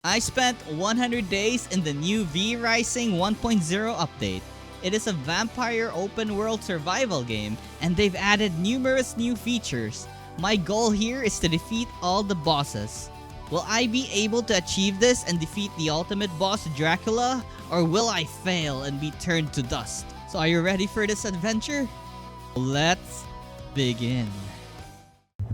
I spent 100 days in the new V Rising 1.0 update. It is a vampire open world survival game, and they've added numerous new features. My goal here is to defeat all the bosses. Will I be able to achieve this and defeat the ultimate boss Dracula, or will I fail and be turned to dust? So are you ready for this adventure? Let's begin.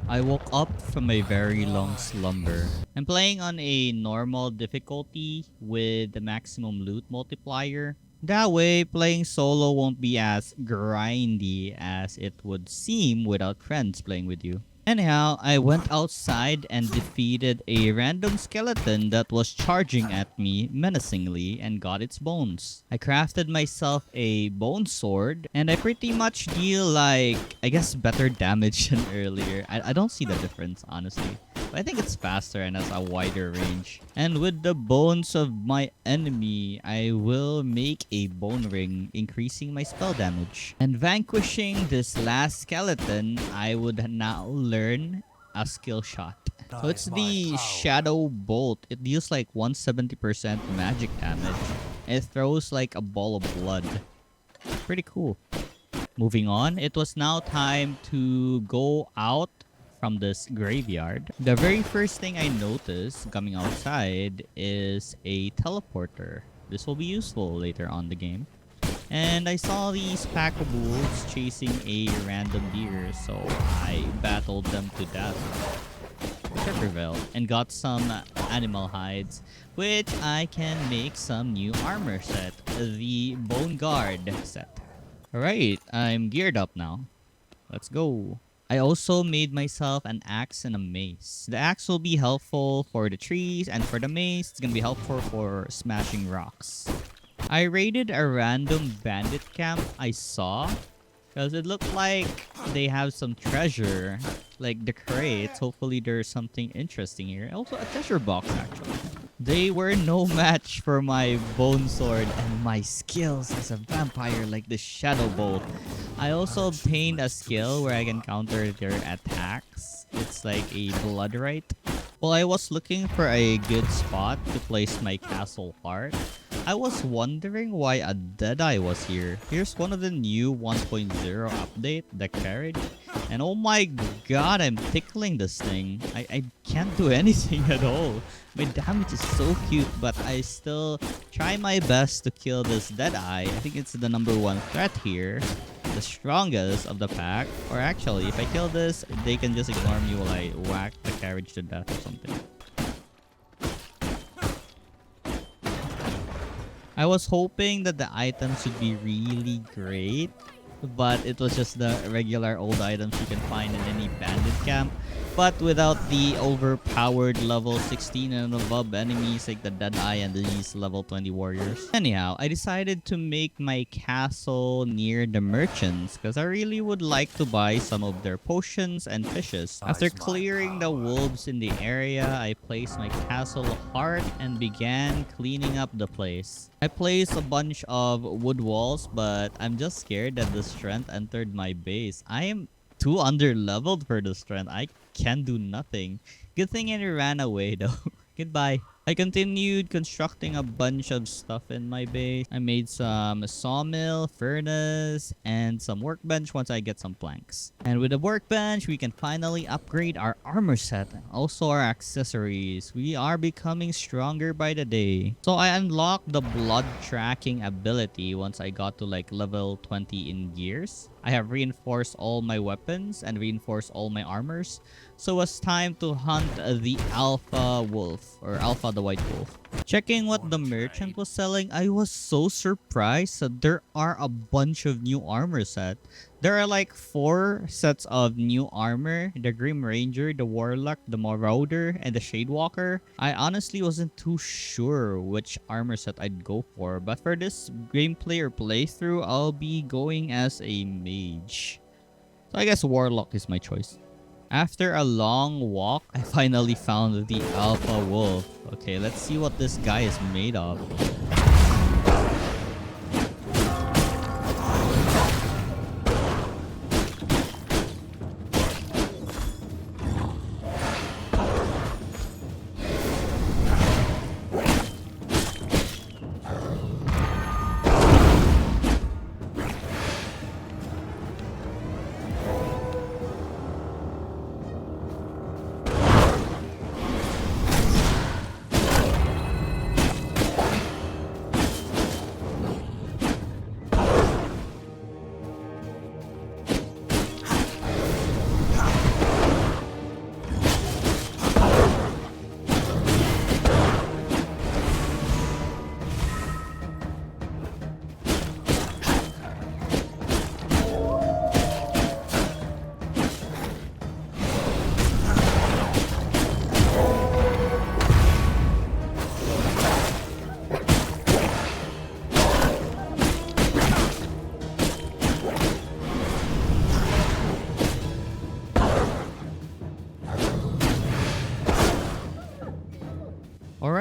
I woke up from a very long slumber. I'm playing on a normal difficulty with the maximum loot multiplier. That way, playing solo won't be as grindy as it would seem without friends playing with you. Anyhow, I went outside and defeated a random skeleton that was charging at me menacingly and got its bones. I crafted myself a bone sword and I pretty much deal like, I guess, better damage than earlier. I don't see the difference, honestly. But I think it's faster and has a wider range. And with the bones of my enemy, I will make a bone ring, increasing my spell damage. And vanquishing this last skeleton, I would now learn a skill shot. So it's the Shadow Bolt. It deals like 170% magic damage. It throws like a ball of blood. Pretty cool. Moving on, it was now time to go out from this graveyard. The very first thing I noticed coming outside is a teleporter. This will be useful later on the game. And I saw these pack of wolves chasing a random deer, so I battled them to death. Which I prevailed and got some animal hides, which I can make some new armor set, the Bone Guard set. Alright, I'm geared up now. Let's go. I also made myself an axe and a mace. The axe will be helpful for the trees, and for the mace, it's gonna be helpful for smashing rocks. I raided a random bandit camp I saw, because it looked like they have some treasure, like the crates. Hopefully there's something interesting here. Also a treasure box, actually. They were no match for my bone sword and my skills as a vampire like the Shadow Bolt. I also obtained a skill where I can counter their attacks. It's like a blood right. While I was looking for a good spot to place my castle heart, I was wondering why a Deadeye was here. Here's one of the new 1.0 update, the carriage. And oh my god, I'm tickling this thing. I can't do anything at all. My damage is so cute, but I still try my best to kill this Deadeye. I think it's the #1 threat here. The strongest of the pack. Or actually, if I kill this, they can just ignore me while I whack the carriage to death or something. I was hoping that the items would be really great, but it was just the regular old items you can find in any bandit camp, but without the overpowered level 16 and above enemies like the Deadeye and these level 20 warriors. Anyhow, I decided to make my castle near the merchants because I really would like to buy some of their potions and fishes. After clearing the wolves in the area, I placed my castle heart and began cleaning up the place. I placed a bunch of wood walls, but I'm just scared that the strength entered my base. I am too under-leveled for the strength. I can do nothing. Good thing I ran away though. Goodbye. I continued constructing a bunch of stuff in my base. I made some sawmill, furnace, and some workbench once I get some planks. And with the workbench, we can finally upgrade our armor set. Also our accessories. We are becoming stronger by the day. So I unlocked the blood tracking ability once I got to like level 20 in gears. I have reinforced all my weapons and reinforced all my armors. So it's time to hunt the Alpha Wolf, or Alpha the White Wolf. Checking what the merchant was selling, I was so surprised that there are a bunch of new armor set. There are like 4 sets of new armor: the Grim Ranger, the Warlock, the Marauder, and the Shadewalker. I honestly wasn't too sure which armor set I'd go for, but for this gameplay or playthrough, I'll be going as a mage. So I guess Warlock is my choice. After a long walk, I finally found the Alpha Wolf. Okay, let's see what this guy is made of.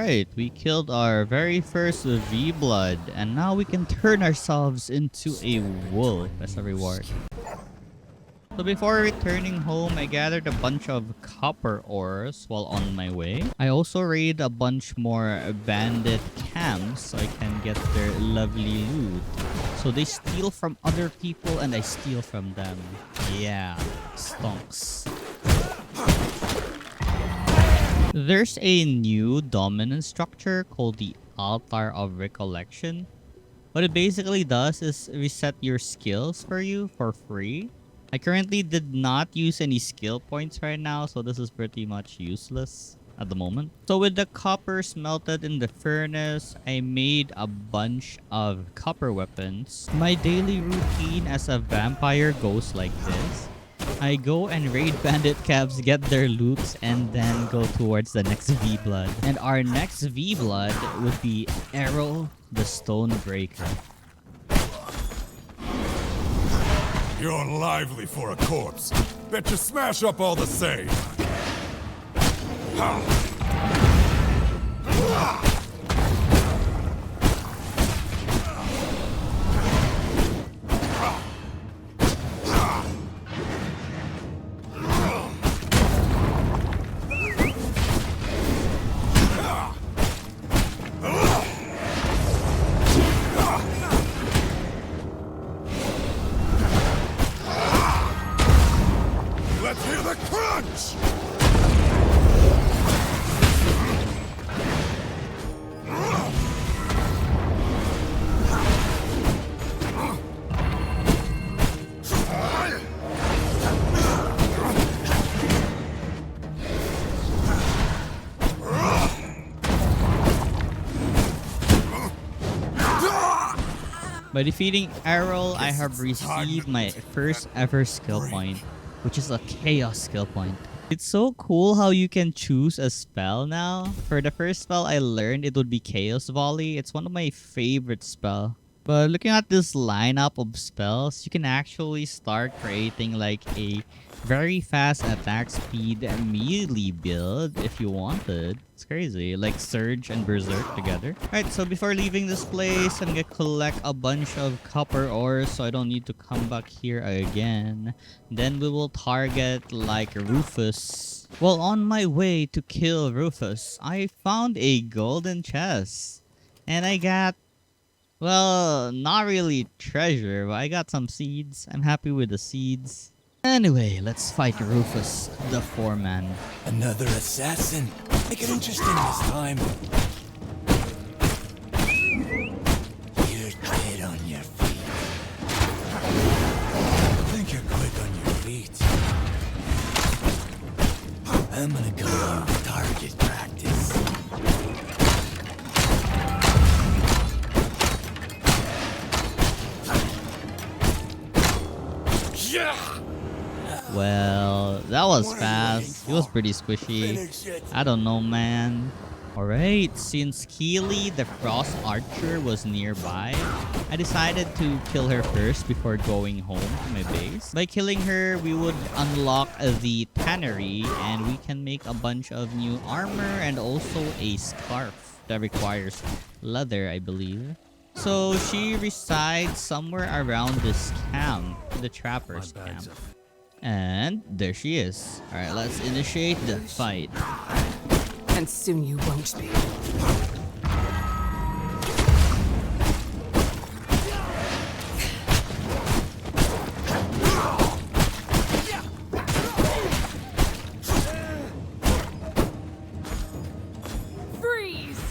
Alright, we killed our very first V-Blood, and now we can turn ourselves into a wolf as a reward. So before returning home, I gathered a bunch of copper ores while on my way. I also raided a bunch more bandit camps so I can get their lovely loot. So they steal from other people and I steal from them. Yeah, stonks. There's a new dominant structure called the Altar of Recollection. What it basically does is reset your skills for you for free. I currently did not use any skill points right now, so this is pretty much useless at the moment. So with the copper smelted in the furnace, I made a bunch of copper weapons. My daily routine as a vampire goes like this. I go and raid bandit camps, get their loots, and then go towards the next V-Blood. And our next V-Blood would be Arrow the Stonebreaker. You're lively for a corpse. Bet you smash up all the same. Ha! Let's hear the crunch! By defeating Arrow, I have received my first ever skill point, which is a Chaos skill point. It's so cool how you can choose a spell now. For the first spell I learned, it would be Chaos Volley. It's one of my favorite spells. But looking at this lineup of spells, you can actually start creating like a very fast attack speed melee build if you wanted. It's crazy, like Surge and Berserk together. Alright, so before leaving this place, I'm gonna collect a bunch of copper ores so I don't need to come back here again. Then we will target like Rufus. Well, on my way to kill Rufus, I found a golden chest. And I got, well, not really treasure, but I got some seeds. I'm happy with the seeds. Anyway, let's fight Rufus, the foreman. Another assassin. Make it interesting this time. You're dead on your feet. Think you're quick on your feet. I'm gonna call you target practice. Yeah! Well, that was fast. It was pretty squishy. I don't know, man. Alright, since Keely, the Frost Archer, was nearby, I decided to kill her first before going home to my base. By killing her, we would unlock the tannery and we can make a bunch of new armor and also a scarf that requires leather, I believe. So she resides somewhere around this camp, the trapper's camp. And there she is. Alright, let's initiate the fight. And soon you won't be. Freeze!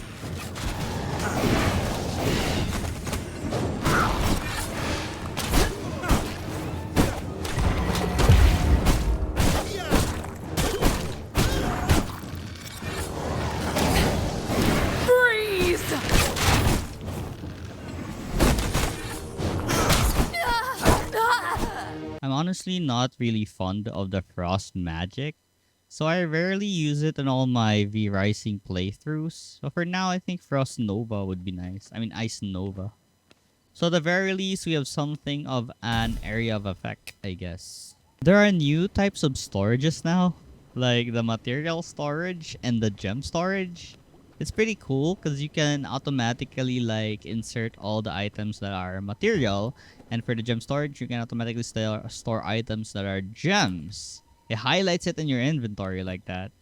I'm honestly not really fond of the frost magic, so I rarely use it in all my V-Rising playthroughs. So for now, I think Frost Nova would be nice. I mean, Ice Nova. So at the very least, we have something of an area of effect, I guess. There are new types of storages now, like the material storage and the gem storage. It's pretty cool because you can automatically like insert all the items that are material, and for the gem storage, you can automatically store items that are gems. It highlights it in your inventory like that,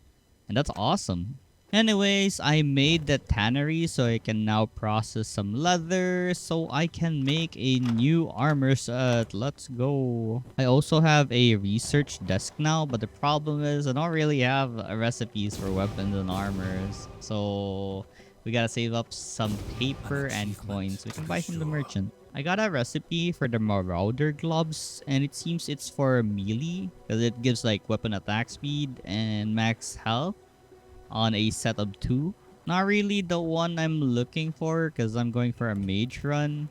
and that's awesome. Anyways, I made the tannery so I can now process some leather so I can make a new armor set. Let's go. I also have a research desk now, but the problem is I don't really have recipes for weapons and armors. So we gotta save up some paper and coins we can buy from the merchant. I got a recipe for the Marauder gloves, and it seems it's for melee because it gives like weapon attack speed and max health on a set of 2. Not really the one I'm looking for because I'm going for a mage run.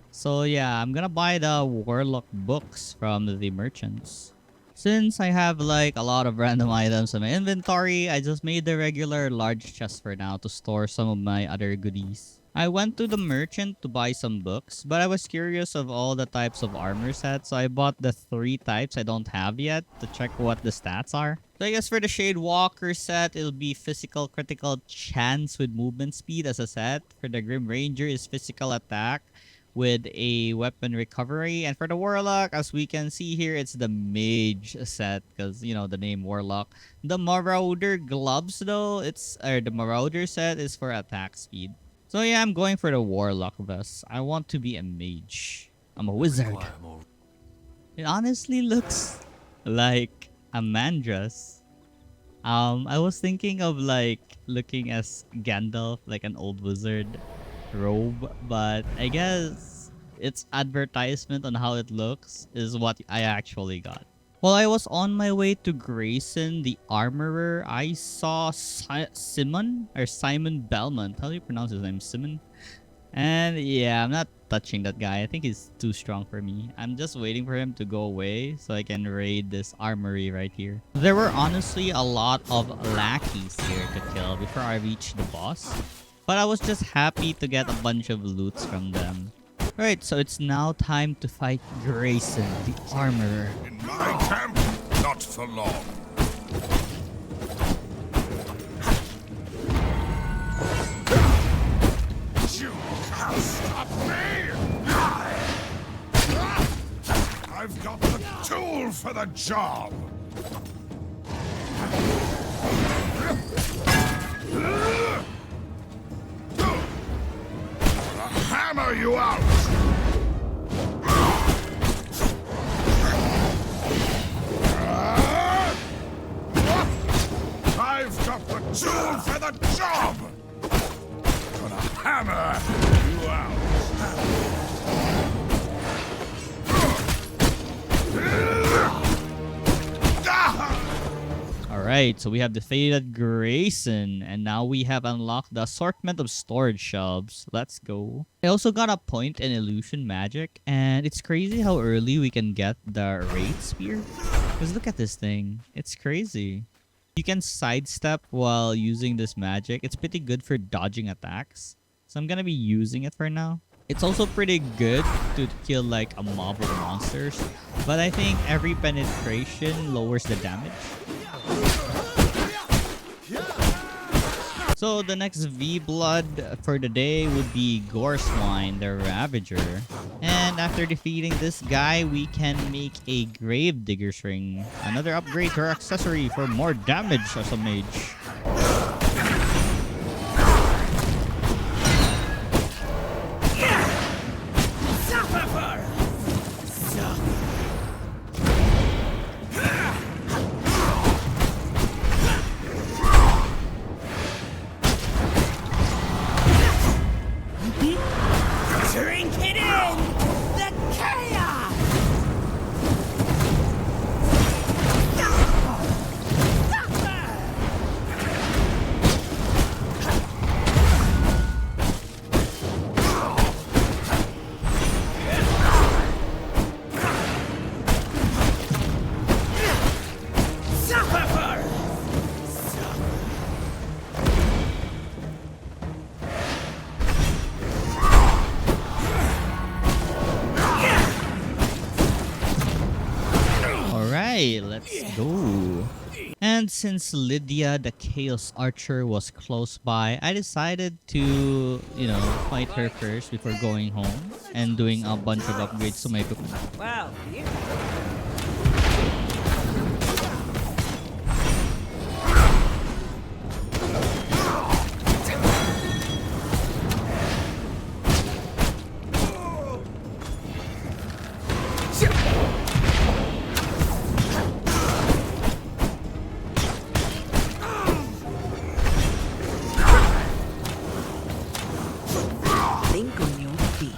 So yeah, I'm gonna buy the warlock books from the merchants. Since I have like a lot of random items in my inventory, I just made the regular large chest for now to store some of my other goodies. I went to the merchant to buy some books, but I was curious of all the types of armor sets, so I bought the 3 types I don't have yet to check what the stats are. So I guess for the Shade Walker set, it'll be physical critical chance with movement speed as a set. For the Grim Ranger is physical attack with a weapon recovery. And for the Warlock, as we can see here, it's the Mage set because, you know, the name Warlock. The Marauder gloves though, the Marauder set is for attack speed. So yeah, I'm going for the Warlock vest. I want to be a mage. I'm a wizard. It honestly looks like a mandras. I was thinking of like looking as Gandalf, like an old wizard robe, but I guess its advertisement on how it looks is what I actually got. While I was on my way to Grayson, the Armourer, I saw Simon Belmont. How do you pronounce his name? Simon? And yeah, I'm not touching that guy. I think he's too strong for me. I'm just waiting for him to go away so I can raid this armory right here. There were honestly a lot of lackeys here to kill before I reached the boss, but I was just happy to get a bunch of loots from them. Alright, so it's now time to fight Grayson, the Armourer. In my camp, not for long. You can't stop me! I've got the tool for the job! I'll hammer you out! I've got the tool for the job! Gonna hammer you out! Alright, so we have defeated Grayson, and now we have unlocked the assortment of storage shelves. Let's go. I also got a point in illusion magic, and it's crazy how early we can get the raid spear. Because look at this thing. It's crazy. You can sidestep while using this magic. It's pretty good for dodging attacks. So I'm gonna be using it for now. It's also pretty good to kill like a mob of monsters, but I think every penetration lowers the damage. So the next V-Blood for the day would be Goreswine, the Ravager. And after defeating this guy, we can make a Grave Digger's Ring. Another upgrade to our accessory for more damage as a mage. Let's go. And And since Lydia, the Chaos Archer, was close by, I decided to, fight her first before going home and doing a bunch of upgrades to my equipment. Wow, you think on your feet.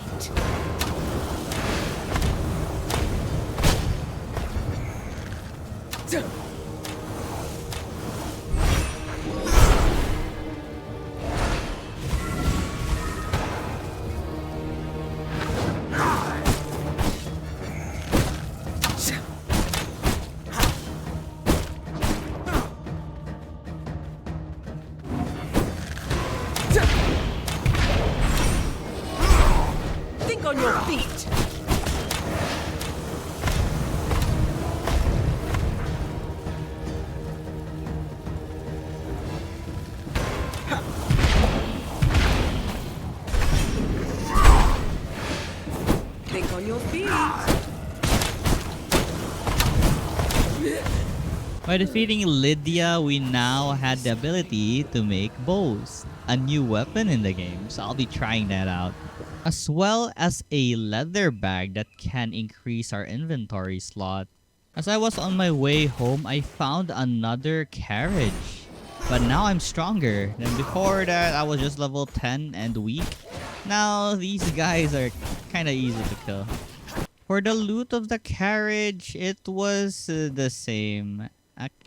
Think on your feet. Think on your feet. By defeating Lydia, we now had the ability to make bows, a new weapon in the game, so I'll be trying that out. As well as a leather bag that can increase our inventory slot. As I was on my way home, I found another carriage. But now I'm stronger. Than before that, I was just level 10 and weak. Now, these guys are kinda easy to kill. For the loot of the carriage, it was the same.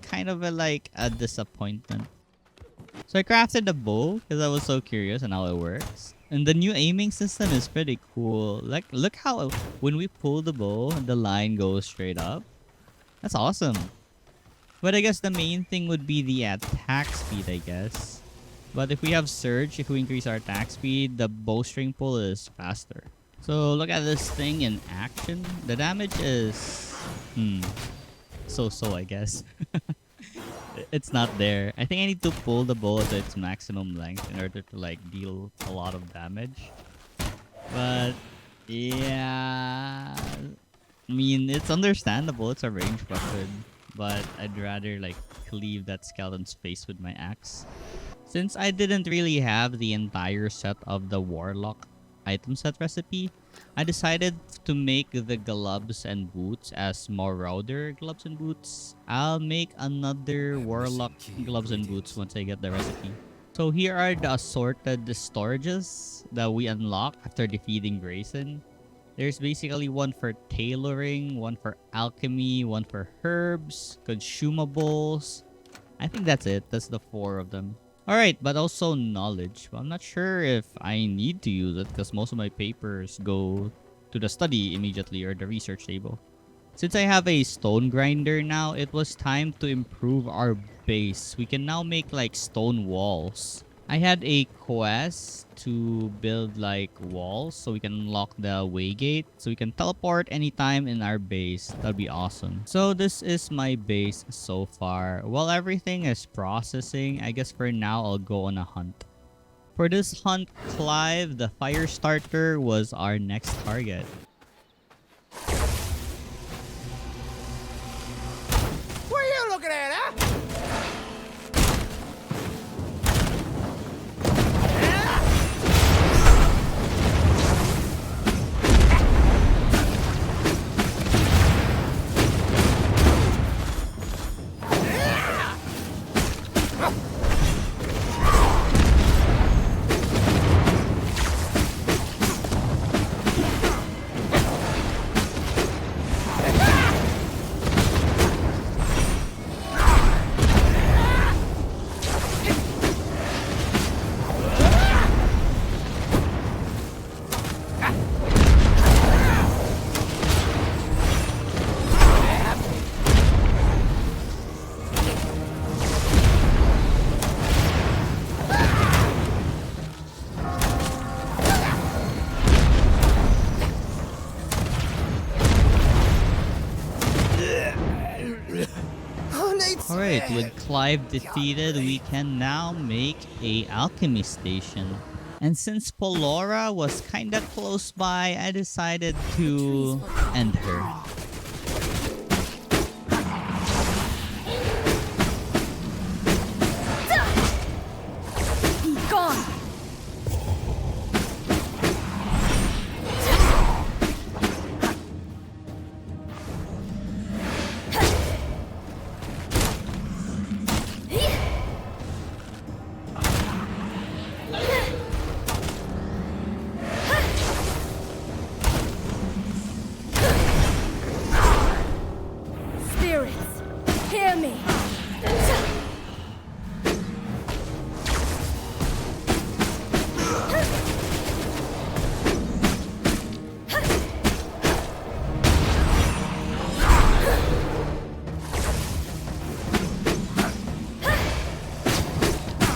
Kind of like a disappointment. So I crafted the bow because I was so curious on how it works. And the new aiming system is pretty cool. Like, look how when we pull the bow, the line goes straight up. That's awesome. But I guess the main thing would be the attack speed, I guess. But if we have surge, if we increase our attack speed, the bowstring pull is faster. So look at this thing in action. The damage is so-so, I guess. It's not there. I think I need to pull the bow to its maximum length in order to like deal a lot of damage. But yeah, I mean, it's understandable. It's a ranged weapon, but I'd rather like cleave that skeleton's face with my axe. Since I didn't really have the entire set of the Warlock item set recipe, I decided to make the gloves and boots as Marauder gloves and boots. I'll make another Warlock gloves and boots once I get the recipe. So here are the assorted storages that we unlock after defeating Grayson. There's basically one for tailoring, one for alchemy, one for herbs, consumables. I think that's it. That's the 4 of them. Alright, but also knowledge. Well, I'm not sure if I need to use it because most of my papers go to the study immediately or the research table. Since I have a stone grinder now, it was time to improve our base. We can now make like stone walls. I had a quest to build like walls so we can unlock the way gate. So we can teleport anytime in our base. That'd be awesome. So this is my base so far. While everything is processing, I guess for now I'll go on a hunt. For this hunt, Clive, the fire starter, was our next target. What are you looking at, huh? Alright, with Clive defeated, we can now make a alchemy station. And since Polora was kinda close by, I decided to end her. Be gone! Spirits, hear me!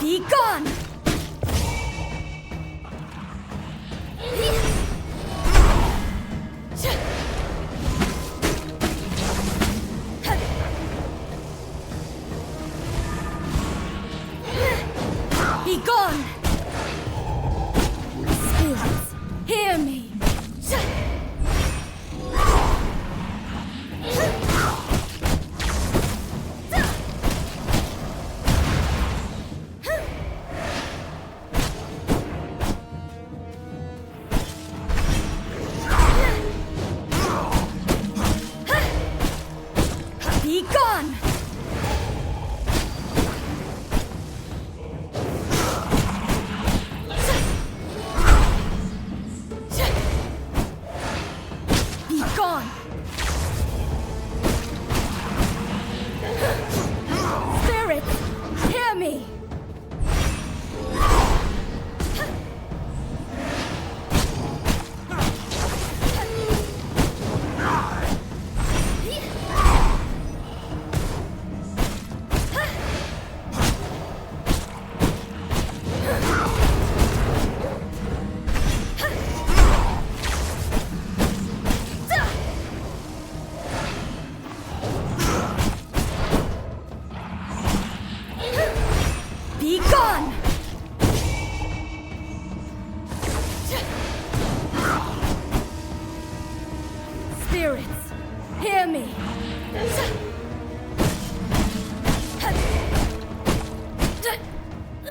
Be gone! Be gone! Spirits, hear me! Be gone! Be gone! Spirits, hear me! Be gone! Spirits, hear me!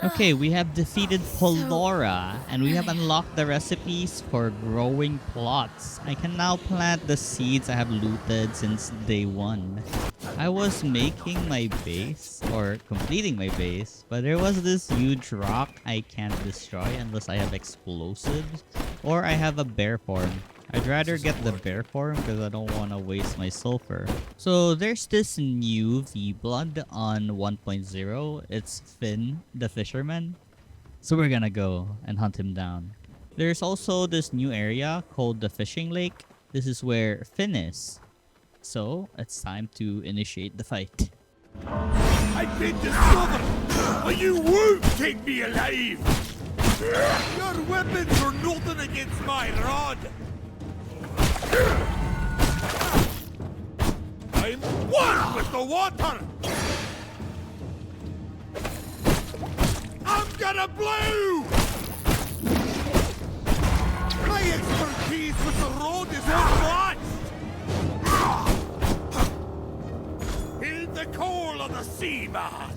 Okay, we have defeated Polora, and we have unlocked the recipes for growing plots. I can now plant the seeds I have looted since day 1. I was making my base, or completing my base, but there was this huge rock I can't destroy unless I have explosives, or I have a bear form. I'd rather get the bear form because I don't want to waste my sulfur. So there's this new V-Blood on 1.0. It's Finn, the fisherman. So we're gonna go and hunt him down. There's also this new area called the Fishing Lake. This is where Finn is. So it's time to initiate the fight. I've been discovered, but you won't take me alive! Your weapons are nothing against my rod! I'm one with the water! I'm gonna blow! My expertise with the rod is unmatched! In the call of the seaman!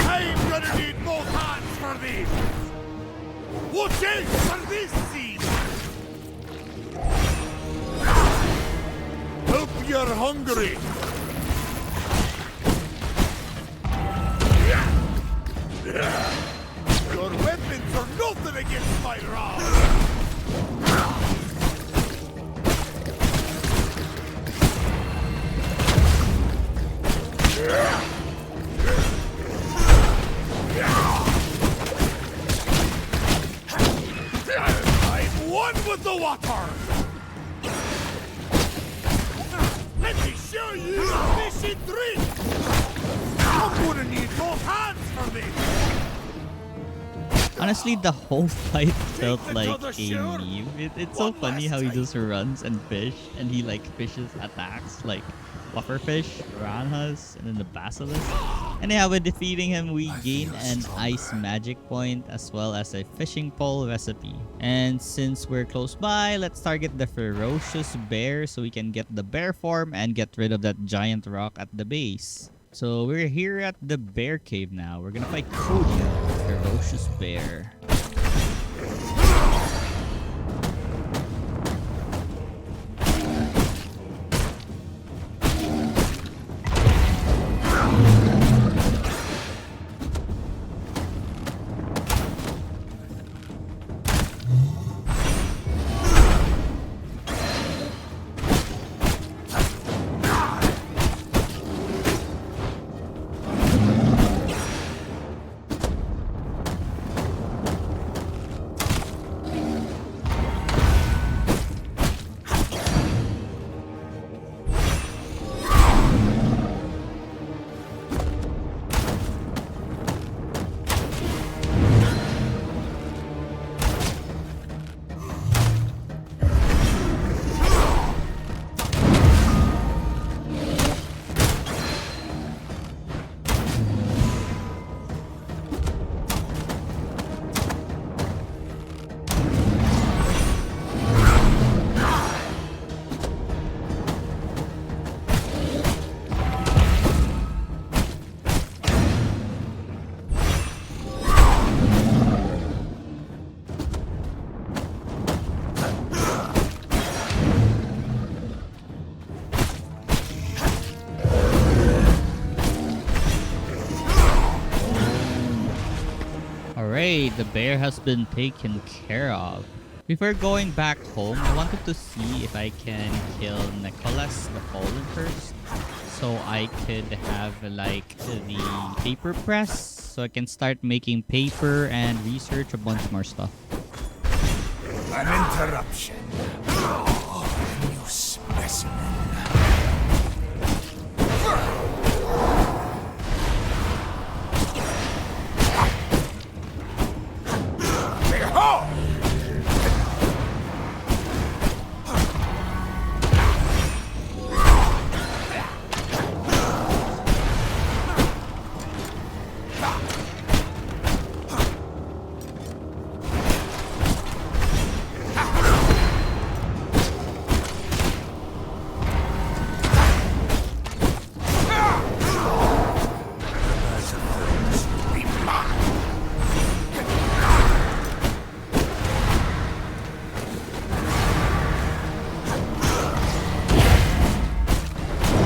I'm gonna need both hands for this! Watch out for this seed! Hope you're hungry! Your weapons are nothing against my rod! I'm one with the water! Let me show you the fishing trick! I'm gonna need both hands for this! Honestly, the whole fight felt like another a share. meme. It's so One funny last how he time. just runs and fish, and he like fishes attacks like pufferfish, piranhas, and then the basilisk. Anyhow, with defeating him, we I gain feel an stronger. ice magic point as well as a fishing pole recipe. And since we're close by, let's target the ferocious bear so we can get the bear form and get rid of that giant rock at the base. So we're here at the bear cave now. We're gonna fight Kodia, the ferocious bear. Alright, the bear has been taken care of. Before going back home, I wanted to see if I can kill Nicholas the Fallen first. So I could have like the paper press. So I can start making paper and research a bunch more stuff. An interruption. A new specimen. Behold!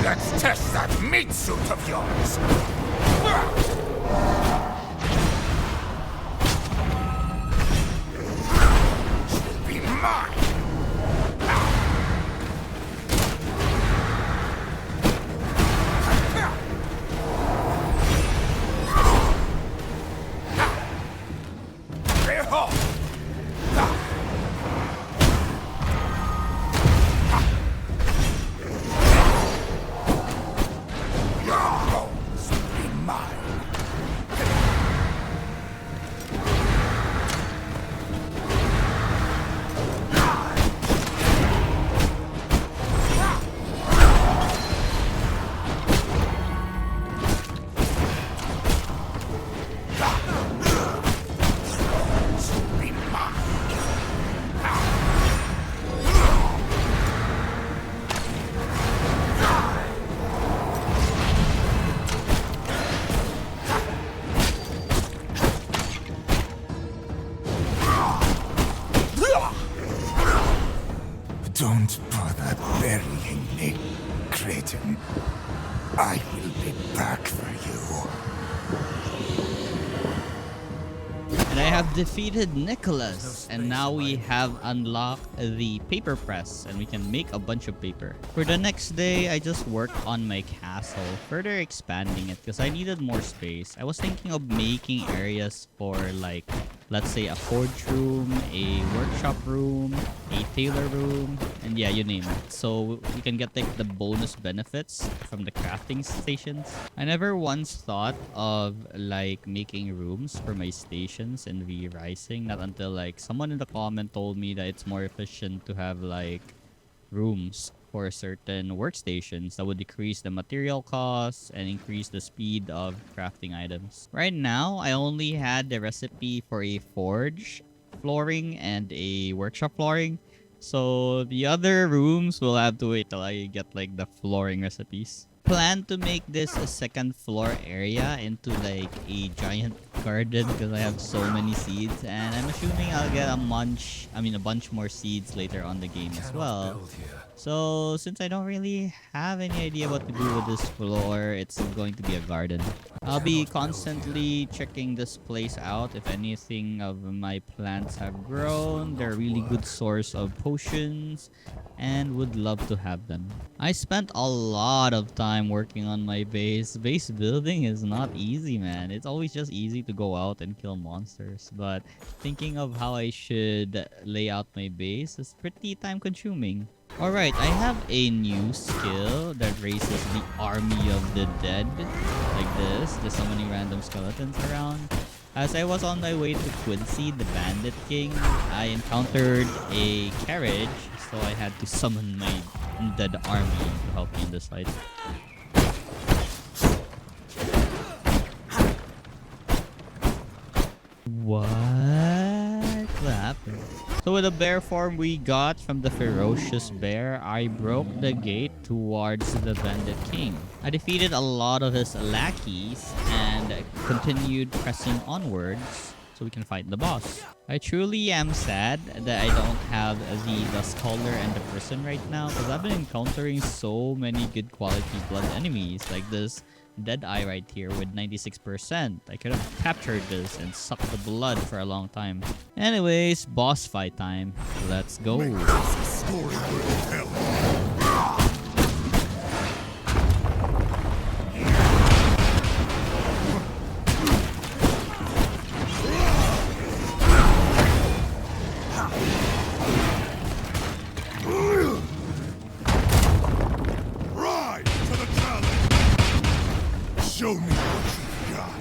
Let's test that meat suit of yours. She'll be mine. Behold! Your bones will be mine. Bones will be mine. Don't bother burying me, Grayson. I will be back for you. And I have defeated Nicholas. And now we have unlocked the paper press. And we can make a bunch of paper. For the next day, I just worked on my castle. Further expanding it because I needed more space. I was thinking of making areas for like let's say a forge room, a workshop room, a tailor room, and yeah, you name it. So you can get like the bonus benefits from the crafting stations. I never once thought of like making rooms for my stations in V Rising, not until like someone in the comment told me that it's more efficient to have like rooms for certain workstations that would decrease the material costs and increase the speed of crafting items. Right now, I only had the recipe for a forge flooring and a workshop flooring. So the other rooms will have to wait till I get like the flooring recipes. Plan to make this a second floor area into like a giant garden because I have so many seeds, and I'm assuming I'll get a bunch more seeds later on the game as well. So since I don't really have any idea what to do with this floor, it's going to be a garden. I'll be constantly checking this place out. If anything of my plants have grown, they're a really good source of potions and would love to have them. I spent a lot of time working on my base. Base building is not easy, man. It's always just easy to go out and kill monsters, but thinking of how I should lay out my base is pretty time consuming. Alright, I have a new skill that raises the army of the dead, like this, just summoning random skeletons around. As I was on my way to Quincy, the Bandit King, I encountered a carriage, so I had to summon my dead army to help me in this fight. What happened? So with the bear form we got from the ferocious bear, I broke the gate towards the Bandit King. I defeated a lot of his lackeys and continued pressing onwards so we can fight the boss. I truly am sad that I don't have the Dust Caller and the Prison right now, because I've been encountering so many good quality blood enemies like this Deadeye right here with 96%. I could have captured this and sucked the blood for a long time. Anyways, boss fight time. Let's go. Story worth telling. Ride to the challenge. Show me what you've got.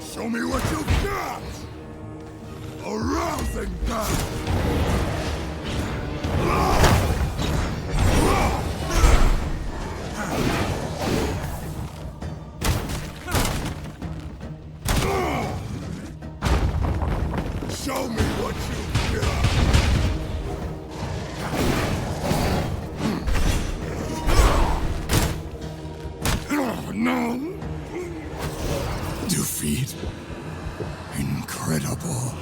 Show me what you've got! Arousing battle! Show me what you've got! No! Defeat. Incredible.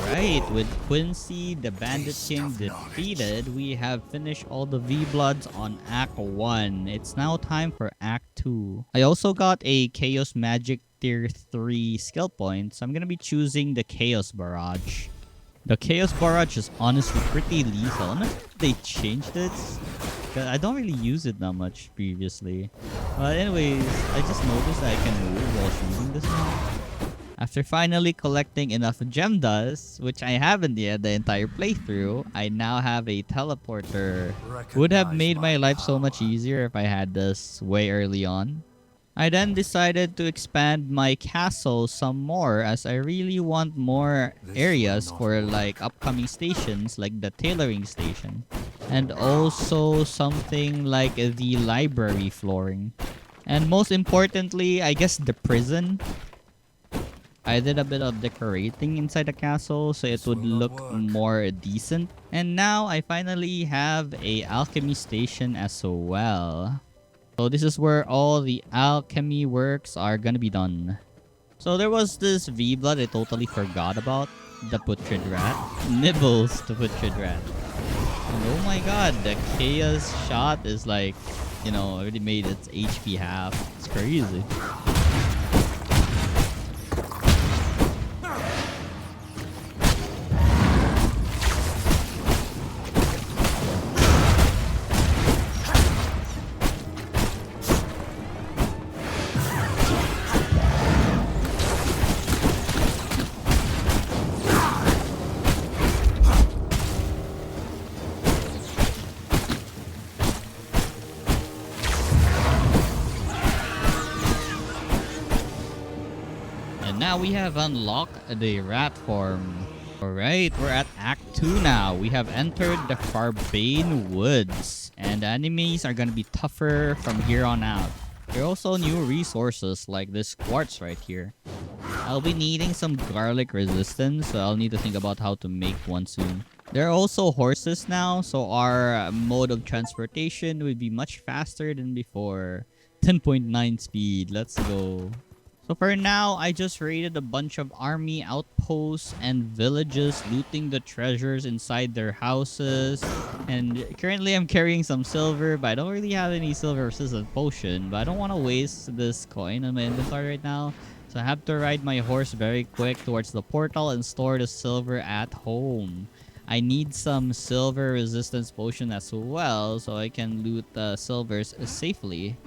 Right, with Quincy, the Bandit King defeated, we have finished all the V-Bloods on Act 1. It's now time for Act 2. I also got a Chaos Magic Tier 3 skill point, so I'm gonna be choosing the Chaos Barrage. The Chaos Barrage is honestly pretty lethal. I'm not sure if they changed it. I don't really use it that much previously. But anyways, I just noticed that I can move while shooting this now. After finally collecting enough gem dust, which I haven't yet the entire playthrough, I now have a teleporter. Would have made my life so much easier if I had this way early on. I then decided to expand my castle some more, as I really want more areas for like upcoming stations like the tailoring station. And also something like the library flooring. And most importantly, I guess the prison. I did a bit of decorating inside the castle so it would look more decent. And now I finally have a alchemy station as well. So this is where all the alchemy works are gonna be done. So there was this V-Blood I totally forgot about. The Putrid Rat. Nibbles the Putrid Rat. And oh my god, the Chaos shot is like you know, already made its HP half. It's crazy. Now we have unlocked the rat form. Alright, we're at Act 2 now. We have entered the Farbane Woods. And the enemies are gonna be tougher from here on out. There are also new resources like this quartz right here. I'll be needing some garlic resistance, so I'll need to think about how to make one soon. There are also horses now, so our mode of transportation will be much faster than before. 10.9 speed, let's go. So for now, I just raided a bunch of army outposts and villages, looting the treasures inside their houses. And currently I'm carrying some silver, but I don't really have any silver resistant potion. But I don't want to waste this coin on my inventory right now. So I have to ride my horse very quick towards the portal and store the silver at home. I need some silver resistance potion as well, so I can loot the silvers safely.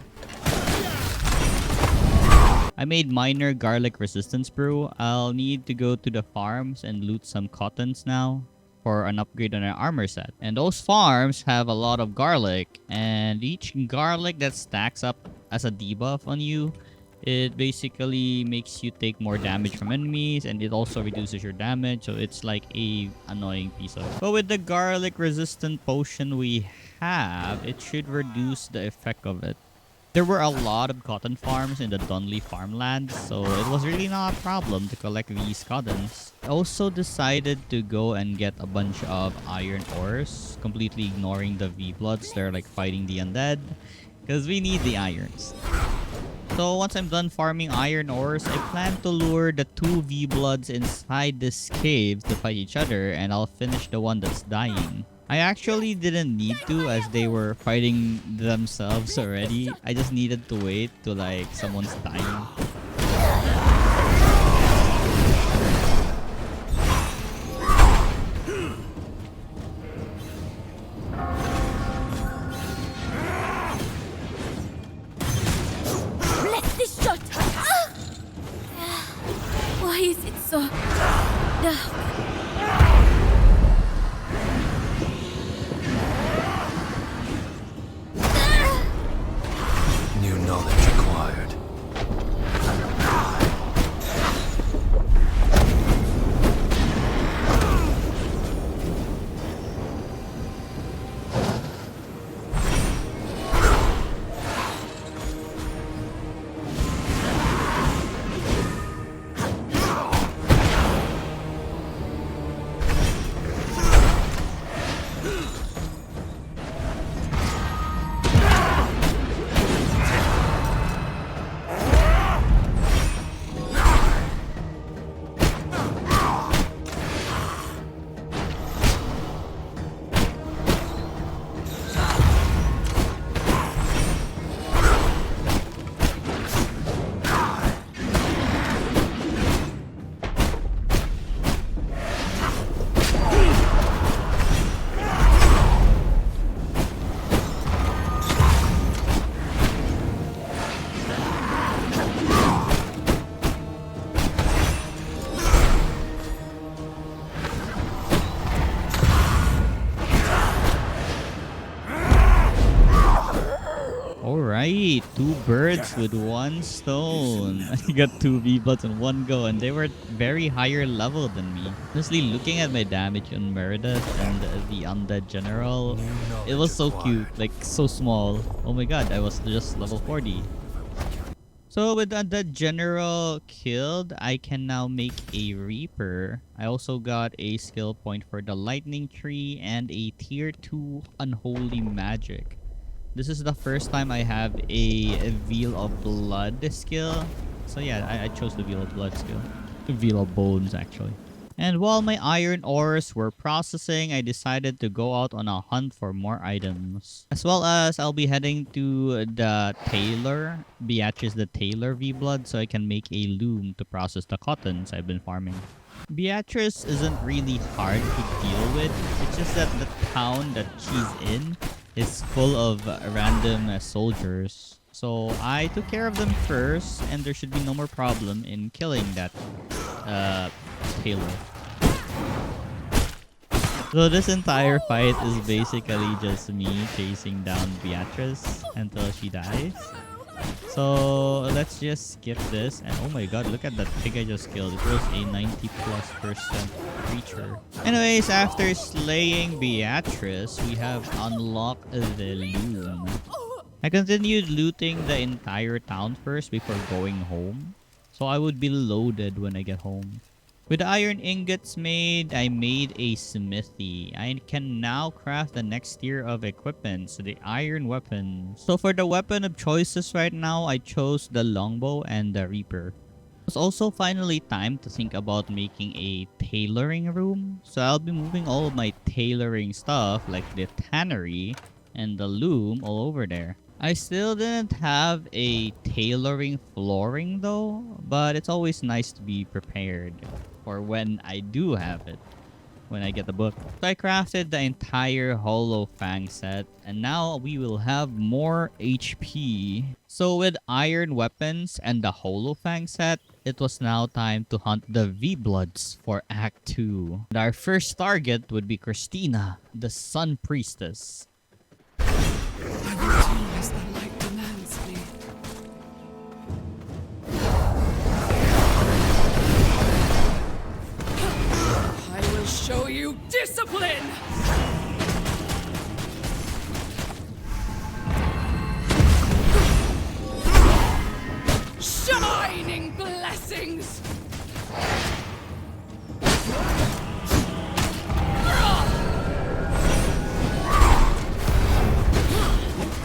I made minor garlic resistance brew. I'll need to go to the farms and loot some cottons now for an upgrade on our armor set. And those farms have a lot of garlic, and each garlic that stacks up as a debuff on you, it basically makes you take more damage from enemies, and it also reduces your damage, so it's like a annoying piece of. But with the garlic resistant potion we have, it should reduce the effect of it. There were a lot of cotton farms in the Dunley Farmlands, so it was really not a problem to collect these cottons. I also decided to go and get a bunch of iron ores, completely ignoring the V-Bloods. They're like fighting the undead, because we need the irons. So once I'm done farming iron ores, I plan to lure the two V-Bloods inside this cave to fight each other, and I'll finish the one that's dying. I actually didn't need to, as they were fighting themselves already. I just needed to wait till like someone's dying. Bless this shot! Why is it so dark? New knowledge acquired. Alright, two birds with one stone. I got two V-Bloods in one go, and they were very higher level than me. Honestly, looking at my damage on Meredith and the Undead General, it was so cute, like so small. Oh my god, I was just level 40. So with Undead General killed, I can now make a Reaper. I also got a skill point for the Lightning Tree and a tier 2 Unholy Magic. This is the first time I have a Veil of Blood skill. So yeah, I chose the Veil of Blood skill. The Veil of Bones, actually. And while my iron ores were processing, I decided to go out on a hunt for more items. As well as I'll be heading to the tailor, Beatrice the Tailor V-Blood, so I can make a loom to process the cottons I've been farming. Beatrice isn't really hard to deal with. It's just that the town that she's in is full of random soldiers. So I took care of them first, and there should be no more problem in killing that tailor. So this entire fight is basically just me chasing down Beatrice until she dies. So let's just skip this. And oh my god, look at that pig I just killed. It was a 90+% creature. Anyways, after slaying Beatrice, we have unlocked the loom. I continued looting the entire town first before going home, so I would be loaded when I get home. With the iron ingots made, I made a smithy. I can now craft the next tier of equipment, so the iron weapons. So for the weapon of choices right now, I chose the longbow and the reaper. It's also finally time to think about making a tailoring room. So I'll be moving all of my tailoring stuff like the tannery and the loom all over there. I still didn't have a tailoring flooring though, but it's always nice to be prepared for when I do have it, when I get the book. So I crafted the entire Hollow Fang set, and now we will have more HP. So with iron weapons and the Hollow Fang set, it was now time to hunt the V-Bloods for Act 2. And our first target would be Christina, the Sun Priestess. I will do as the light demands me. I will show you discipline! Shining blessings!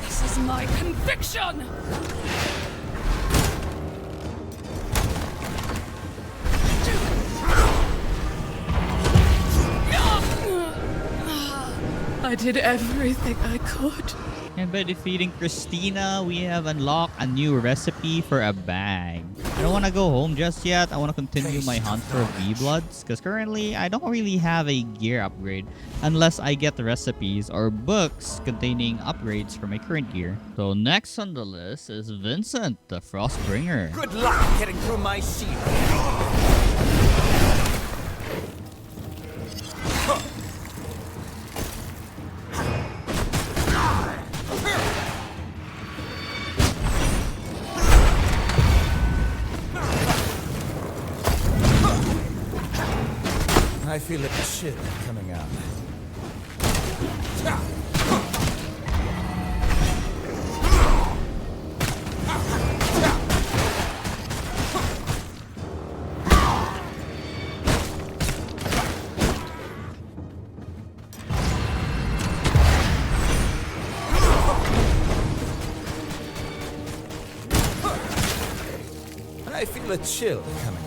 This is my conviction! I did everything I could. And by defeating Christina, we have unlocked a new recipe for a bag. I don't want to go home just yet. I want to continue my hunt for V-Bloods, because currently I don't really have a gear upgrade unless I get recipes or books containing upgrades for my current gear. So next on the list is Vincent, the Frostbringer. Good luck getting through my shield. I feel a chill coming out. I feel a chill coming out.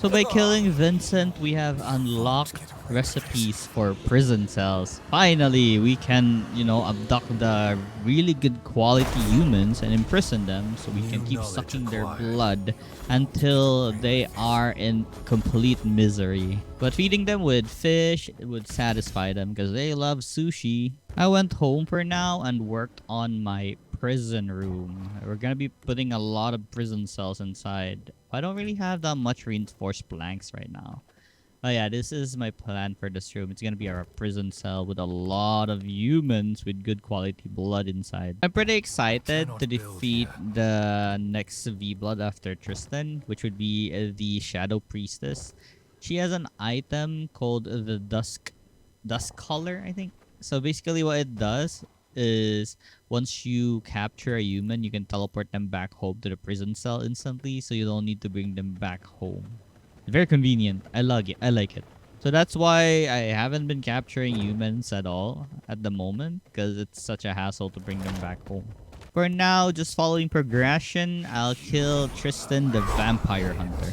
So by killing Vincent, we have unlocked recipes for prison cells. Finally, we can, abduct the really good quality humans and imprison them so we can keep sucking their blood until they are in complete misery. But feeding them with fish would satisfy them because they love sushi. I went home for now and worked on my prison room. We're gonna be putting a lot of prison cells inside. I don't really have that much reinforced planks right now. Oh yeah, this is my plan for this room. It's gonna be our prison cell with a lot of humans with good quality blood inside. I'm pretty excited to defeat the next V-Blood after Tristan, which would be the Shadow Priestess. She has an item called the Dusk Collar, I think. So basically what it does is once you capture a human, you can teleport them back home to the prison cell instantly, so you don't need to bring them back home. Very convenient. I like it. I like it. So that's why I haven't been capturing humans at all at the moment, because it's such a hassle to bring them back home. For now, just following progression, I'll kill Tristan the Vampire Hunter.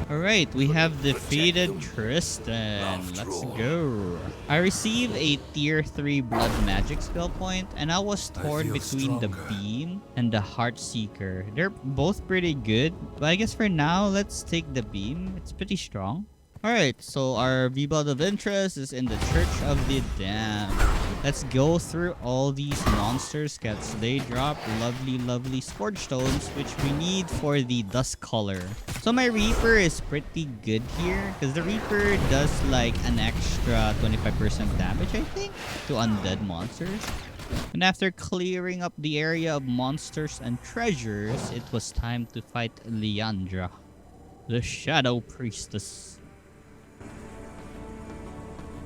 Alright, we have defeated Tristan. Let's go. I received a tier 3 blood magic skill point, and I was torn between the beam and the heart seeker. They're both pretty good, but I guess for now, let's take the beam. It's pretty strong. Alright, so our V-Blood of interest is in the Church of the Damned. Let's go through all these monsters because they drop lovely Scourge Stones, which we need for the Dusk Color. So my Reaper is pretty good here because the Reaper does like an extra 25% damage, I think, to undead monsters. And after clearing up the area of monsters and treasures, it was time to fight Leandra, the Shadow Priestess.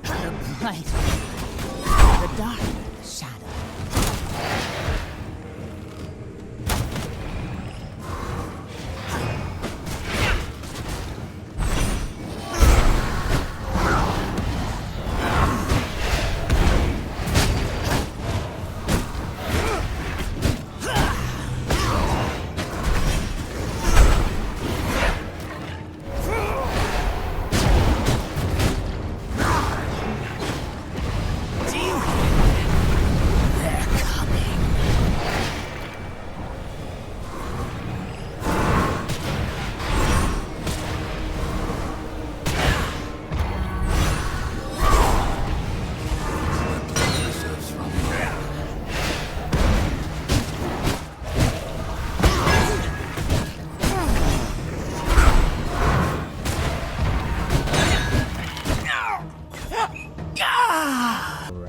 The bright, the dark shadow.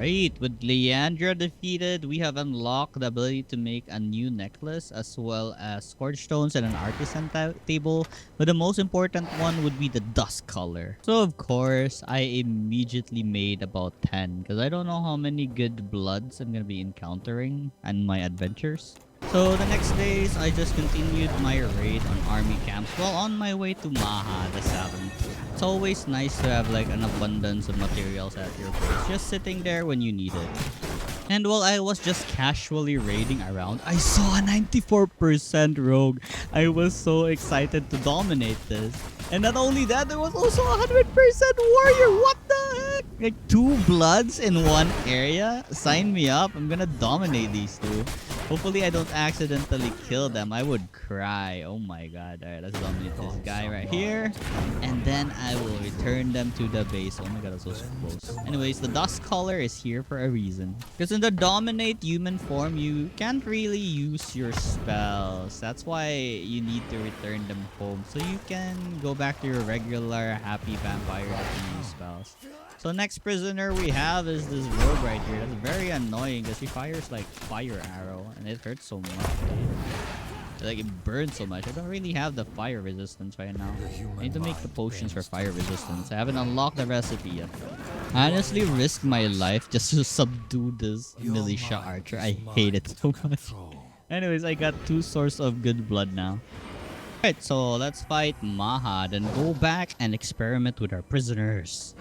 Alright, with Leandra defeated, we have unlocked the ability to make a new necklace as well as Scourge Stones and an artisan table, but the most important one would be the Dusk Color. So of course, I immediately made about 10 because I don't know how many good bloods I'm gonna be encountering in my adventures. So the next days, I just continued my raid on army camps while on my way to Maha the 7th. It's always nice to have like an abundance of materials at your base, just sitting there when you need it. And while I was just casually raiding around, I saw a 94% rogue. I was so excited to dominate this. And not only that, there was also 100% warrior. What the heck? Like 2 bloods in one area? Sign me up. I'm gonna dominate these 2. Hopefully I don't accidentally kill them. I would cry. Oh my god. Alright, let's dominate this guy right here. And then I will return them to the base. Oh my god, that's so close. Anyways, the dust color is here for a reason. Because in the dominate human form, you can't really use your spells. That's why you need to return them home. So you can go back to your regular happy vampire that can use spells. So next prisoner we have is this rogue right here. That's very annoying because he fires like fire arrow and it hurts so much. Like it burns so much. I don't really have the fire resistance right now. I need to make the potions for fire resistance. I haven't unlocked the recipe yet. I honestly risked my life just to subdue this militia archer. I hate it so much. Anyways, I got 2 sources of good blood now. Alright, so let's fight Mahad and go back and experiment with our prisoners.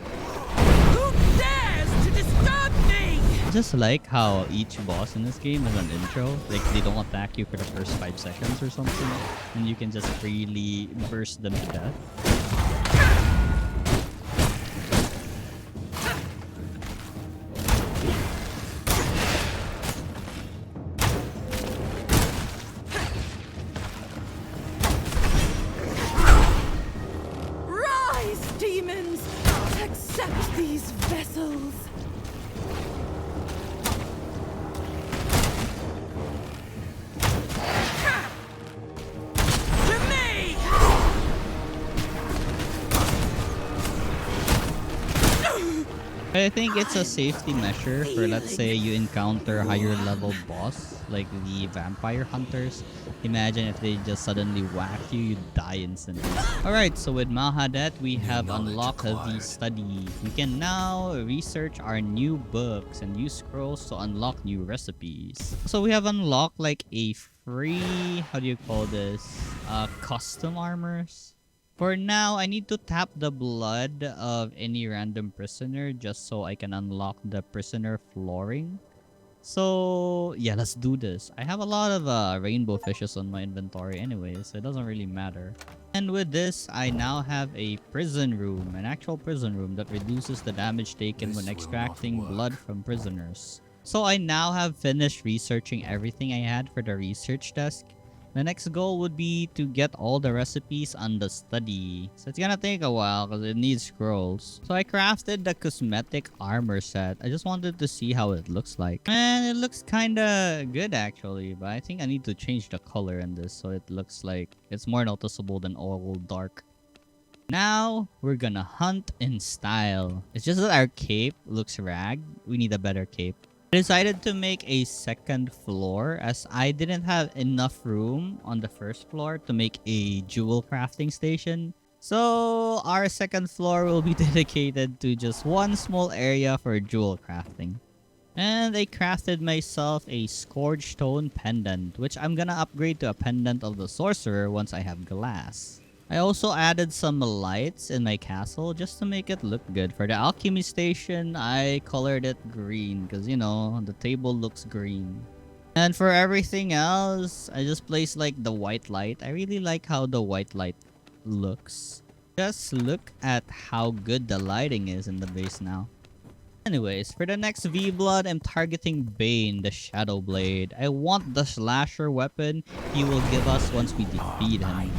Who dares to disturb me? I just like how each boss in this game has an intro. Like they don't attack you for the first 5 seconds or something. And you can just freely burst them to death. Rise, demons! Accept these vessels! To me! I think it's a safety measure for, let's say, you encounter higher level boss like the vampire hunters. Imagine if they just suddenly whack you, you die instantly. Alright, so with Mahadet, we have unlocked the study. We can now research our new books and use scrolls to unlock new recipes. So we have unlocked like a free, how do you call this? Custom armors. For now, I need to tap the blood of any random prisoner just so I can unlock the prisoner flooring. So yeah, let's do this. I have a lot of rainbow fishes on my inventory anyway, so it doesn't really matter. And with this, I now have a prison room, an actual prison room that reduces the damage taken when extracting blood from prisoners. So I now have finished researching everything I had for the research desk. The next goal would be to get all the recipes on the study. So it's gonna take a while because it needs scrolls. So I crafted the cosmetic armor set. I just wanted to see how it looks like. And it looks kinda good actually. But I think I need to change the color in this so it looks like it's more noticeable than all dark. Now, we're gonna hunt in style. It's just that our cape looks ragged. We need a better cape. I decided to make a second floor as I didn't have enough room on the first floor to make a jewel crafting station. So our second floor will be dedicated to just one small area for jewel crafting. And I crafted myself a scourge stone pendant, which I'm gonna upgrade to a pendant of the sorcerer once I have glass. I also added some lights in my castle just to make it look good. For the alchemy station, I colored it green because, you know, the table looks green. And for everything else, I just placed like the white light. I really like how the white light looks. Just look at how good the lighting is in the base now. Anyways, for the next V-Blood, I'm targeting Bane, the Shadow Blade. I want the slasher weapon he will give us once we defeat him.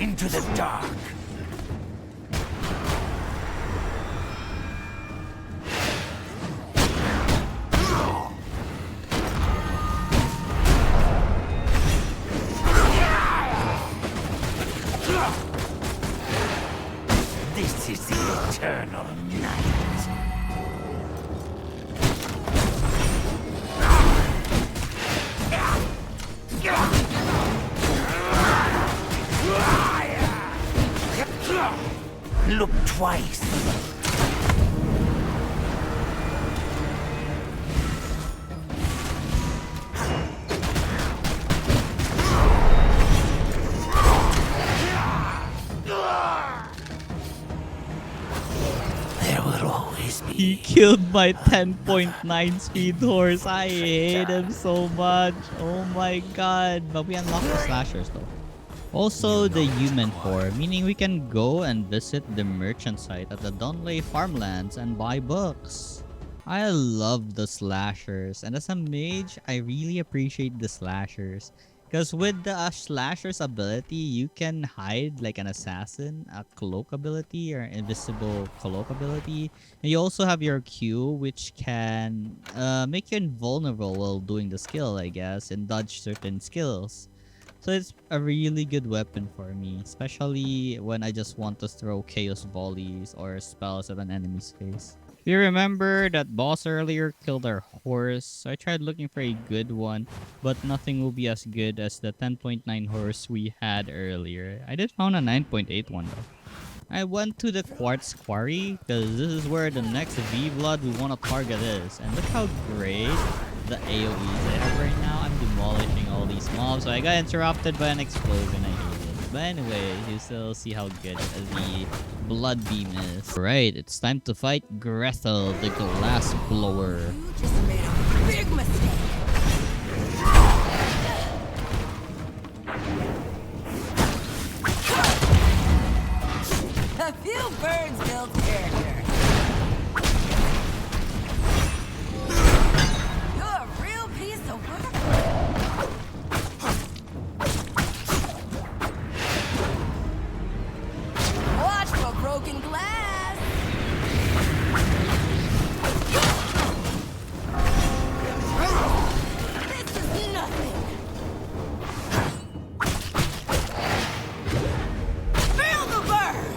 Into the dark. This is the eternal night. Look twice. There will always be He killed my 10.9 speed horse. I hate him so much. Oh my god. But we unlocked the slashers though. Also the human core, meaning we can go and visit the merchant site at the Dunley Farmlands and buy books. I love the slashers, and as a mage, I really appreciate the slashers. Because with the slasher's ability, you can hide like an assassin, a cloak ability or invisible cloak ability. And you also have your Q, which can make you invulnerable while doing the skill, I guess, and dodge certain skills. So it's a really good weapon for me, especially when I just want to throw chaos volleys or spells at an enemy's face. If you remember, that boss earlier killed our horse, so I tried looking for a good one, but nothing will be as good as the 10.9 horse we had earlier. I did found a 9.8 one though. I went to the quartz quarry because this is where the next V-Blood we want to target is. And look how great the AoEs I have right now. I'm demolishing all these mobs, so I got interrupted by an explosion. I hate it. But anyway, you still see how good the blood beam is. Alright, it's time to fight Grethel, the glass blower. You just made a big mistake. A few birds build character. You're a real piece of work. Watch for broken glass. This is nothing. Feel the burn.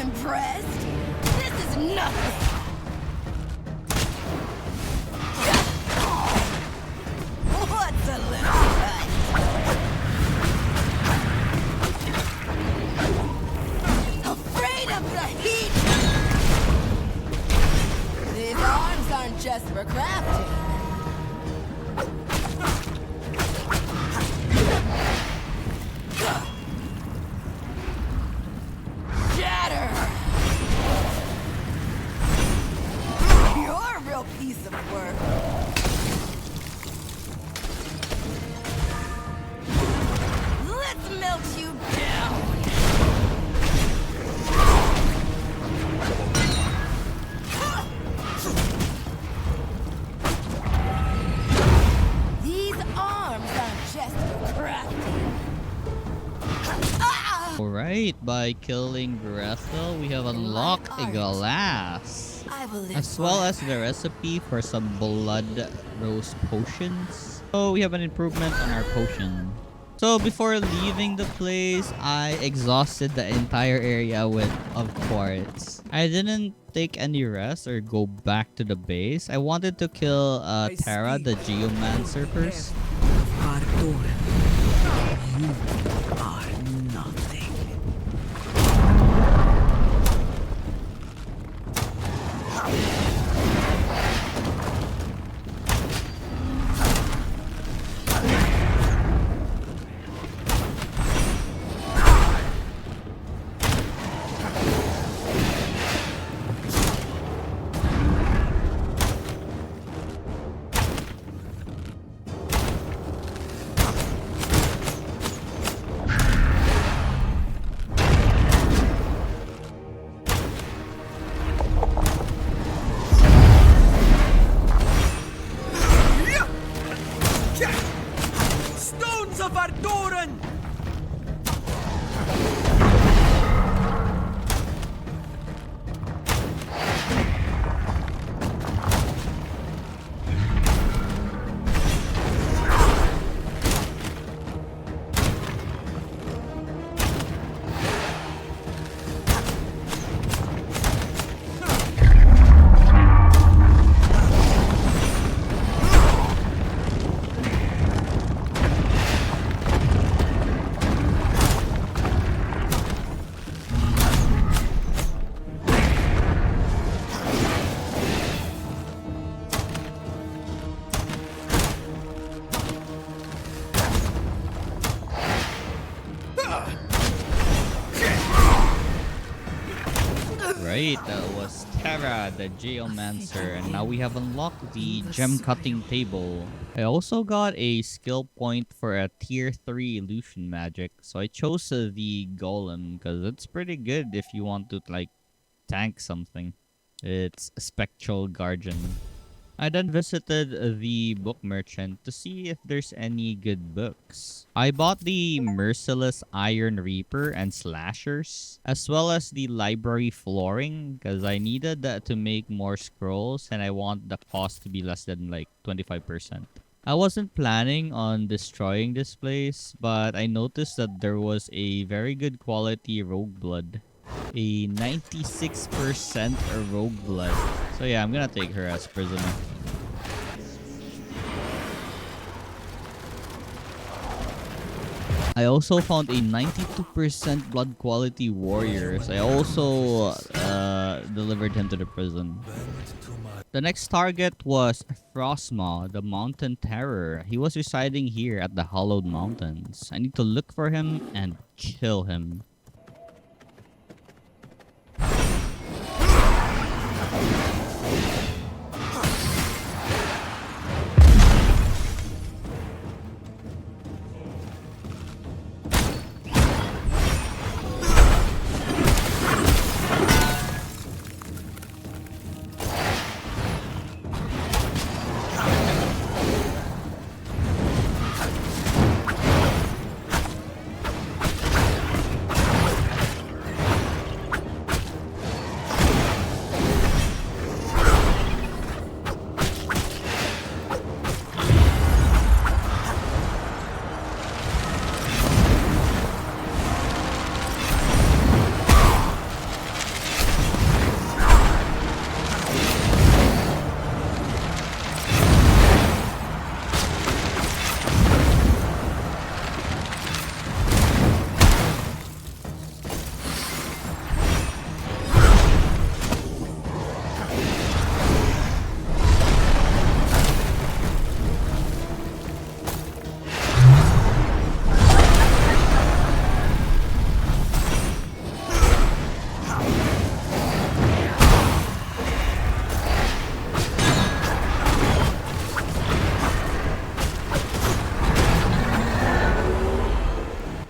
Impressed? This is nothing. What's a little cut? Afraid of the heat? These arms aren't just for crafting. Shatter! You're a real piece of work. Let's melt you down. These arms aren't just for crafting. Ah! Alright, by killing Grethel, we have unlocked a glass. I will live As well as forever. the recipe for some blood rose potions. So we have an improvement on our potion. So before leaving the place, I exhausted the entire area of quartz. I didn't take any rest or go back to the base. I wanted to kill Terra, the Geomancer first. Arthur, you are nothing. Right, that was Terra, the Geomancer, and now we have unlocked the gem cutting table. I also got a skill point for a tier 3 illusion magic, so I chose the golem because it's pretty good if you want to like tank something. It's a spectral guardian. I then visited the book merchant to see if there's any good books. I bought the Merciless Iron Reaper and Slashers, as well as the library flooring, because I needed that to make more scrolls and I want the cost to be less than like 25%. I wasn't planning on destroying this place, but I noticed that there was a very good quality rogue blood. A 96% rogue blood. So yeah, I'm gonna take her as prisoner. I also found a 92% blood quality warrior. So I also delivered him to the prison. The next target was Frostmaw, the mountain terror. He was residing here at the Hollowed Mountains. I need to look for him and kill him.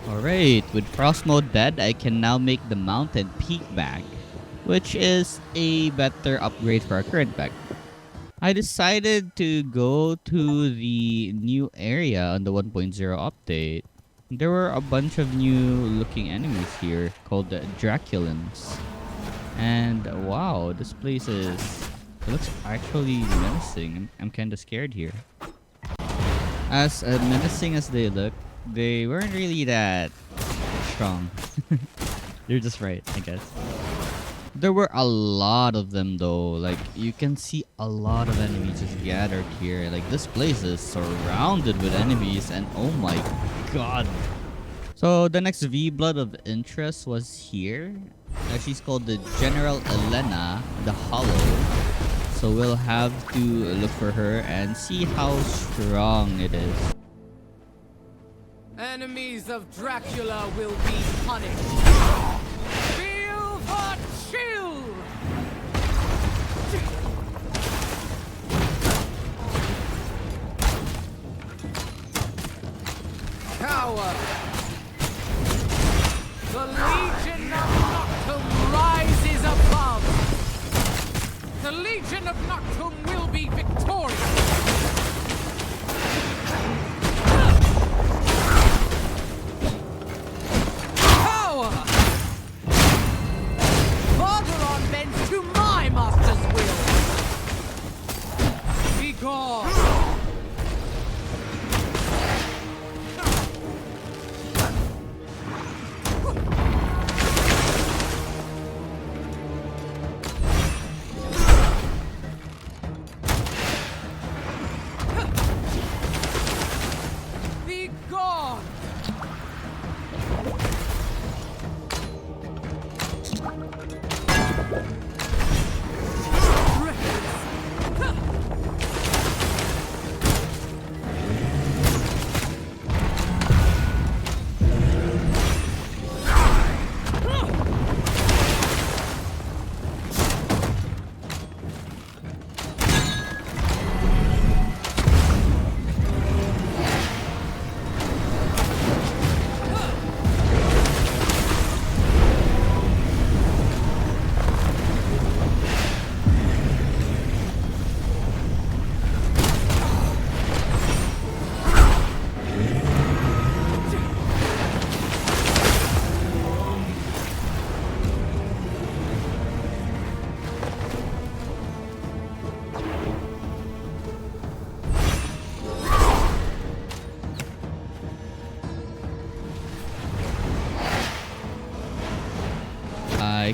Alright, with Frost Mode dead, I can now make the Mountain Peak bag, which is a better upgrade for our current bag. I decided to go to the new area on the 1.0 update. There were a bunch of new looking enemies here called the Draculans. And wow, this place it looks actually menacing. I'm kinda scared here. As menacing as they look, they weren't really that strong. They're just right, I guess. There were a lot of them though. Like, you can see a lot of enemies just gathered here. Like, this place is surrounded with enemies and oh my god. So the next V-Blood of interest was here. She's called the General Elena, the Hollow. So we'll have to look for her and see how strong it is. Enemies of Dracula will be punished. Feel the chill! Coward! The Legion of Noctum rises above! The Legion of Noctum will be victorious! Father bends to my master's will! Be gone!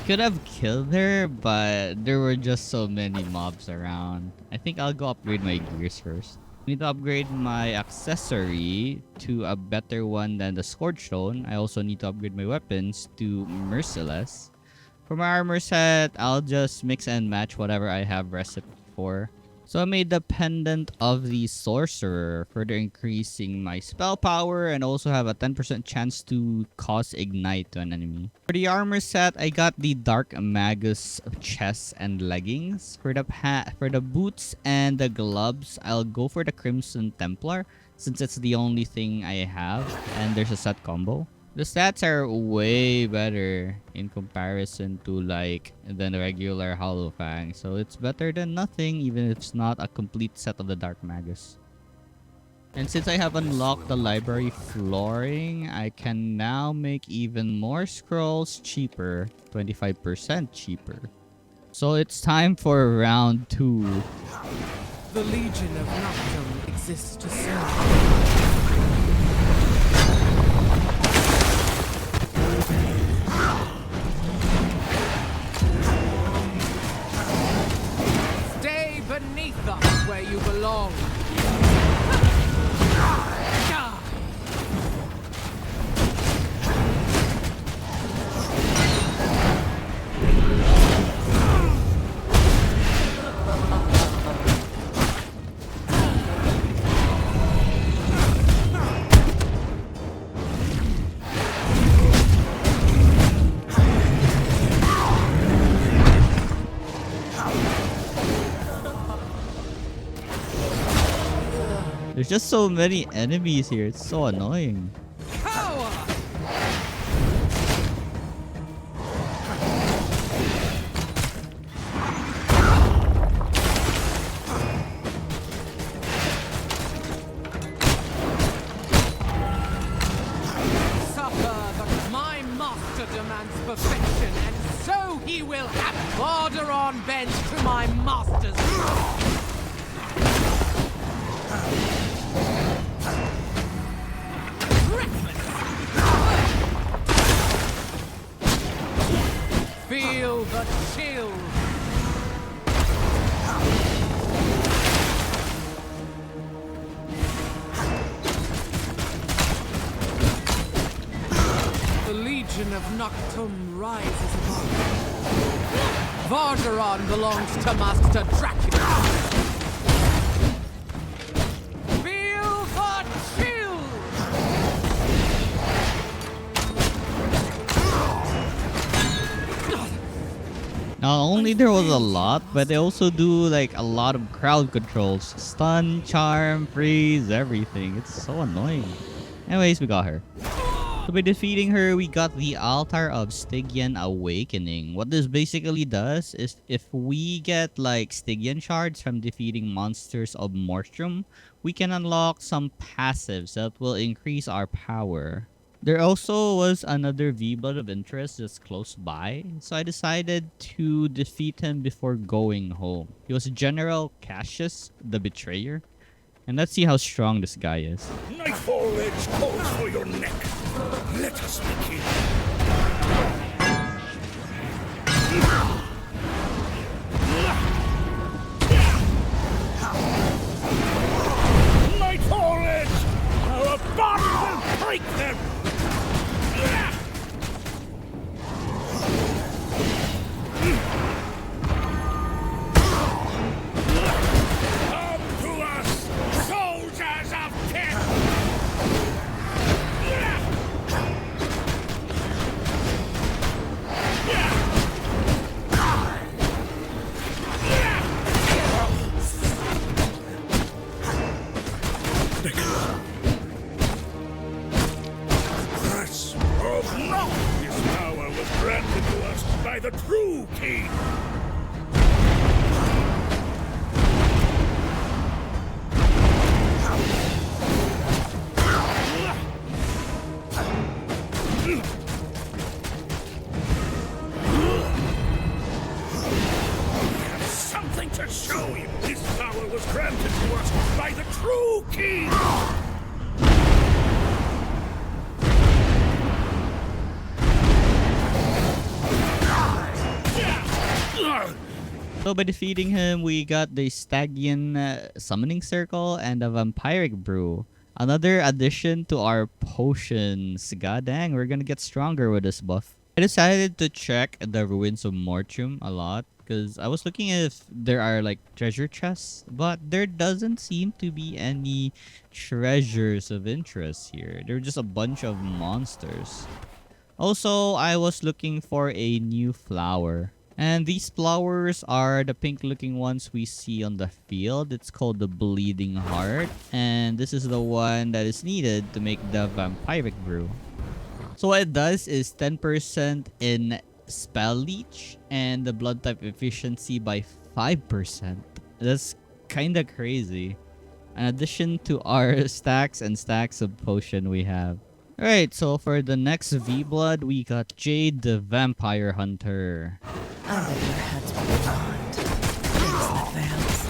could have killed her, but there were just so many mobs around. I think I'll go upgrade my gears first. I need to upgrade my accessory to a better one than the Scourge Stone. I also need to upgrade my weapons to Merciless. For my armor set, I'll just mix and match whatever I have recipe for. So I made the Pendant of the Sorcerer, further increasing my spell power and also have a 10% chance to cause Ignite to an enemy. For the armor set, I got the Dark Magus chest and leggings. For the boots and the gloves, I'll go for the Crimson Templar since it's the only thing I have and there's a set combo. The stats are way better in comparison to like the regular Hollow Fang, so it's better than nothing even if it's not a complete set of the Dark Magus. And since I have unlocked the library flooring, I can now make even more scrolls cheaper, 25% cheaper. So it's time for round 2. The Legion of Noctum exists to serve. Stay beneath us where you belong. There's just so many enemies here, it's so annoying. Power! Suffer that my master demands perfection, and so he will have border on bend to my master's. Feel the chill. The Legion of Noctum rises above. Vargeron belongs to Master Dracula. Feel the chill. Not only there was a lot, but they also do like a lot of crowd controls. Stun, charm, freeze, everything. It's so annoying. Anyways, we got her. So by defeating her, we got the Altar of Stygian Awakening. What this basically does is if we get like Stygian shards from defeating monsters of Morstrum, we can unlock some passives that will increase our power. There also was another V-Blood of interest just close by, so I decided to defeat him before going home. He was General Cassius, the Betrayer. And let's see how strong this guy is. Nightfall edge calls for your neck. Let us begin. Nightfall edge! Our body will break them! Come to us, soldiers of death! Press of no! This power was granted to us by the true king! Something to show you! This power was granted to us by the true king! So by defeating him, we got the Stygian Summoning Circle and a Vampiric Brew. Another addition to our potions. God dang, we're gonna get stronger with this buff. I decided to check the Ruins of Mortium a lot because I was looking if there are like treasure chests, but there doesn't seem to be any treasures of interest here. They're just a bunch of monsters. Also, I was looking for a new flower. And these flowers are the pink looking ones we see on the field. It's called the Bleeding Heart. And this is the one that is needed to make the Vampiric Brew. So what it does is 10% in spell leech and the blood type efficiency by 5%. That's kinda crazy. In addition to our stacks and stacks of potion we have. Alright, so for the next V-Blood, we got Jade the Vampire Hunter. I'll bet your head's beyond. Thanks in advance.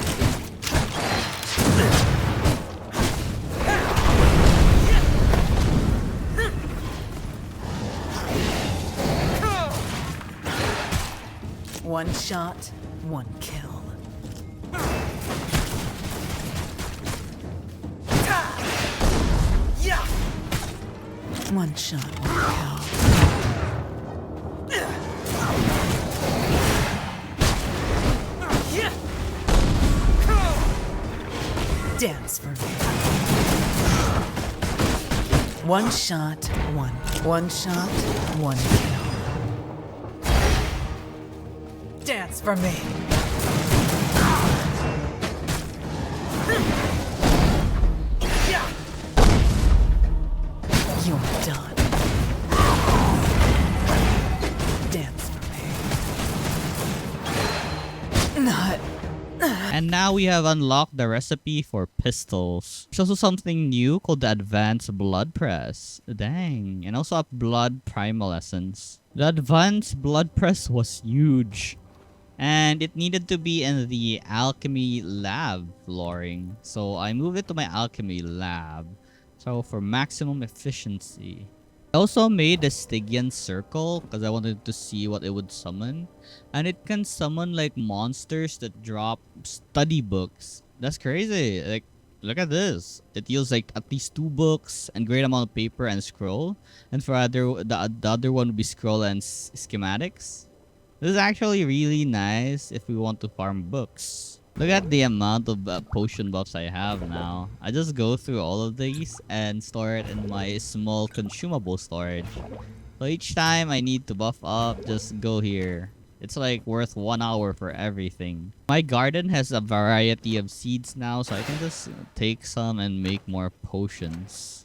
One shot, one kill. One shot, one kill. Dance for me. One shot, one shot, one kill. Dance for me. You're done. Dance for me. Not. And now we have unlocked the recipe for pistols. There's also something new called the Advanced Blood Press. Dang. And also a Blood Primal Essence. The Advanced Blood Press was huge. And it needed to be in the Alchemy Lab flooring. So I moved it to my Alchemy Lab. So for maximum efficiency. I also made the Stygian Circle because I wanted to see what it would summon. And it can summon like monsters that drop study books. That's crazy. Like, look at this. It yields like at least 2 books and great amount of paper and scroll. And for the other one would be scroll and schematics. This is actually really nice if we want to farm books. Look at the amount of potion buffs I have now. I just go through all of these and store it in my small consumable storage. So each time I need to buff up, just go here. It's like worth 1 hour for everything. My garden has a variety of seeds now, so I can just take some and make more potions.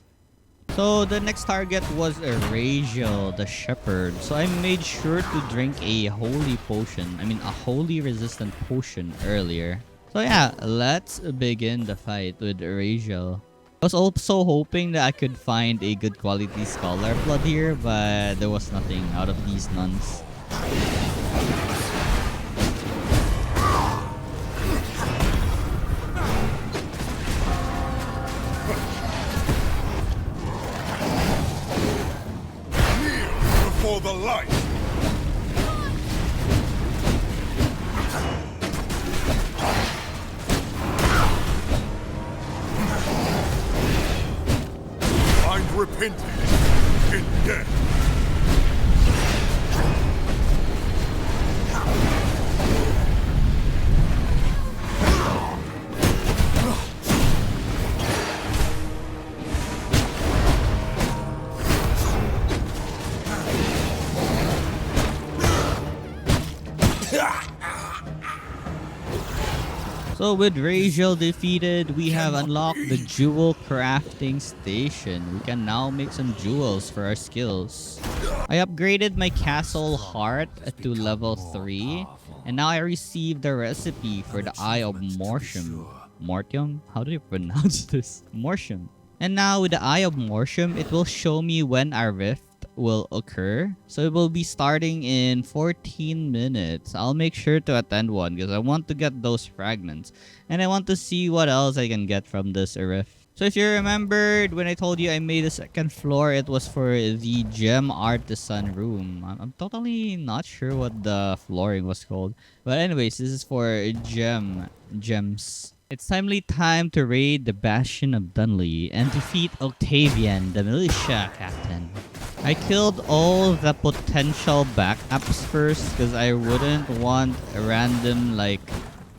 So the next target was Erasial, the Shepherd. So I made sure to drink a holy potion. A holy resistant potion earlier. So yeah, let's begin the fight with Erasial. I was also hoping that I could find a good quality Scholar Blood here, but there was nothing out of these nuns. For the light! Find repentance in death! So with Raziel defeated, we have unlocked the Jewel Crafting Station. We can now make some jewels for our skills. I upgraded my Castle Heart to level 3. And now I received the recipe for the Eye of Mortium. Mortium? How do you pronounce this? Mortium. And now with the Eye of Mortium, it will show me when our rift will occur. So it will be starting in 14 minutes. I'll make sure to attend one because I want to get those fragments. And I want to see what else I can get from this rift. So if you remembered when I told you I made a second floor, it was for the gem artisan room. I'm totally not sure what the flooring was called. But anyways, this is for gems. It's timely time to raid the Bastion of Dunley and defeat Octavian, the militia captain. I killed all the potential backups first because I wouldn't want random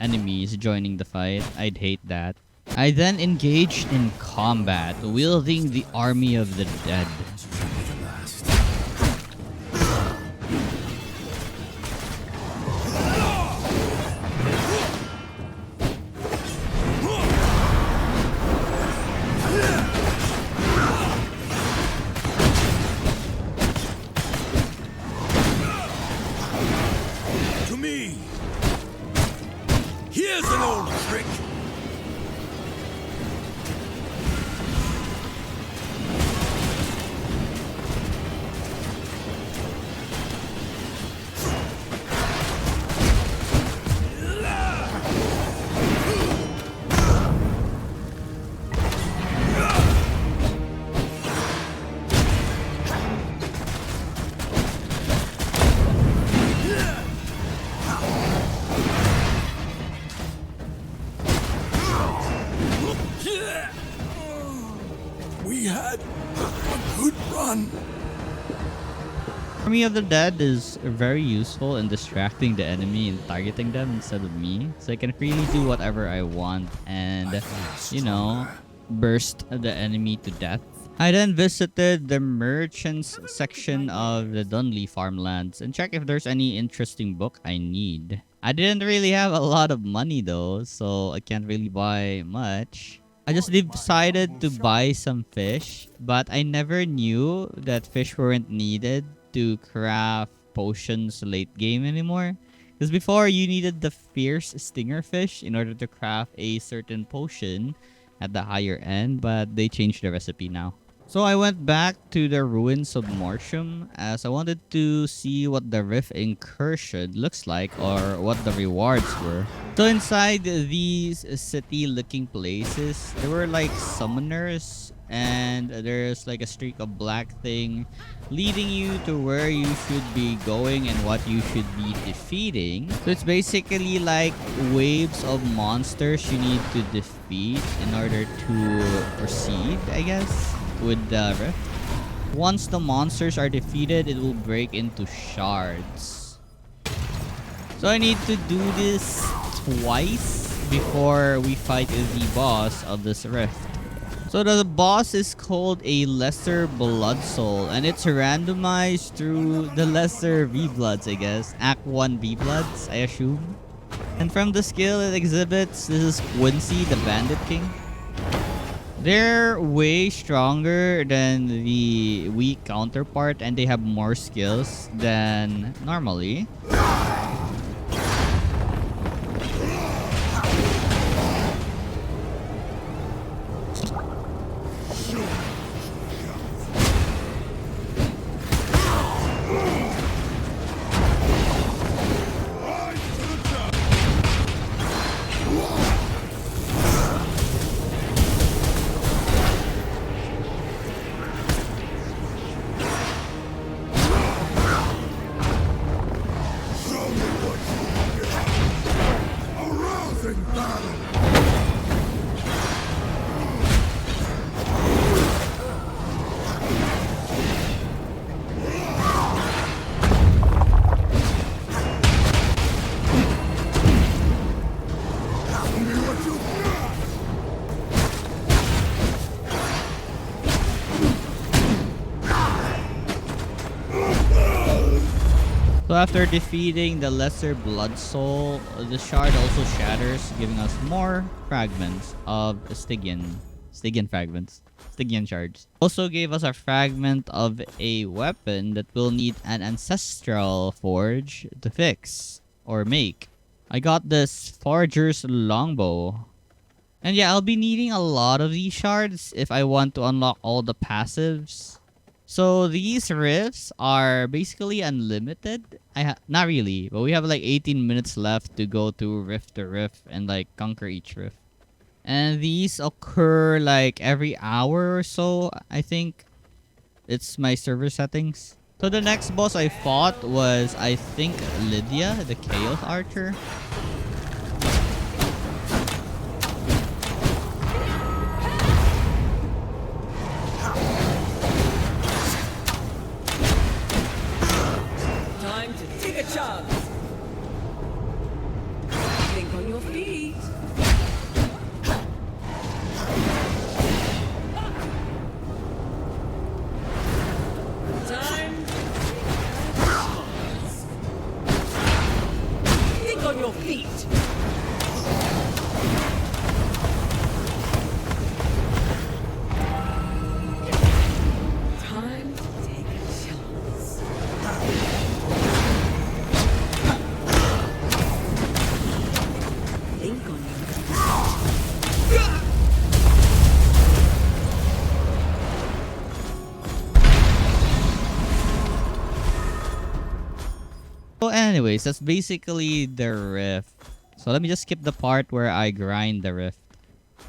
enemies joining the fight. I'd hate that. I then engaged in combat, wielding the army of the dead. To me! Here's an old trick! We had a good run. Army of the Dead is very useful in distracting the enemy and targeting them instead of me. So I can freely do whatever I want and, you know, burst the enemy to death. I then visited the merchants section of the Dunley Farmlands and check if there's any interesting book I need. I didn't really have a lot of money though, so I can't really buy much. I just decided to buy some fish, but I never knew that fish weren't needed to craft potions late game anymore. Because before, you needed the fierce stinger fish in order to craft a certain potion at the higher end, but they changed the recipe now. So I went back to the ruins of Mortium as I wanted to see what the Rift Incursion looks like or what the rewards were. So inside these city-looking places, there were like summoners and there's like a streak of black thing leading you to where you should be going and what you should be defeating. So it's basically like waves of monsters you need to defeat in order to proceed, I guess, with the Rift. Once the monsters are defeated, it will break into shards. So I need to do this twice before we fight the boss of this Rift. So the boss is called a Lesser Blood Soul, and it's randomized through the Lesser V-Bloods, I guess. Act 1 V-Bloods, I assume. And from the skill it exhibits, this is Quincy, the Bandit King. They're way stronger than the weak counterpart, and they have more skills than normally. So after defeating the Lesser Blood Soul, the shard also shatters, giving us more fragments of Stygian fragments. Stygian shards. Also gave us a fragment of a weapon that will need an ancestral forge to fix or make. I got this Forger's Longbow. And yeah, I'll be needing a lot of these shards if I want to unlock all the passives. So these rifts are basically unlimited. Not really, but we have like 18 minutes left to go to rift and like conquer each rift. And these occur like every hour or so, I think. It's my server settings. So the next boss I fought was, I think, Lydia, the Chaos Archer. Time to take a chance. Think on your feet. Time. Think on your feet. Time to take a chance. Think on your So anyways, that's basically the rift. So let me just skip the part where I grind the rift.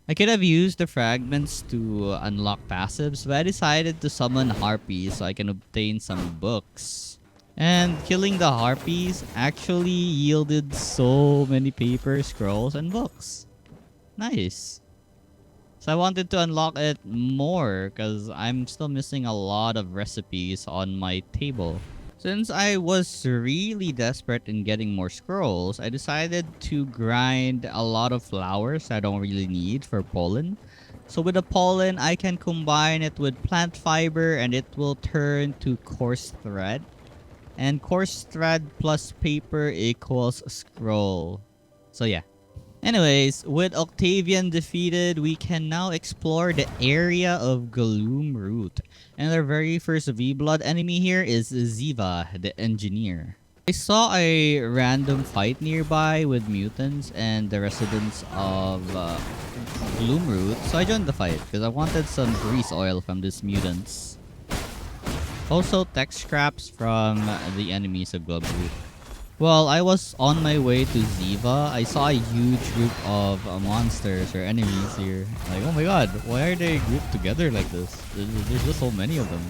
I could have used the fragments to unlock passives, but I decided to summon harpies so I can obtain some books. And killing the harpies actually yielded so many paper, scrolls, and books. Nice. So I wanted to unlock it more because I'm still missing a lot of recipes on my table. Since I was really desperate in getting more scrolls, I decided to grind a lot of flowers I don't really need for pollen. So with the pollen, I can combine it with plant fiber and it will turn to coarse thread. And coarse thread plus paper equals scroll. So yeah. Anyways, with Octavian defeated, we can now explore the area of Gloom Root. And our very first V-Blood enemy here is Ziva, the engineer. I saw a random fight nearby with mutants and the residents of Gloom Root, so I joined the fight because I wanted some grease oil from these mutants. Also, tech scraps from the enemies of Gloom Root. While I was on my way to Ziva, I saw a huge group of monsters or enemies here. Like, oh my god, why are they grouped together like this? There's just so many of them.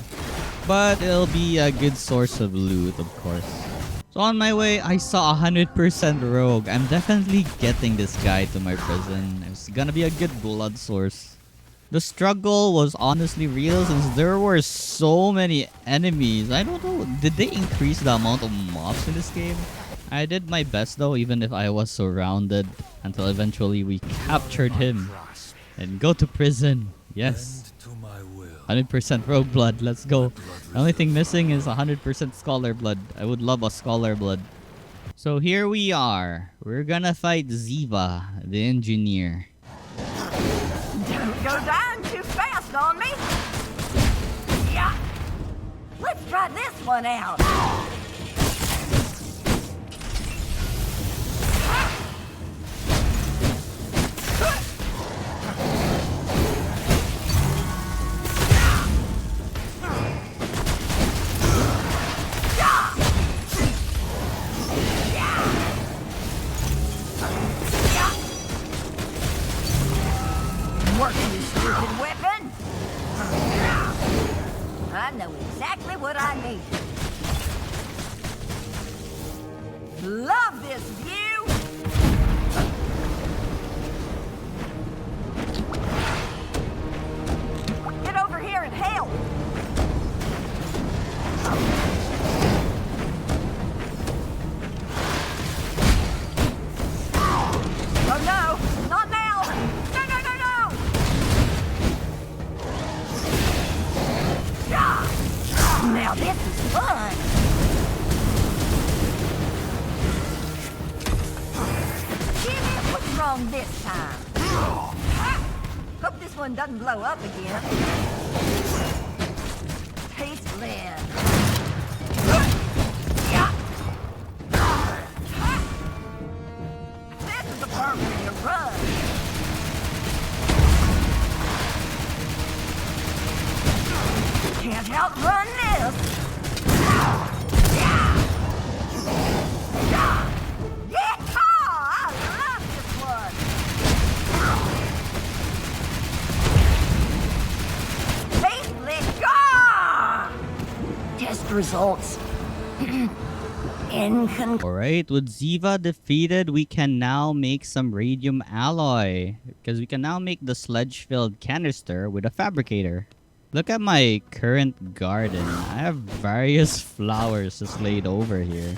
But it'll be a good source of loot, of course. So on my way, I saw 100% rogue. I'm definitely getting this guy to my prison. It's gonna be a good blood source. The struggle was honestly real since there were so many enemies. I don't know, did they increase the amount of mobs in this game? I did my best though, even if I was surrounded, until eventually we captured him and go to prison. Yes. 100% rogue blood, let's go. The only thing missing is 100% scholar blood. I would love a scholar blood. So here we are. We're gonna fight Ziva, the engineer. Don't go down too fast on me. Yeah. Let's try this one out. Work, you stupid weapon! I know exactly what I need. Love this view! Get over here and help! Oh no! Not now! No, no, no, no! Now this is fun! Jimmy, what's wrong this time? Hope this one doesn't blow up again. Taste lead. This is the part where you run. Can't outrun this! Yeah! I love this one! results. In Alright, with Ziva defeated, we can now make some radium alloy. Because we can now make the sledge-filled canister with a fabricator. Look at my current garden. I have various flowers just laid over here.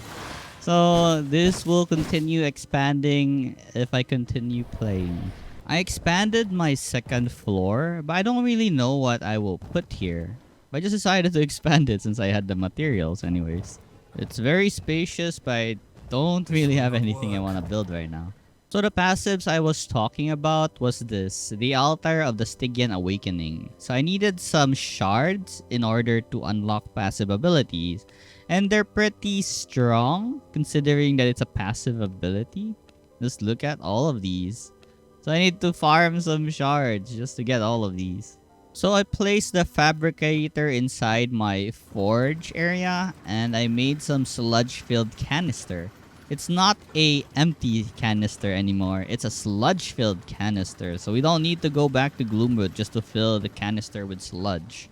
So this will continue expanding if I continue playing. I expanded my second floor, but I don't really know what I will put here. I just decided to expand it since I had the materials anyways. It's very spacious, but I don't really have anything I want to build right now. So the passives I was talking about was this, the Altar of the Stygian Awakening. So I needed some shards in order to unlock passive abilities. And they're pretty strong, considering that it's a passive ability. Just look at all of these. So I need to farm some shards just to get all of these. So I placed the fabricator inside my forge area and I made some sludge-filled canister. It's not a empty canister anymore. It's a sludge-filled canister. So we don't need to go back to Gloomwood just to fill the canister with sludge.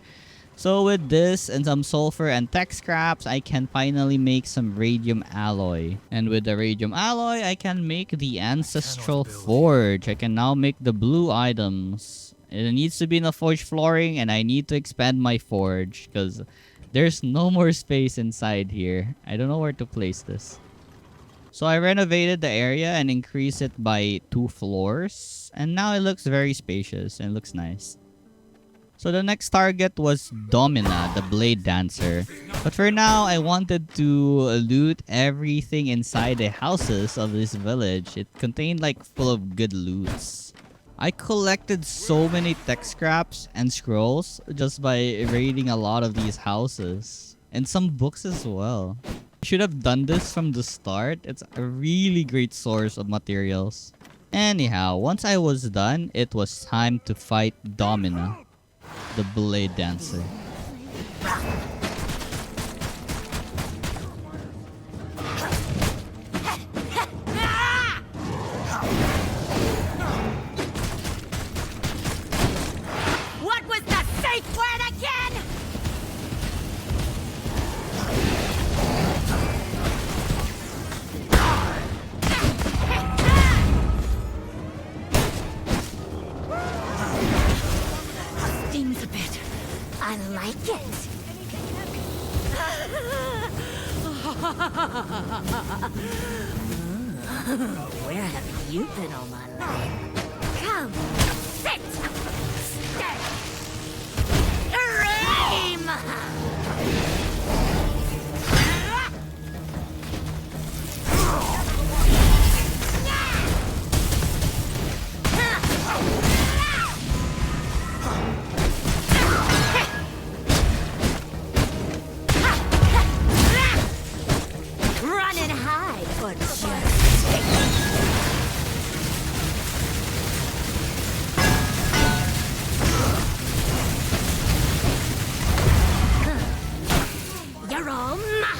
So with this and some sulfur and tech scraps, I can finally make some radium alloy. And with the radium alloy, I can make the ancestral forge. I can now make the blue items. It needs to be in the forge flooring and I need to expand my forge because there's no more space inside here. I don't know where to place this. So I renovated the area and increased it by 2 floors. And now it looks very spacious and looks nice. So the next target was Domina, the Blade Dancer. But for now, I wanted to loot everything inside the houses of this village. It contained like full of good loots. I collected so many tech scraps and scrolls just by raiding a lot of these houses. And some books as well. I should have done this from the start. It's a really great source of materials. Anyhow, once I was done, it was time to fight Domina, the Blade Dancer. What was the safe word again? Stings a bit. I like it. Where have you been all my life? Come, sit, stay, aim. Run and hide, or just you're all mine.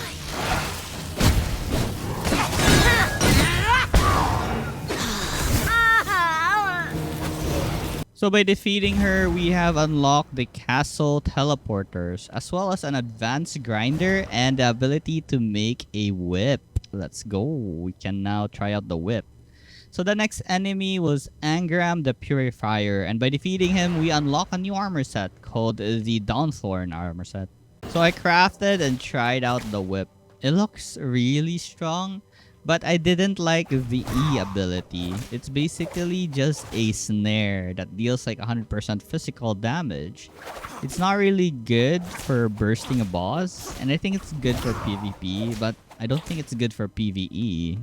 So by defeating her, we have unlocked the castle teleporters, as well as an advanced grinder and the ability to make a whip. Let's go. We can now try out the whip. So the next enemy was Angram the Purifier, and by defeating him, we unlock a new armor set called the Dawnthorn armor set. So I crafted and tried out the whip. It looks really strong, but I didn't like the E ability. It's basically just a snare that deals like 100% physical damage. It's not really good for bursting a boss, and I think it's good for PvP, but I don't think it's good for PvE.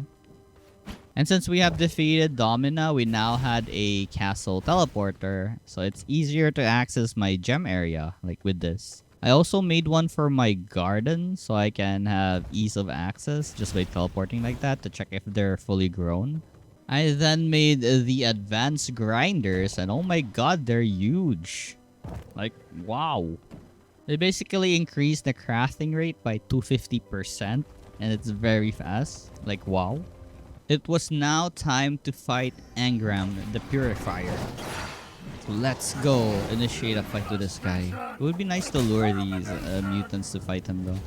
And since we have defeated Domina, we now had a castle teleporter, so it's easier to access my gem area, like with this. I also made one for my garden, so I can have ease of access just by teleporting like that to check if they're fully grown. I then made the advanced grinders, and oh my god, they're huge. Like, wow. They basically increase the crafting rate by 250%, and it's very fast. Like, wow. It was now time to fight Angram the Purifier. Let's go initiate a fight with this guy. It would be nice to lure these mutants to fight him though.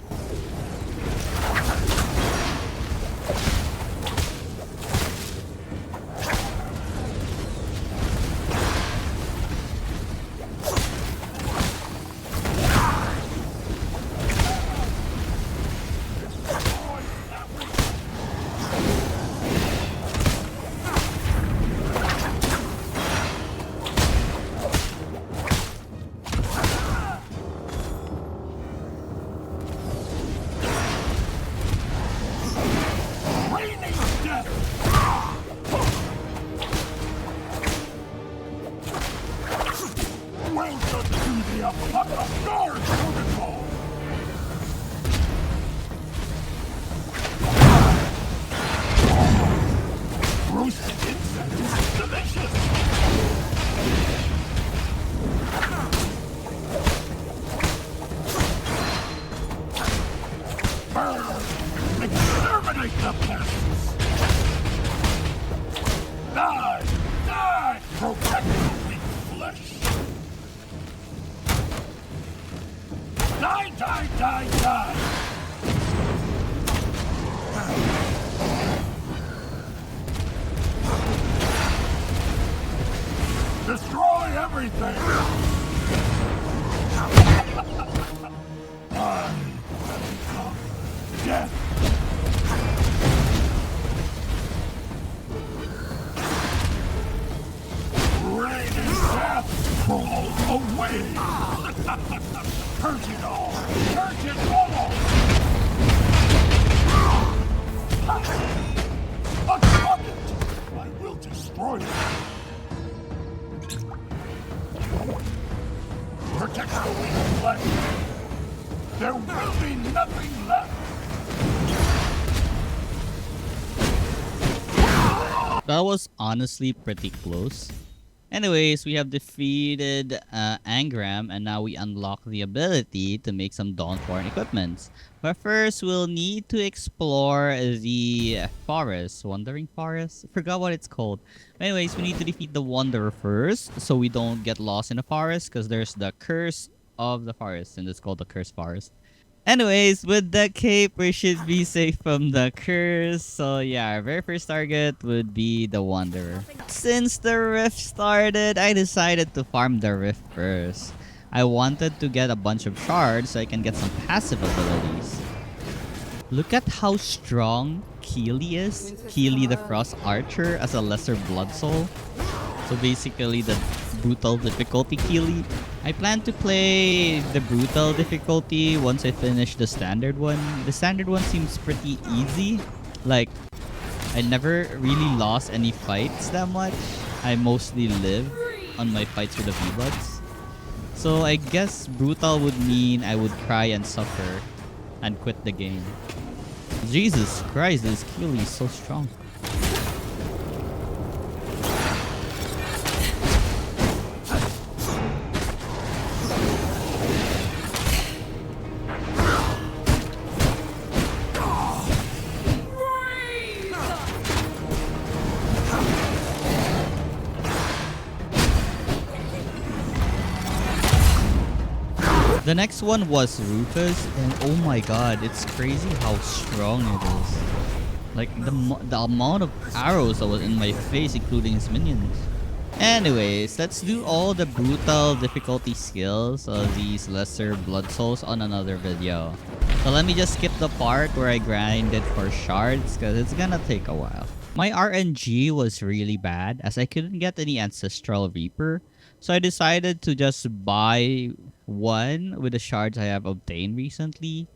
Exterminate the pests! Die! Die! Protect the weak flesh! Die, die, die, die! Destroy everything! I become death! Raining death! Fall away! Purge it all! Purge it all! A target! I will destroy it! Protect the weak flesh! There will be nothing left! That was honestly pretty close. Anyways, we have defeated Angram, and now we unlock the ability to make some Dawnborn equipments. But first, we'll need to explore the forest. Wandering Forest? I forgot what it's called. Anyways, we need to defeat the Wanderer first, so we don't get lost in the forest, because there's the Curse of the Forest, and it's called the Cursed Forest. Anyways, with the cape, we should be safe from the curse. So yeah, our very first target would be the Wanderer. Since the rift started, I decided to farm the rift first. I wanted to get a bunch of shards so I can get some passive abilities. Look at how strong Keely is. Keely the Frost Archer as a lesser blood soul. So basically the brutal difficulty Keely. I plan to play the brutal difficulty once I finish the standard one. The standard one seems pretty easy. Like, I never really lost any fights that much. I mostly live on my fights with the V-Bucks. So I guess brutal would mean I would cry and suffer and quit the game. Jesus Christ, this Keely is so strong. The next one was Rufus, and oh my god, it's crazy how strong it is. Like, the amount of arrows that was in my face, including his minions. Anyways, let's do all the brutal difficulty skills of these lesser blood souls on another video. So let me just skip the part where I grinded for shards, because it's gonna take a while. My RNG was really bad, as I couldn't get any Ancestral Reaper. So I decided to just buy one with the shards I have obtained recently.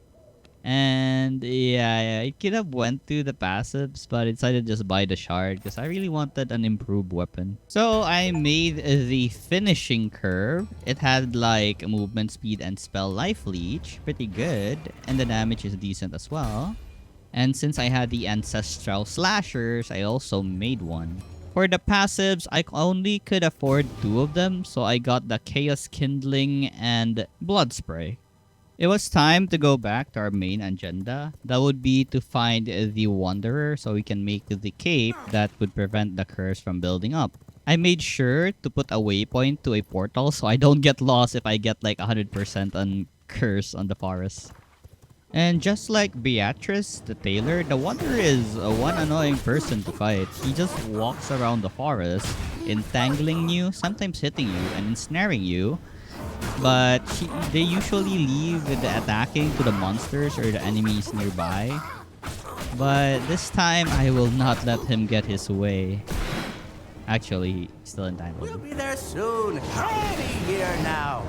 And yeah, I could have went to the passives, but I decided to just buy the shard because I really wanted an improved weapon. So I made the finishing curve. It had like movement speed and spell life leech, pretty good, and the damage is decent as well. And since I had the ancestral slashers, I also made one. For the passives, I only could afford 2 of them, so I got the Chaos Kindling and Blood Spray. It was time to go back to our main agenda. That would be to find the Wanderer so we can make the cape that would prevent the curse from building up. I made sure to put a waypoint to a portal so I don't get lost if I get like 100% on curse on the forest. And just like Beatrice, the tailor, the Wanderer is one annoying person to fight. He just walks around the forest, entangling you, sometimes hitting you and ensnaring you. But they usually leave with the attacking to the monsters or the enemies nearby. But this time, I will not let him get his way. Actually, he's still entangled. We'll be there soon. Ready here now.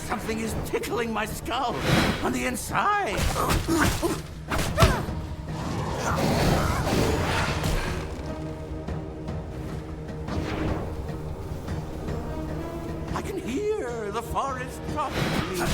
Something is tickling my skull on the inside. I can hear the forest talking to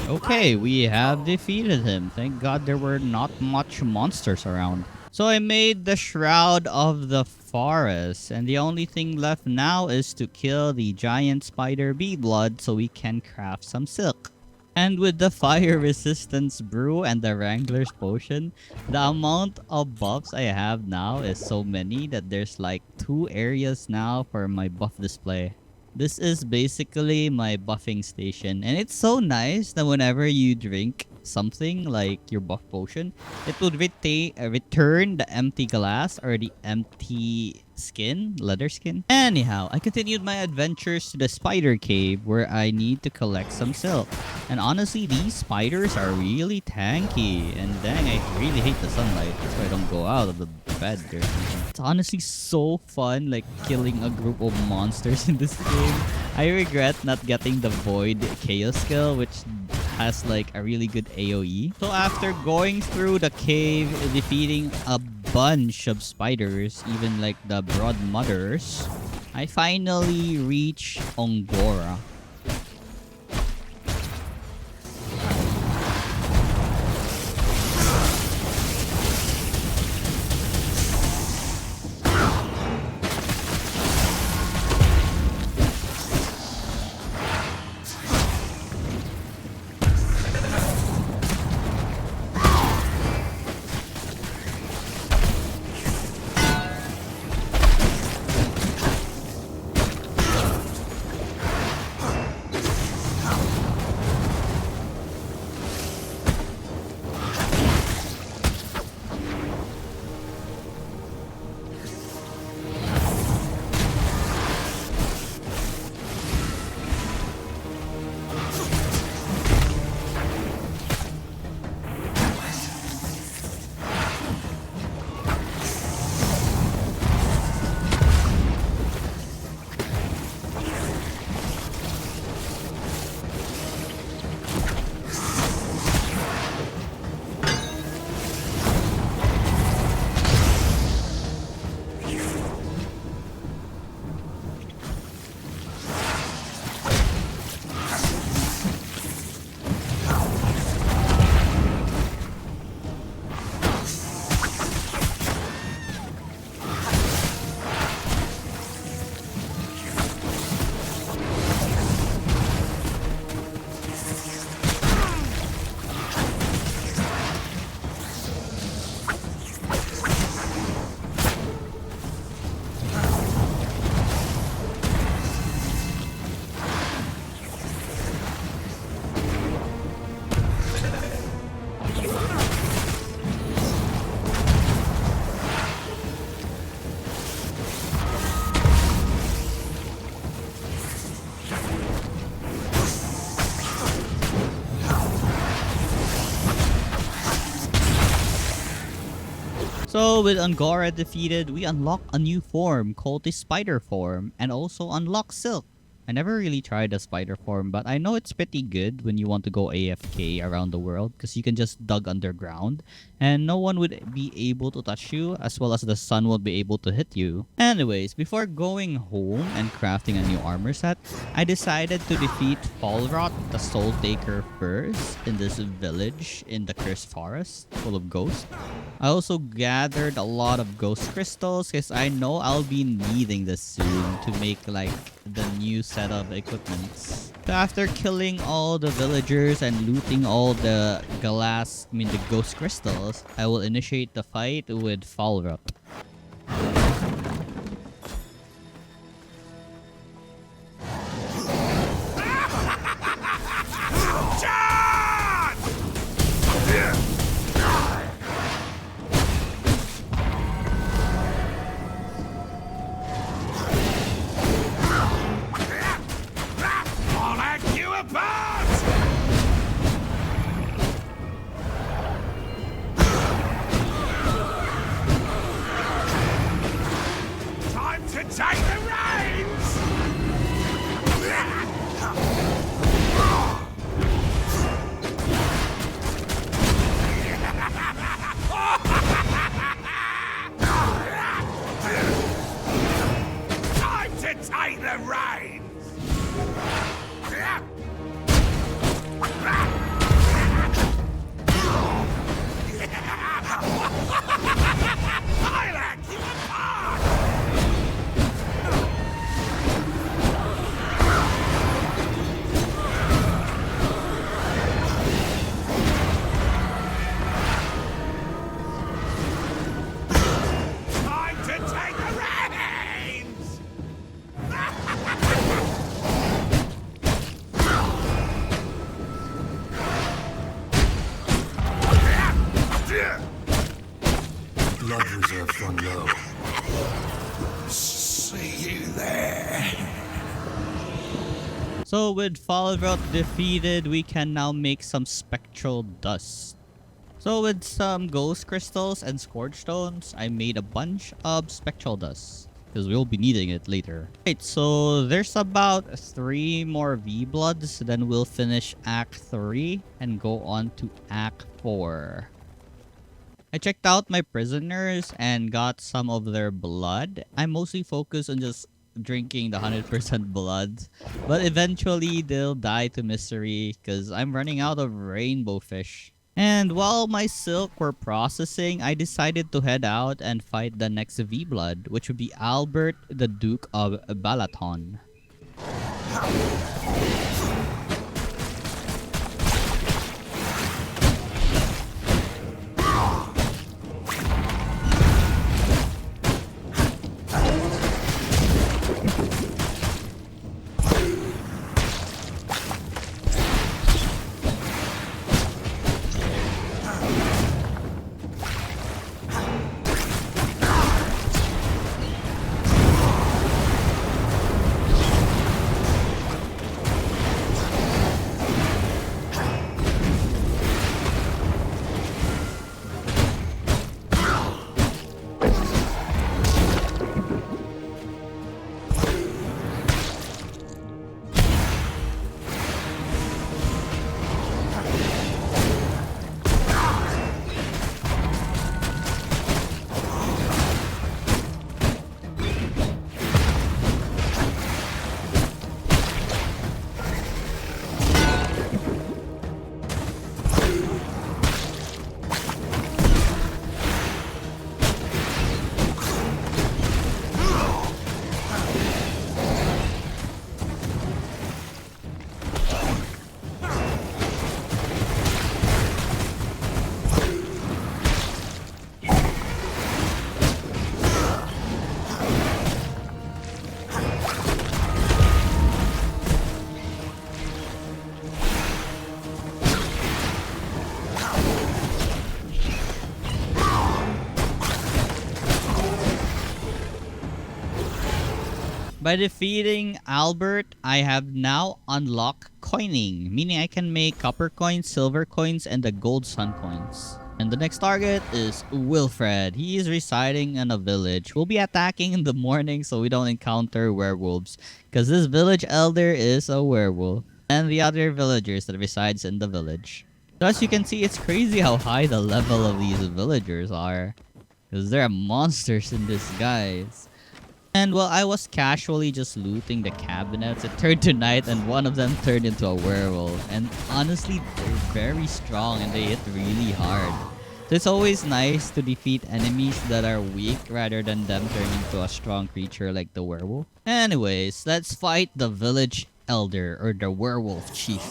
me. Okay, we have defeated him. Thank God there were not much monsters around. So I made the Shroud of the Forest, and the only thing left now is to kill the giant spider bee blood so we can craft some silk. And with the fire resistance brew and the Wrangler's potion, the amount of buffs I have now is so many that there's like 2 areas now for my buff display. This is basically my buffing station, and it's so nice that whenever you drink something like your buff potion, it would return the empty glass or the empty skin, leather skin. Anyhow, I continued my adventures to the spider cave where I need to collect some silk. And honestly, these spiders are really tanky, and dang, I really hate the sunlight. That's why I don't go out of the bed or something. It's honestly so fun, like killing a group of monsters in this game. I regret not getting the Void Chaos skill, which has like a really good AoE. So after going through the cave, defeating a bunch of spiders, even like the Brood Mothers, I finally reach Ongora. So with Ongora defeated, we unlock a new form called the Spider form and also unlock Silk. I never really tried the spider form, but I know it's pretty good when you want to go AFK around the world because you can just dug underground and no one would be able to touch you, as well as the sun won't be able to hit you. Anyways, before going home and crafting a new armor set, I decided to defeat Falrot, the Soul Taker, first in this village in the Cursed Forest full of ghosts. I also gathered a lot of ghost crystals because I know I'll be needing this soon to make like the new set of equipments. So after killing all the villagers and looting all the the ghost crystals, I will initiate the fight with Falrot. Love reserve from low. See you there. So with Falrot defeated, we can now make some spectral dust. So with some ghost crystals and scorch stones, I made a bunch of spectral dust because we'll be needing it later. Right, so there's about 3 more V-Bloods, then we'll finish Act 3 and go on to Act 4. I checked out my prisoners and got some of their blood. I mostly focus on just drinking the 100% blood, but eventually they'll die to misery because I'm running out of rainbow fish. And while my silk were processing, I decided to head out and fight the next V-Blood, which would be Albert, the Duke of Balaton. By defeating Albert, I have now unlocked coining, meaning I can make copper coins, silver coins, and the gold sun coins. And the next target is Wilfred. He is residing in a village. We'll be attacking in the morning so we don't encounter werewolves. Because this village elder is a werewolf. And the other villagers that resides in the village. So as you can see, it's crazy how high the level of these villagers are. Because there are monsters in this, guys. And while I was casually just looting the cabinets, it turned to night and one of them turned into a werewolf. And honestly, they're very strong and they hit really hard. So it's always nice to defeat enemies that are weak rather than them turning into a strong creature like the werewolf. Anyways, let's fight the village elder or the werewolf chief.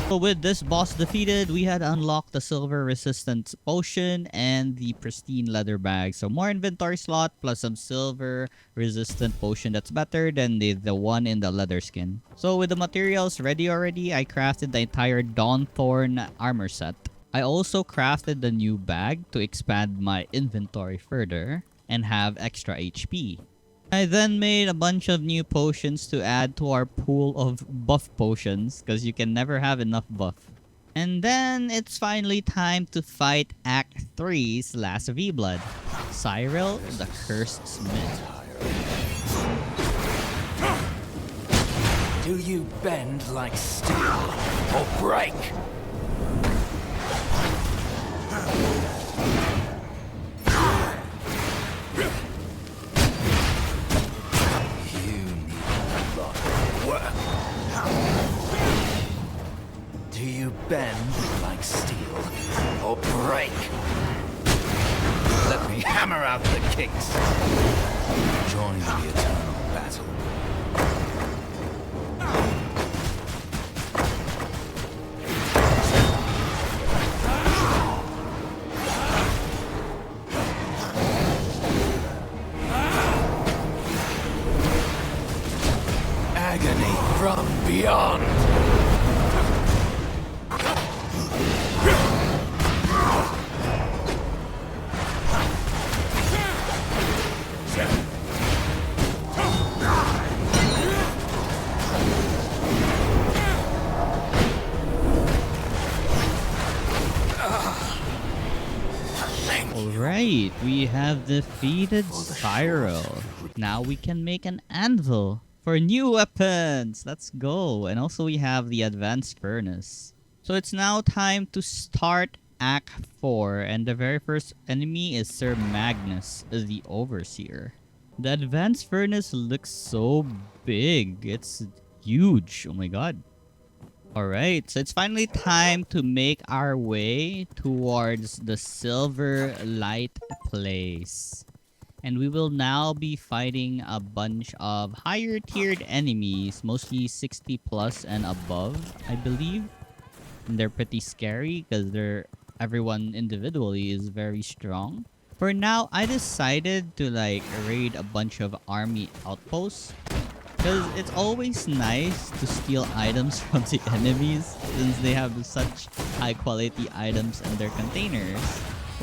So with this boss defeated, we had unlocked the silver resistance potion and the pristine leather bag. So more inventory slot plus some silver resistant potion that's better than the one in the leather skin. So with the materials ready already, I crafted the entire Dawnthorn armor set. I also crafted the new bag to expand my inventory further and have extra HP. I then made a bunch of new potions to add to our pool of buff potions because you can never have enough buff. And then it's finally time to fight Act 3's last V-Blood, Cyril the Cursed Smith. Do you bend like steel or break? Do you bend like steel or break? Let me hammer out the kicks. Join the eternal battle. Agony from beyond. Alright, we have defeated Cyril. Now we can make an anvil for new weapons. Let's go. And also we have the advanced furnace. So it's now time to start Act 4. And the very first enemy is Sir Magnus, the Overseer. The advanced furnace looks so big. It's huge. Oh my god. Alright, so it's finally time to make our way towards the Silver Light Place. And we will now be fighting a bunch of higher tiered enemies, mostly 60 plus and above, I believe. And they're pretty scary because everyone individually is very strong. For now, I decided to raid a bunch of army outposts. Because it's always nice to steal items from the enemies since they have such high quality items in their containers.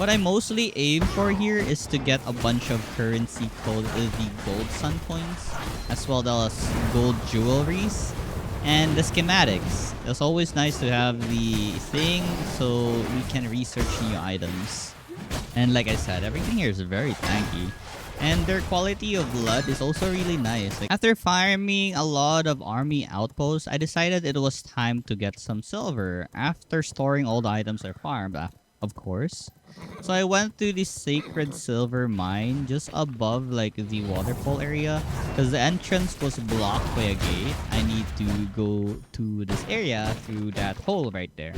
What I mostly aim for here is to get a bunch of currency called the gold sun coins, as well as gold jewelries, and the schematics. It's always nice to have the thing so we can research new items. And like I said, everything here is very tanky. And their quality of blood is also really nice. Like, after farming a lot of army outposts, I decided it was time to get some silver after storing all the items I farmed, of course. So I went to the sacred silver mine just above like the waterfall area because the entrance was blocked by a gate. I need to go to this area through that hole right there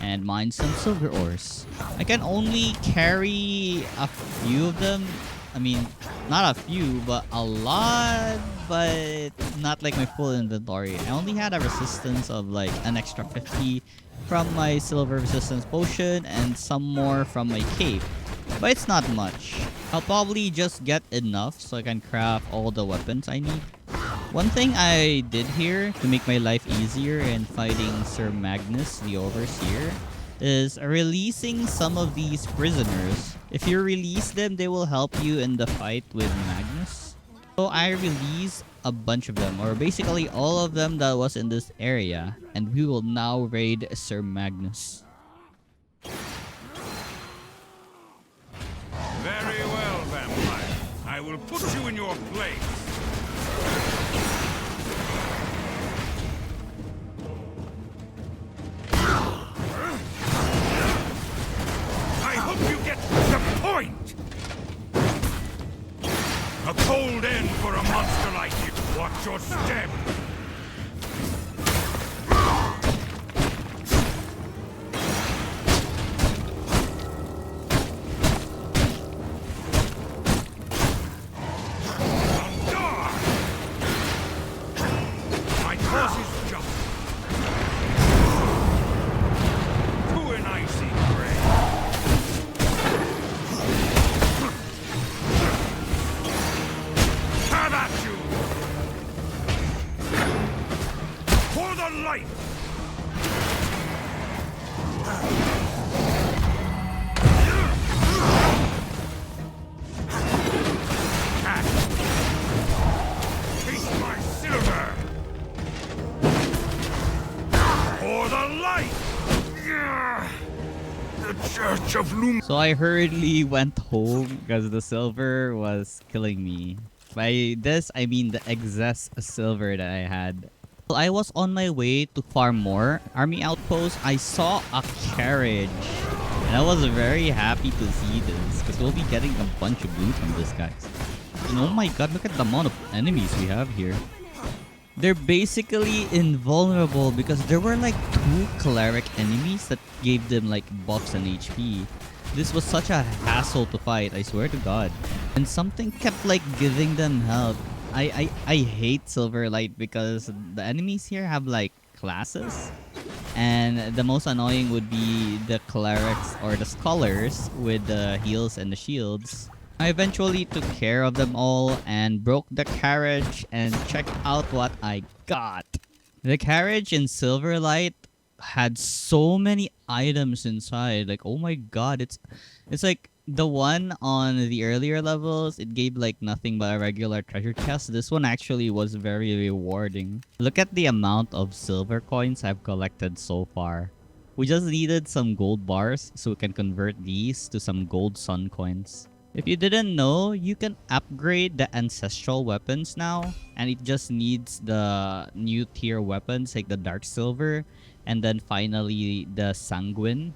and mine some silver ores. I can only carry a few of them. I mean, not a few, but a lot, but not like my full inventory. I only had a resistance of like an extra 50 from my silver resistance potion and some more from my cape. But it's not much. I'll probably just get enough so I can craft all the weapons I need. One thing I did here to make my life easier in fighting Sir Magnus, the Overseer, is releasing some of these prisoners. If you release them, they will help you in the fight with Magnus. So I released a bunch of them, or basically all of them that was in this area, and we will now raid Sir Magnus. Very well, vampire. I will put you in your place. I hope you get the point! A cold end for a monster like you. Watch your step! My course is just to an icy grave. Have at you! For the light! Taste my silver! For the light! The Church of Lum. So I hurriedly went home because the silver was killing me. By this, I mean the excess silver that I had. While I was on my way to farm more army outposts, I saw a carriage. And I was very happy to see this because we'll be getting a bunch of loot from this, guys. And oh my god, look at the amount of enemies we have here. They're basically invulnerable because there were like 2 cleric enemies that gave them like buffs and HP. This was such a hassle to fight, I swear to god. And something kept like giving them health. I hate Silverlight because the enemies here have like classes. And the most annoying would be the clerics or the scholars with the heals and the shields. I eventually took care of them all and broke the carriage and checked out what I got. The carriage in Silverlight had so many items inside. Like, oh my god, it's like the one on the earlier levels, it gave like nothing but a regular treasure chest. This one actually was very rewarding. Look at the amount of silver coins I've collected so far. We just needed some gold bars so we can convert these to some gold sun coins. If you didn't know, you can upgrade the ancestral weapons now, and it just needs the new tier weapons like the dark silver and then finally the sanguine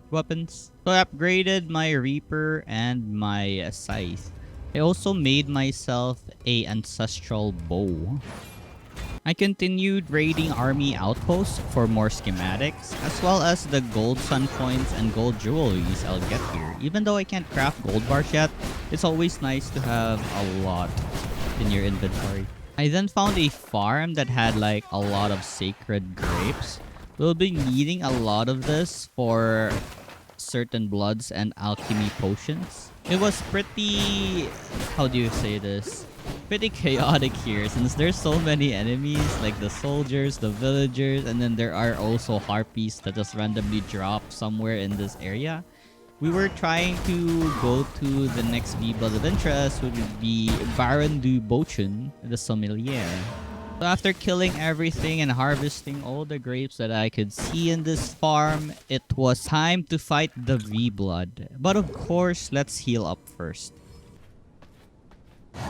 weapons. So I upgraded my reaper and my scythe. I also made myself a ancestral bow. I continued raiding army outposts for more schematics, as well as the gold sun coins and gold jewelries I'll get here. Even though I can't craft gold bars yet, it's always nice to have a lot in your inventory. I then found a farm that had like a lot of sacred grapes. We'll be needing a lot of this for certain bloods and alchemy potions. It was pretty, how do you say this? Pretty chaotic here since there's so many enemies like the soldiers, the villagers, and then there are also harpies that just randomly drop somewhere in this area. We were trying to go to the next V-Blood of interest, which would be Baron du Bochen, the sommelier. So after killing everything and harvesting all the grapes that I could see in this farm, it was time to fight the V-Blood. But of course, let's heal up first. So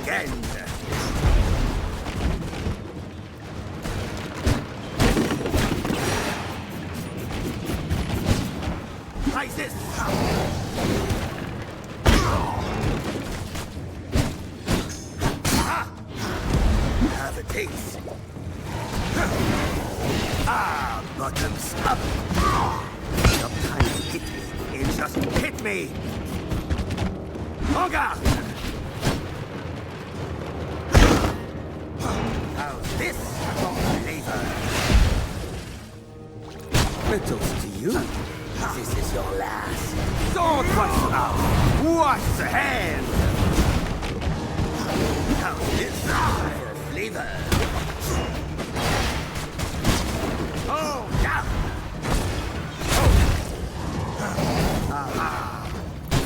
again. Like this. Have a taste. Bottoms up. Stop trying to hit me and just hit me. Hogarth! How's this for flavor? A toast to you. This is your last. Don't wash the mouth. Wash the hands. How's this for flavor? Oh, yeah.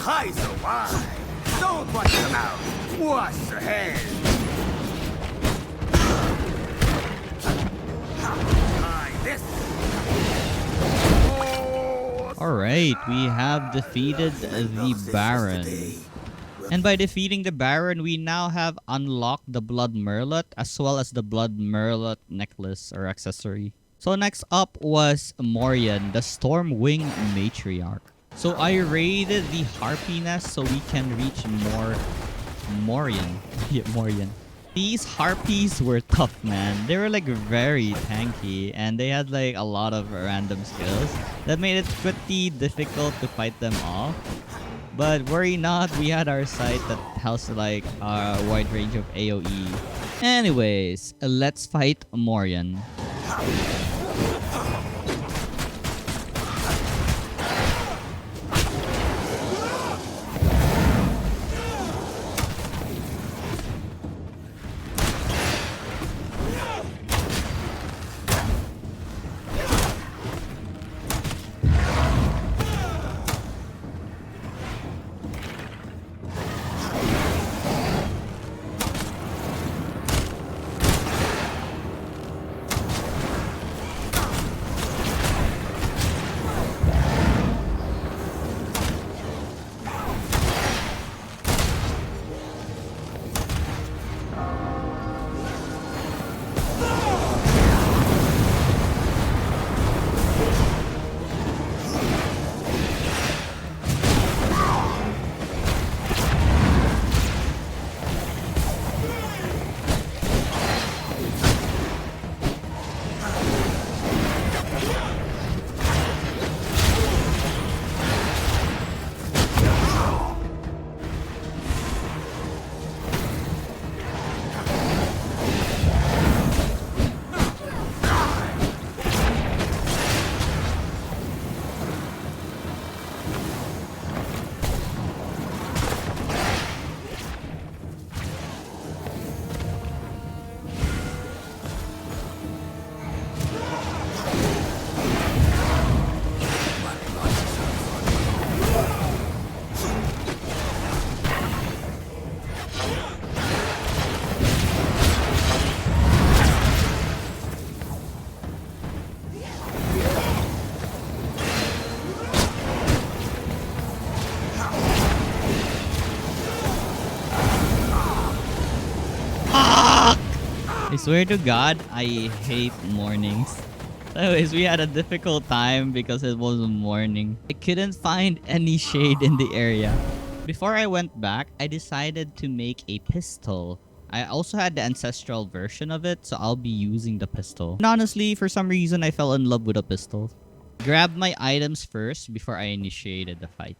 Kaiser wine. Don't wash your mouth. Wash your hands. Like this. Alright, we have defeated the Baron. And by defeating the Baron, we now have unlocked the Blood Merlet as well as the Blood Merlet necklace or accessory. So next up was Morian, the Stormwing Matriarch. So I raided the Harpy Nest so we can reach more Morian. Yeah, Morian. These Harpies were tough, man. They were like very tanky and they had like a lot of random skills that made it pretty difficult to fight them off. But worry not, we had our site that has like a wide range of AoE. Anyways, let's fight Morian. I swear to God, I hate mornings. Anyways, we had a difficult time because it was morning. I couldn't find any shade in the area. Before I went back, I decided to make a pistol. I also had the ancestral version of it, so I'll be using the pistol. And honestly, for some reason, I fell in love with a pistol. Grabbed my items first before I initiated the fight.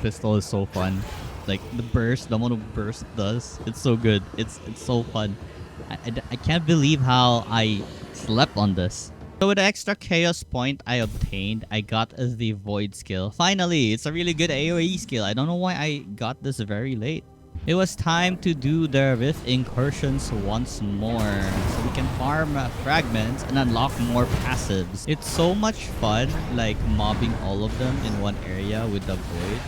pistol is so fun. Like the burst, the amount of burst does. It's so good. It's so fun. I can't believe how I slept on this. So with the extra chaos point I obtained, I got the void skill. Finally, it's a really good AoE skill. I don't know why I got this very late. It was time to do the rift incursions once more, so we can farm fragments and unlock more passives. It's so much fun, like mobbing all of them in one area with the void,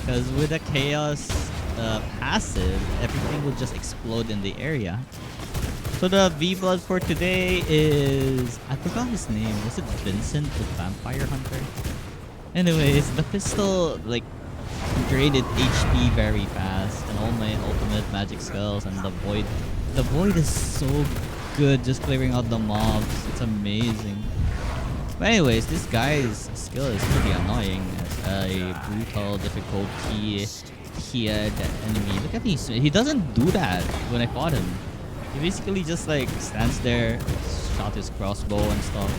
because with the chaos passive, everything will just explode in the area. So the V-Blood for today is... I forgot his name. Was it Vincent the Vampire Hunter? Anyways, the pistol, like, drained HP very fast. And all my ultimate magic skills and the void. The void is so good just clearing out the mobs. It's amazing. But anyways, this guy's skill is pretty annoying as a brutal difficulty tiered enemy. Look at these. He doesn't do that when I fought him. He basically just like stands there, shot his crossbow and stuff.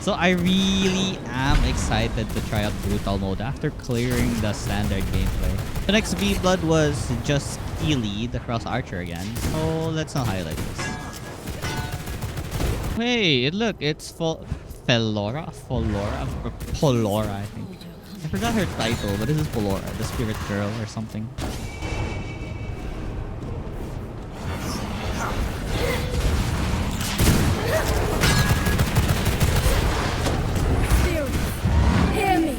So I really am excited to try out brutal mode after clearing the standard gameplay. The next V-Blood was just Ely, the cross archer again. So let's not highlight this. Hey, look, it's Polora, I think. I forgot her title, but this is Polora, the spirit girl or something. Hear me.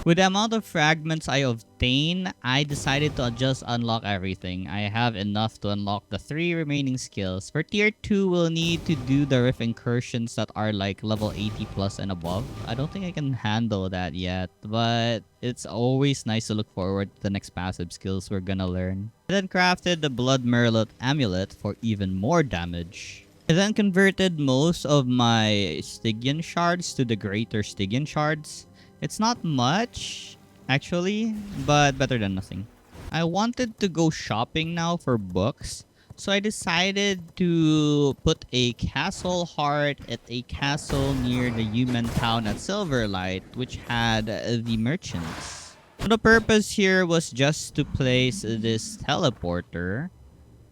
With the amount of fragments I obtain, I decided to just unlock everything. I have enough to unlock the 3 remaining skills. For tier 2, we'll need to do the rift incursions that are like level 80 plus and above. I don't think I can handle that yet, but it's always nice to look forward to the next passive skills we're gonna learn. I then crafted the Blood Merlet amulet for even more damage. I then converted most of my Stygian shards to the greater Stygian shards. It's not much, actually, but better than nothing. I wanted to go shopping now for books, so I decided to put a castle heart at a castle near the human town at Silverlight, which had the merchants. So the purpose here was just to place this teleporter.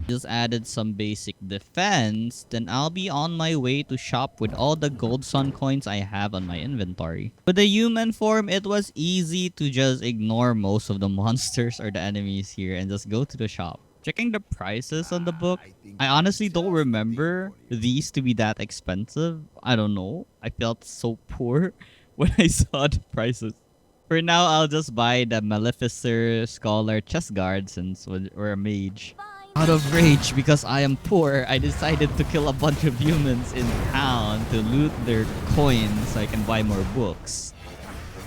Just added some basic defense, then I'll be on my way to shop with all the gold sun coins I have on my inventory. With the human form, it was easy to just ignore most of the monsters or the enemies here and just go to the shop. Checking the prices on the book, I honestly don't remember these to be that expensive. I don't know. I felt so poor when I saw the prices. For now, I'll just buy the Maleficer Scholar chest guard since we're a mage. Out of rage because I am poor, I decided to kill a bunch of humans in town to loot their coins so I can buy more books.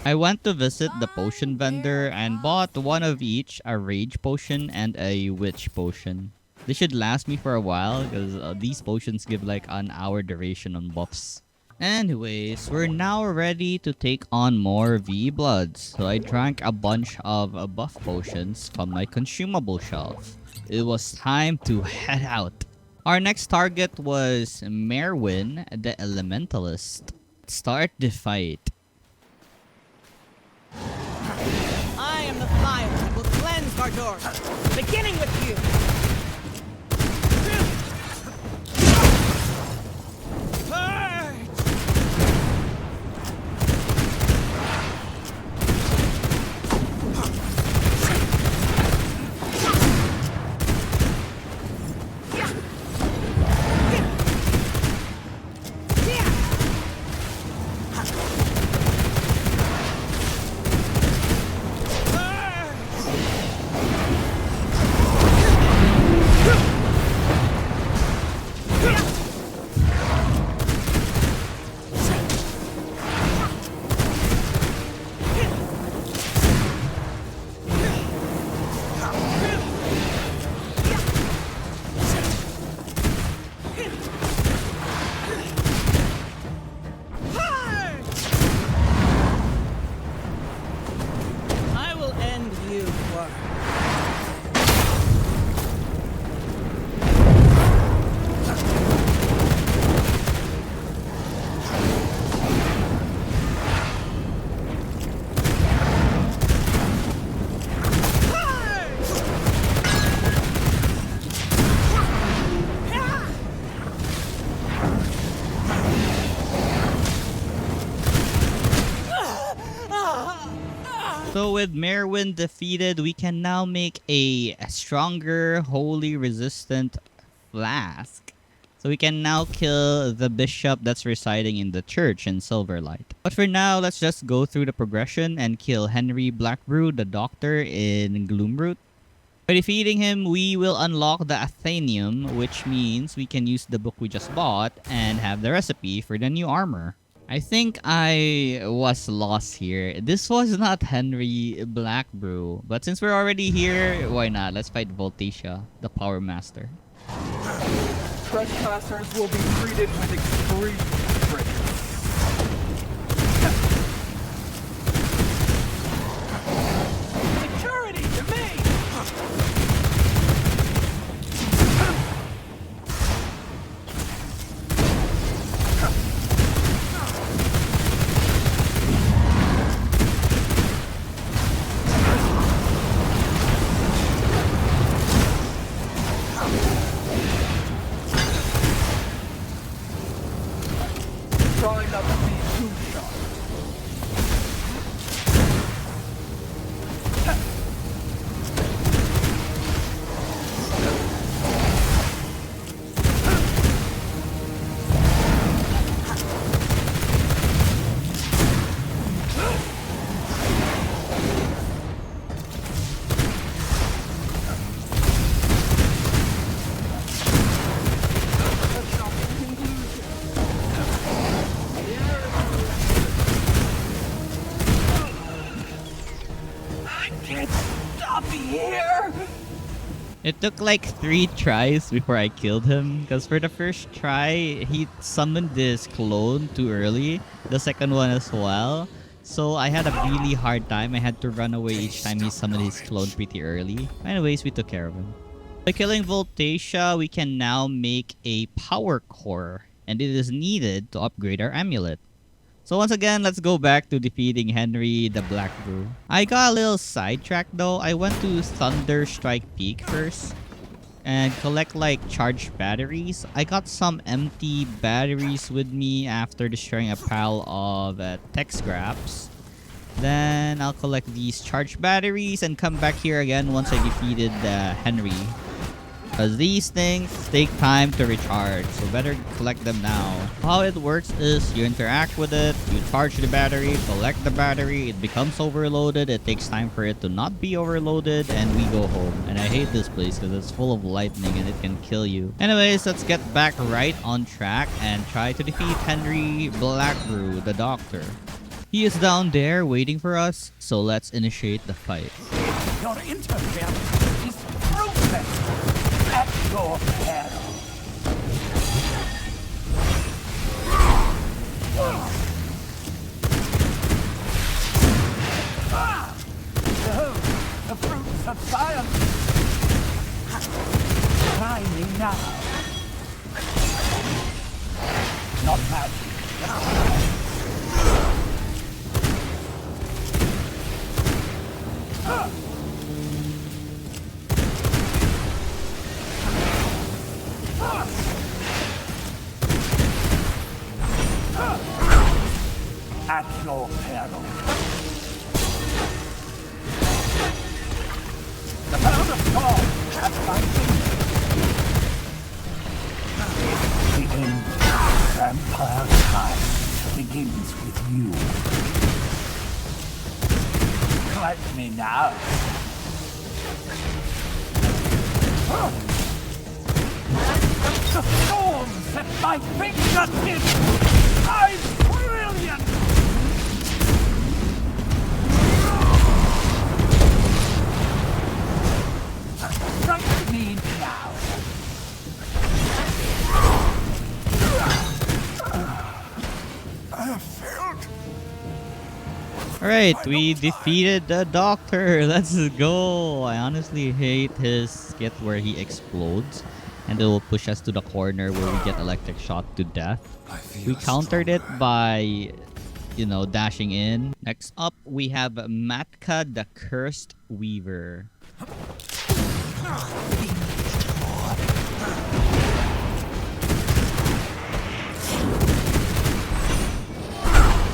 I went to visit the potion vendor and bought one of each, a rage potion and a witch potion. This should last me for a while because these potions give like an hour duration on buffs. Anyways, we're now ready to take on more V-Bloods. So I drank a bunch of buff potions from my consumable shelf. It was time to head out. Our next target was Merwin, the Elementalist. Start the fight. I am the fire that will cleanse Gardor, beginning with you. So with Merwin defeated, we can now make a stronger, holy resistant flask. So we can now kill the bishop that's residing in the church in Silverlight. But for now, let's just go through the progression and kill Henry Blackbrew, the doctor in Gloomroot. By defeating him, we will unlock the Athenium, which means we can use the book we just bought and have the recipe for the new armor. I think I was lost here. This was not Henry Blackbrew, but since we're already here, why not? Let's fight Voltatia, the Power Master. Trespassers will be treated with extreme strictness. Security to me! Try not to be too sharp. It took like 3 tries before I killed him, because for the first try, he summoned this clone too early, the second one as well. So I had a really hard time. I had to run away each time he summoned his clone pretty early. Anyways, we took care of him. By killing Voltatia, we can now make a power core, and it is needed to upgrade our amulet. So once again, let's go back to defeating Henry the Blackbrew. I got a little sidetracked though. I went to Thunderstrike Peak first and collect like charged batteries. I got some empty batteries with me after destroying a pile of tech scraps. Then I'll collect these charged batteries and come back here again once I defeated Henry. Because these things take time to recharge, so better collect them now. How it works is you interact with it, you charge the battery, collect the battery, it becomes overloaded, it takes time for it to not be overloaded, and we go home. And I hate this place because it's full of lightning and it can kill you. Anyways, let's get back right on track and try to defeat Henry Blackbrew, the doctor. He is down there waiting for us, so let's initiate the fight. Your interference is fruitless. At your peril. The fruits of science. Try me now. Not magic. At your peril. The pound of storm at my feet. The end of vampire time begins with you. Clutch me now. The storms at my fingertips. I'm brilliant. Strike me now. I have failed. Alright, we defeated the doctor. Let's go. I honestly hate his skit where he explodes and it will push us to the corner where we get electric shot to death. We countered it by, you know, dashing in. Next up, we have Matka the Cursed Weaver.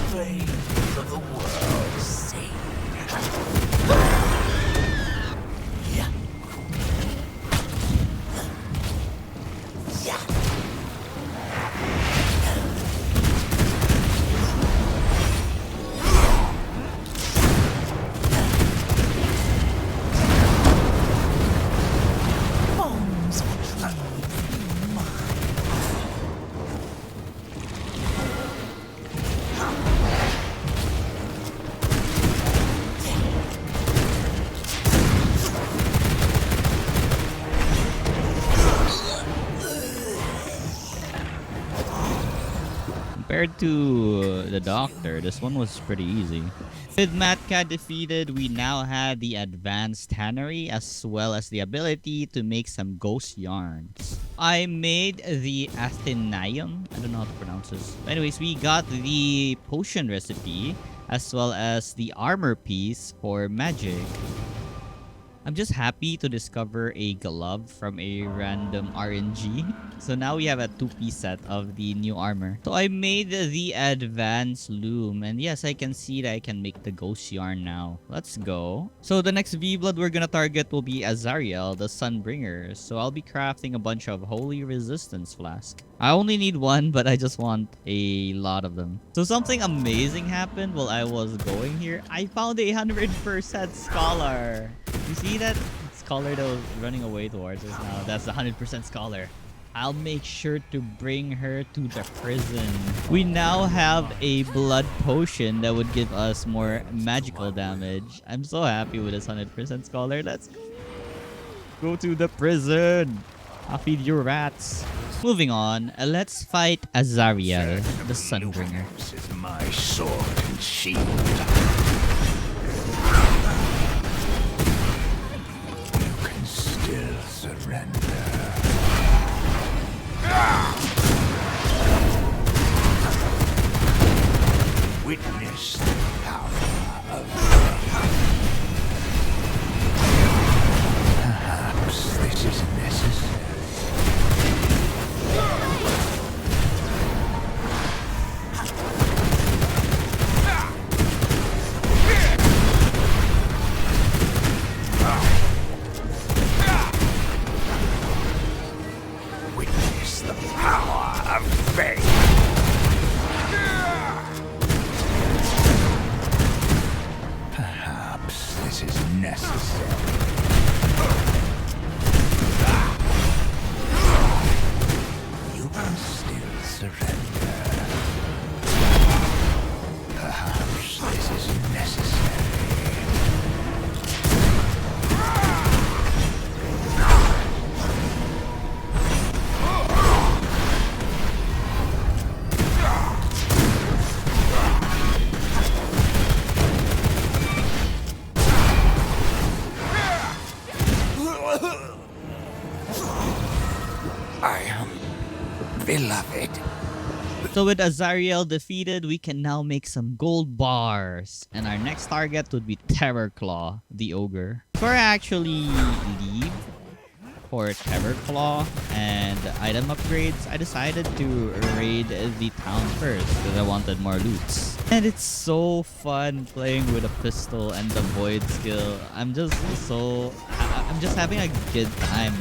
Flames of the world sing. compared to the Doctor, this one was pretty easy. With Matka defeated, we now had the advanced tannery as well as the ability to make some ghost yarns. I made the Athenium. I don't know how to pronounce this. Anyways, we got the potion recipe as well as the armor piece for magic. I'm just happy to discover a glove from a random RNG. So now we have a 2-piece set of the new armor. So I made the advanced loom. And yes, I can see that I can make the ghost yarn now. Let's go. So the next V-Blood we're gonna target will be Azariel, the Sunbringer. So I'll be crafting a bunch of Holy Resistance Flask. I only need one, but I just want a lot of them. So something amazing happened while I was going here. I found a 100% Scholar. You see that Scholar that was running away towards us now? That's the 100% Scholar. I'll make sure to bring her to the prison. We now have a blood potion that would give us more magical damage. I'm so happy with this 100% Scholar. Let's go to the prison. I'll feed your rats. Moving on, let's fight Azariel, the Sunbringer. This is my sword and shield. You can still surrender. Witness the power of perhaps this is necessary. Witness the power of faith. Perhaps this is necessary. You can still surrender. Perhaps this is necessary. I am beloved. So with Azariel defeated, we can now make some gold bars. And our next target would be Terrorclaw, the ogre. Before I actually leave for Terrorclaw and item upgrades, I decided to raid the town first because I wanted more loots. And it's so fun playing with a pistol and the void skill. I'm just having a good time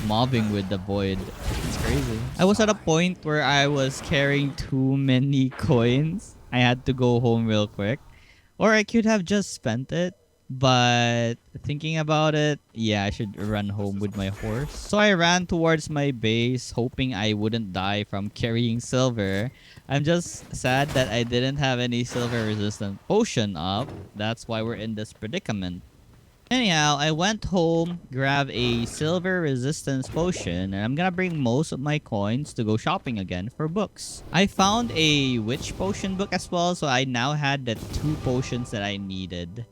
mobbing with the void. It's crazy. I was at a point where I was carrying too many coins. I had to go home real quick. Or I could have just spent it. But thinking about it, yeah, I should run home with my horse. So I ran towards my base, hoping I wouldn't die from carrying silver. I'm just sad that I didn't have any silver resistant potion up. That's why we're in this predicament. Anyhow, I went home, grabbed a silver resistance potion, and I'm gonna bring most of my coins to go shopping again for books. I found a witch potion book as well, so I now had the 2 potions that I needed.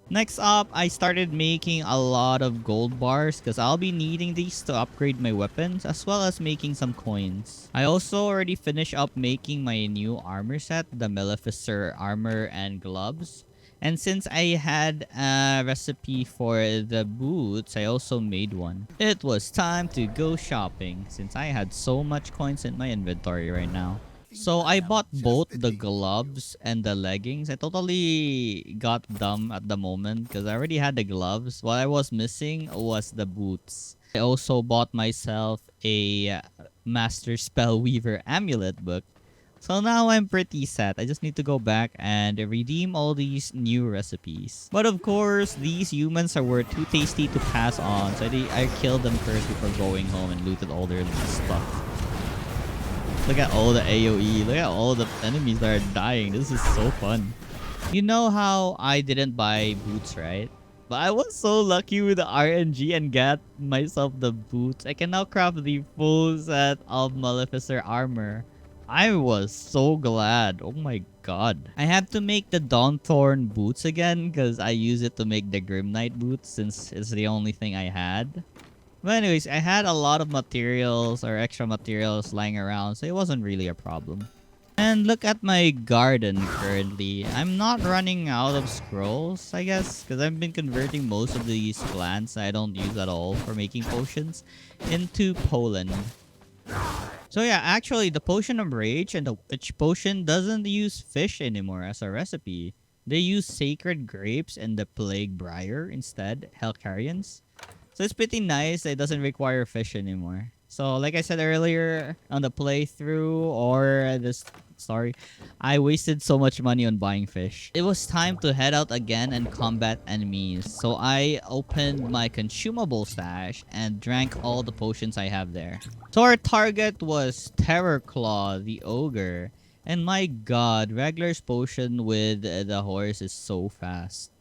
Next up, I started making a lot of gold bars because I'll be needing these to upgrade my weapons as well as making some coins. I also already finished up making my new armor set, the Maleficer armor and gloves. And since I had a recipe for the boots, I also made one. It was time to go shopping since I had so much coins in my inventory right now. So I bought both the gloves and the leggings. I totally got dumb at the moment because I already had the gloves. What I was missing was the boots. I also bought myself a Master Spell Weaver amulet book. So now I'm pretty set. I just need to go back and redeem all these new recipes. But of course, these humans were too tasty to pass on. So I killed them first before going home and looted all their stuff. Look at all the AoE. Look at all the enemies that are dying. This is so fun. You know how I didn't buy boots, right? But I was so lucky with the RNG and got myself the boots. I can now craft the full set of Maleficer armor I was so glad. Oh my god. I have to make the Dawnthorn boots again because I use it to make the Grim Knight boots since it's the only thing I had. But anyways, I had a lot of materials or extra materials lying around, so it wasn't really a problem. And look at my garden currently. I'm not running out of scrolls, I guess, because I've been converting most of these plants I don't use at all for making potions into pollen. So yeah, actually the Potion of Rage and the Witch Potion doesn't use fish anymore as a recipe. They use Sacred Grapes and the Plague Briar instead, Hellcarians. So it's pretty nice. It doesn't require fish anymore. So like I said earlier on the playthrough or this story, I wasted so much money on buying fish. It was time to head out again and combat enemies. So I opened my consumable stash and drank all the potions I have there. So our target was Terrorclaw, the ogre. And my god, Regular's potion with the horse is so fast.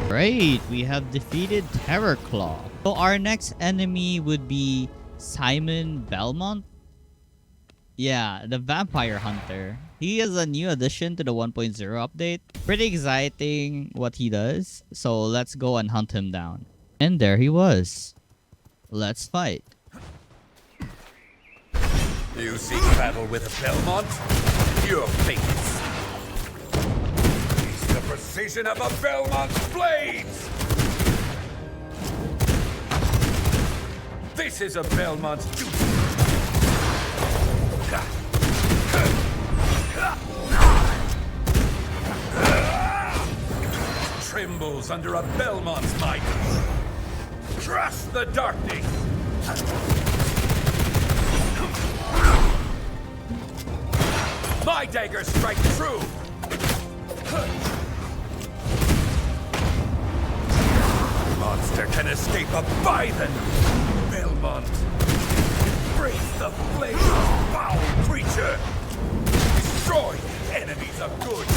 Great, we have defeated Terrorclaw. So our next enemy would be Simon Belmont. Yeah, the Vampire Hunter. He is a new addition to the 1.0 update. Pretty exciting what he does. So let's go and hunt him down. And there he was. Let's fight. You seek battle with a Belmont? Your fate is the precision of a Belmont's blades! This is a Belmont's duty. Trembles under a Belmont's might. Trust the darkness! My daggers strike true! Monster can escape a Biden! Belmont! Brace the flame, foul creature! Destroy enemies of good!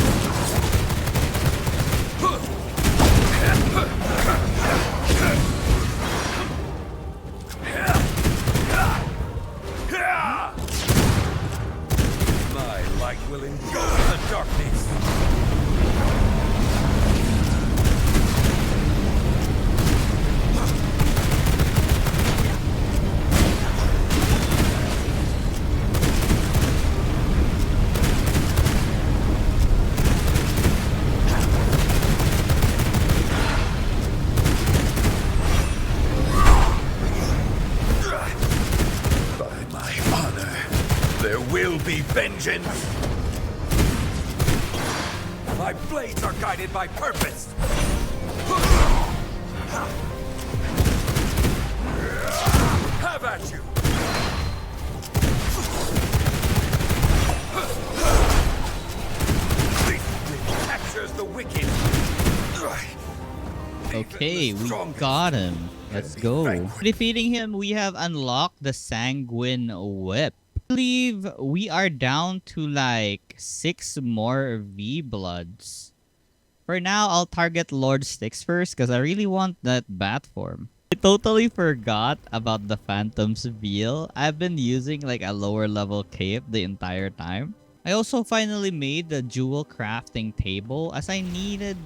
My light will engulf the darkness! Be vengeance! My blades are guided by purpose! Have at you! captures the wicked. Okay, we got him. Let's go. Defeating him, we have unlocked the Sanguine Whip. I believe we are down to like 6 more V-Bloods. For now, I'll target Lord Styx first because I really want that bat form. I totally forgot about the Phantom's Veil. I've been using like a lower level cape the entire time. I also finally made the jewel crafting table as I needed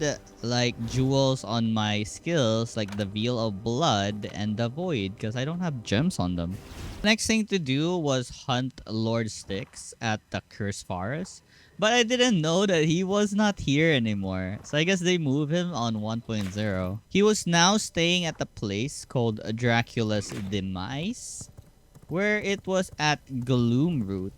like jewels on my skills like the Veil of Blood and the Void because I don't have gems on them. Next thing to do was hunt Lord Styx at the Cursed Forest. But I didn't know that he was not here anymore. So I guess they moved him on 1.0. He was now staying at a place called Dracula's Demise, where it was at Gloomroot.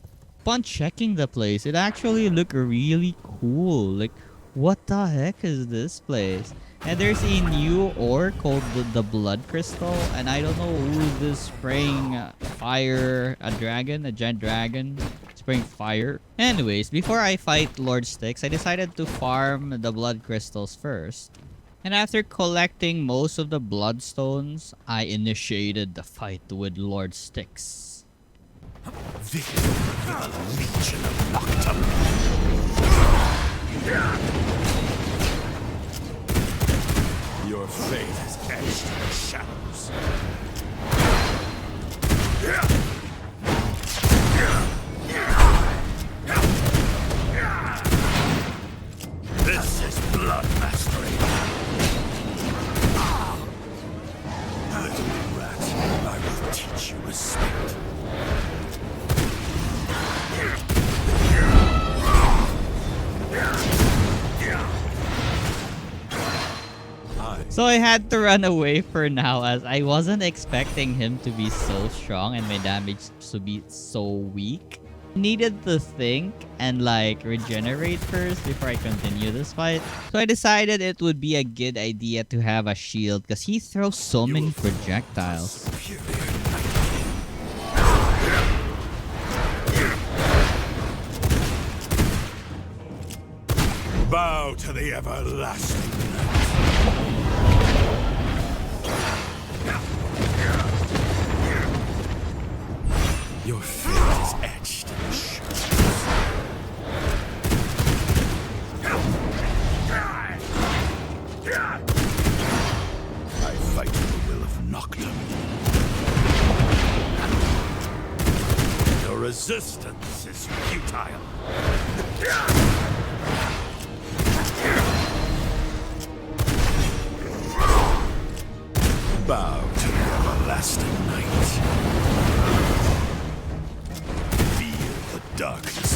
Upon checking the place, it actually looked really cool. Like, what the heck is this place? And there's a new ore called the Blood Crystal. And I don't know who's this spraying fire, a giant dragon. Spraying fire. Anyways, before I fight Lord Styx, I decided to farm the blood crystals first. And after collecting most of the bloodstones, I initiated the fight with Lord Styx. Victory for the Legion of Nocturne. Your fate is etched in the shadows. This is blood mastery. Little rat, I will teach you respect. So I had to run away for now as I wasn't expecting him to be so strong and my damage to be so weak. Needed to think and like regenerate first before I continue this fight. So I decided it would be a good idea to have a shield because he throws so many projectiles. Bow to the everlasting night. Your fate is etched in the shadows. I fight the will of Nocturne. Your resistance is futile. Bow to the everlasting night. Feel the darkness.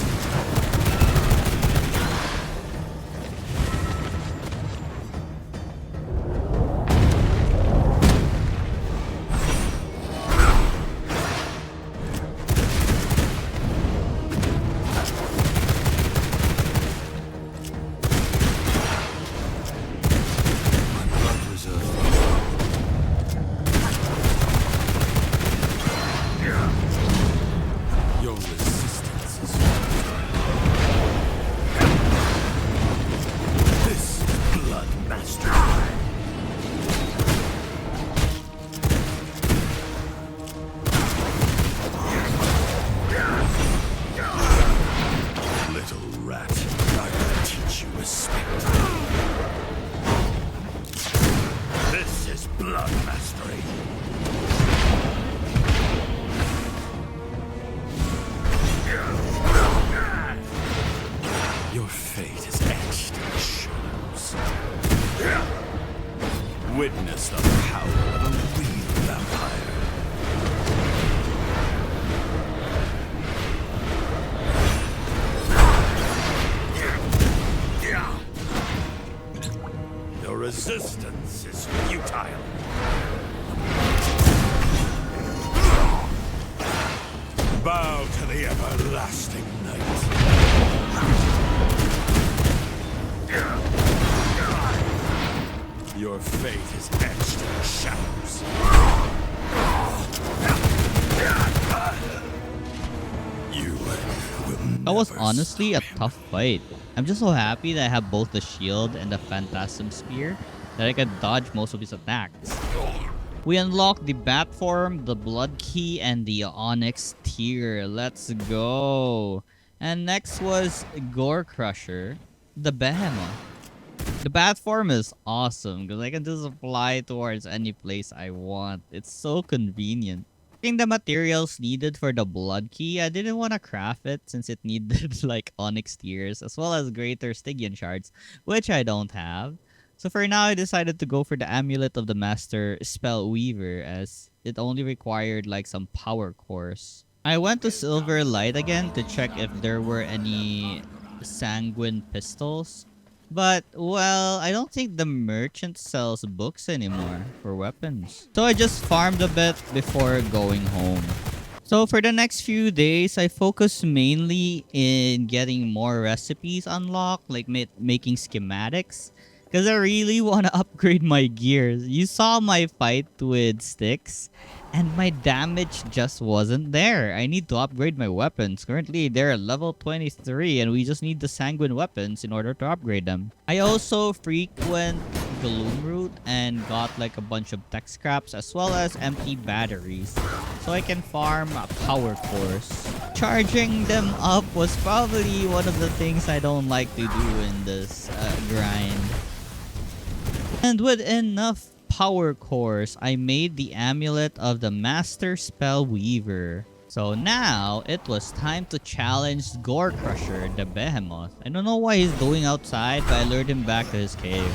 Witness the power of a real vampire. Your resistance is futile. Bow to the everlasting night. Your fate is etched in the shadows. You will That was honestly a tough fight. I'm just so happy that I have both the shield and the Phantasm Spear that I can dodge most of his attacks. We unlocked the Bat Form, the Blood Key, and the Onyx Tier. Let's go! And next was Gore Crusher, the Behemoth. The Bat Form is awesome because I can just fly towards any place I want. It's so convenient. Getting the materials needed for the Blood Key, I didn't want to craft it since it needed like Onyx Tears as well as Greater Stygian Shards, which I don't have. So for now, I decided to go for the Amulet of the Master Spell Weaver as it only required like some power cores. I went to Silver Light again to check if there were any Sanguine Pistols. But, well, I don't think the merchant sells books anymore for weapons. So I just farmed a bit before going home. So for the next few days, I focused mainly in getting more recipes unlocked, like making schematics. Because I really want to upgrade my gears. You saw my fight with Styx, and my damage just wasn't there. I need to upgrade my weapons. Currently, they're level 23, and we just need the Sanguine weapons in order to upgrade them. I also frequent Gloomroot and got like a bunch of tech scraps as well as empty batteries, so I can farm power cores. Charging them up was probably one of the things I don't like to do in this grind. And with enough power cores, I made the Amulet of the Master Spell Weaver. So now, it was time to challenge Gore Crusher, the Behemoth. I don't know why he's going outside, but I lured him back to his cave.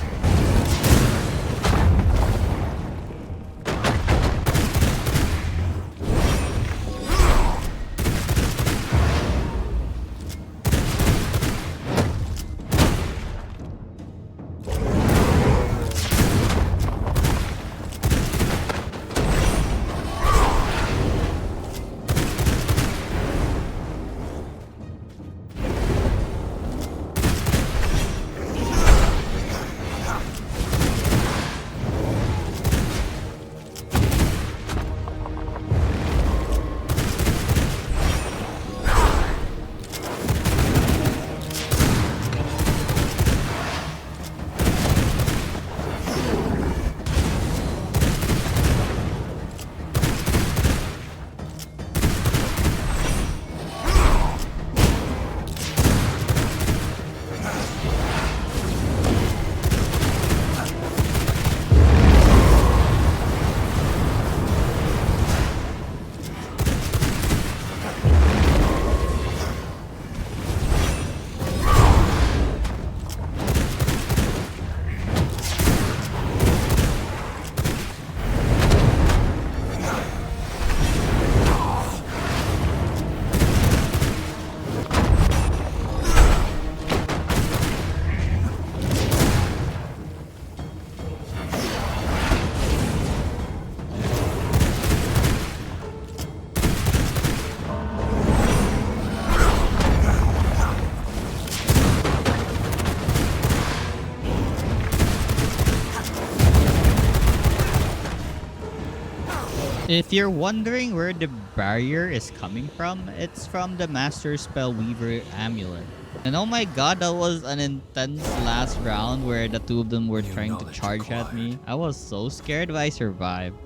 If you're wondering where the barrier is coming from, it's from the Master Spell Weaver Amulet. And oh my god, that was an intense last round where the two of them were trying to charge at me. I was so scared, but I survived.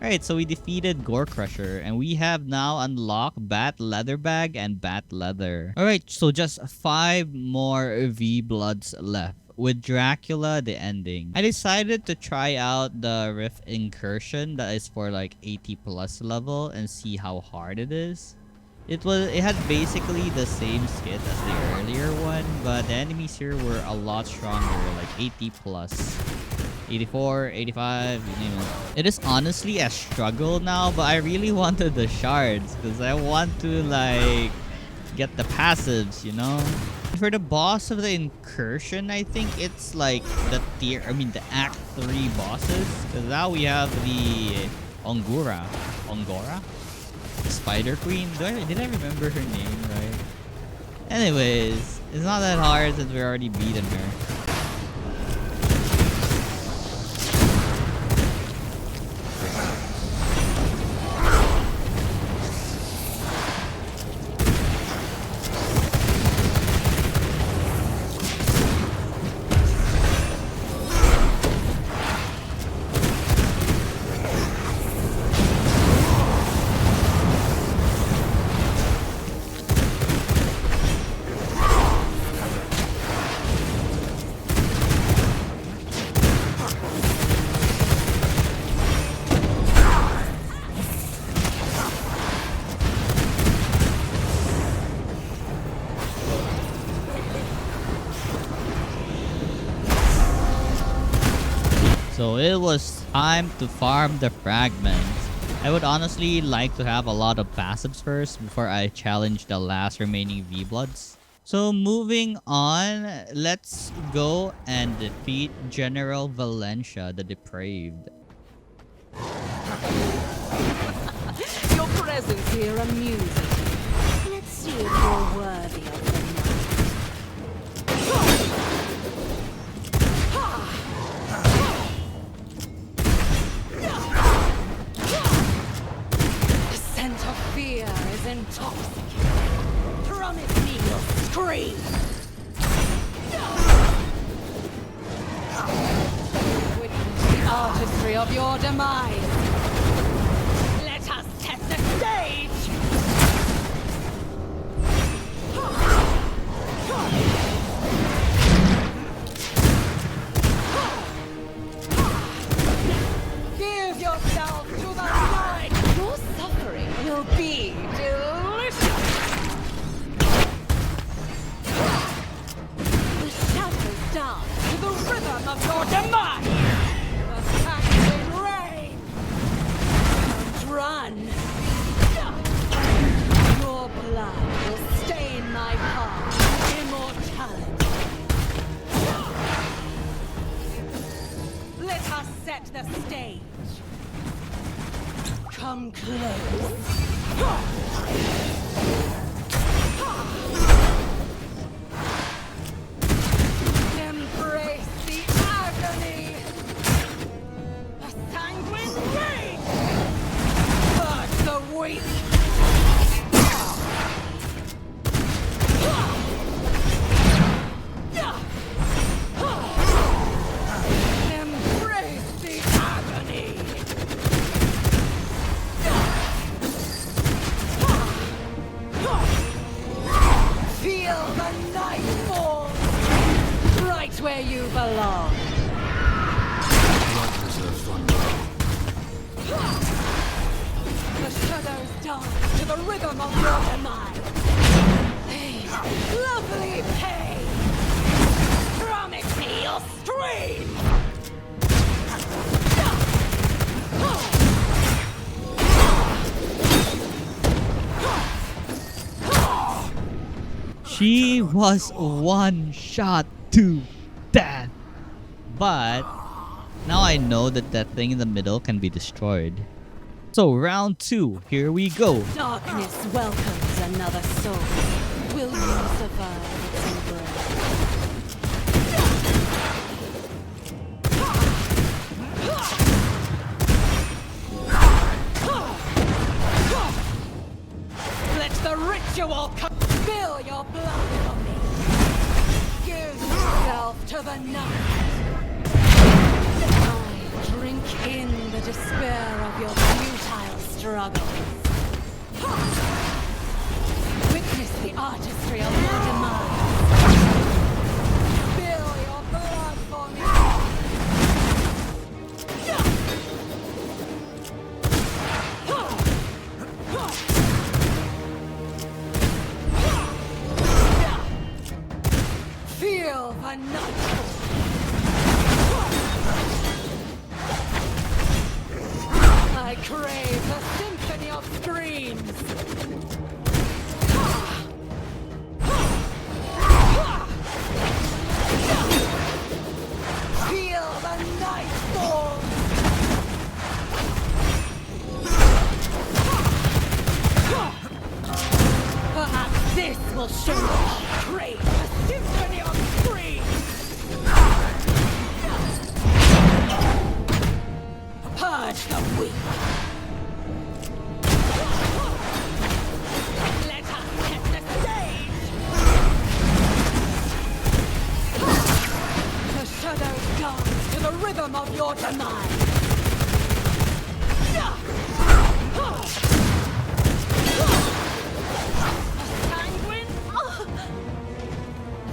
Alright, so we defeated Gore Crusher, and we have now unlocked Bat Leather Bag and Bat Leather. Alright, so just 5 more V-Bloods left, with Dracula the ending. I decided to try out the Rift Incursion that is for like 80 plus level and see how hard it is. It had basically the same skit as the earlier one, but the enemies here were a lot stronger, like 80 plus. 84, 85, you name it. It is honestly a struggle now, but I really wanted the shards because I want to like get the passives, you know? For the boss of the Incursion, I think it's like the Act 3 bosses. Because now we have the Ongora? Spider Queen? Did I remember her name right? Anyways, it's not that hard since we already beaten her. So it was time to farm the fragments. I would honestly like to have a lot of passives first before I challenge the last remaining V-Bloods. So moving on, let's go and defeat General Valencia the Depraved. Your presence here amuses me. Let's see if you're worthy of the The scent of fear is intoxicating. Promise me you'll scream. Witness the artistry of your demise. Let us set the stage. Give yourself to the light. Your suffering will be delicious. The shadows dance to the rhythm of your demise. The sanguine rain. Don't run. Your blood will stain my path. Immortality. Let us set the stage. Come close. Embrace the agony. A sanguine rage. Hurt the weak. Embrace the agony. Feel the night fall. Right where you belong. The shadows dance to the rhythm of your demise. Hey, lovely pain. Promise me you'll scream. She was one shot to death. But now I know that that thing in the middle can be destroyed. So round 2, here we go. Darkness welcomes another soul. Will you survive its embrace? Let the ritual come. Spill your blood for me. Give yourself to the night. I drink in the despair of your futile struggles. Witness the artistry of your demise. Spill your blood for me. Feel the nightfall. I crave the symphony of screams. Feel the nightfall. Perhaps this will show you I crave the symphony of screams. Purge the weak. Let us set the stage. The shadows dance to the rhythm of your demise.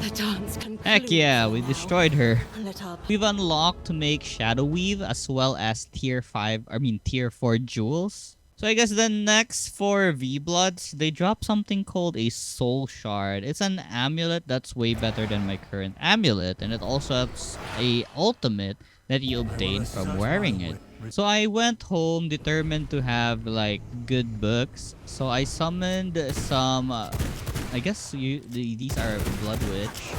The dance concludes. Heck yeah, we now. destroyed her. Let our We've unlocked to make Shadow Weave as well as tier 4 jewels. So I guess the next for V-Bloods, they drop something called a Soul Shard. It's an amulet that's way better than my current amulet, and it also has a ultimate that you obtain from wearing it. So I went home determined to have like good books. So I summoned some, I guess these are Blood Witch,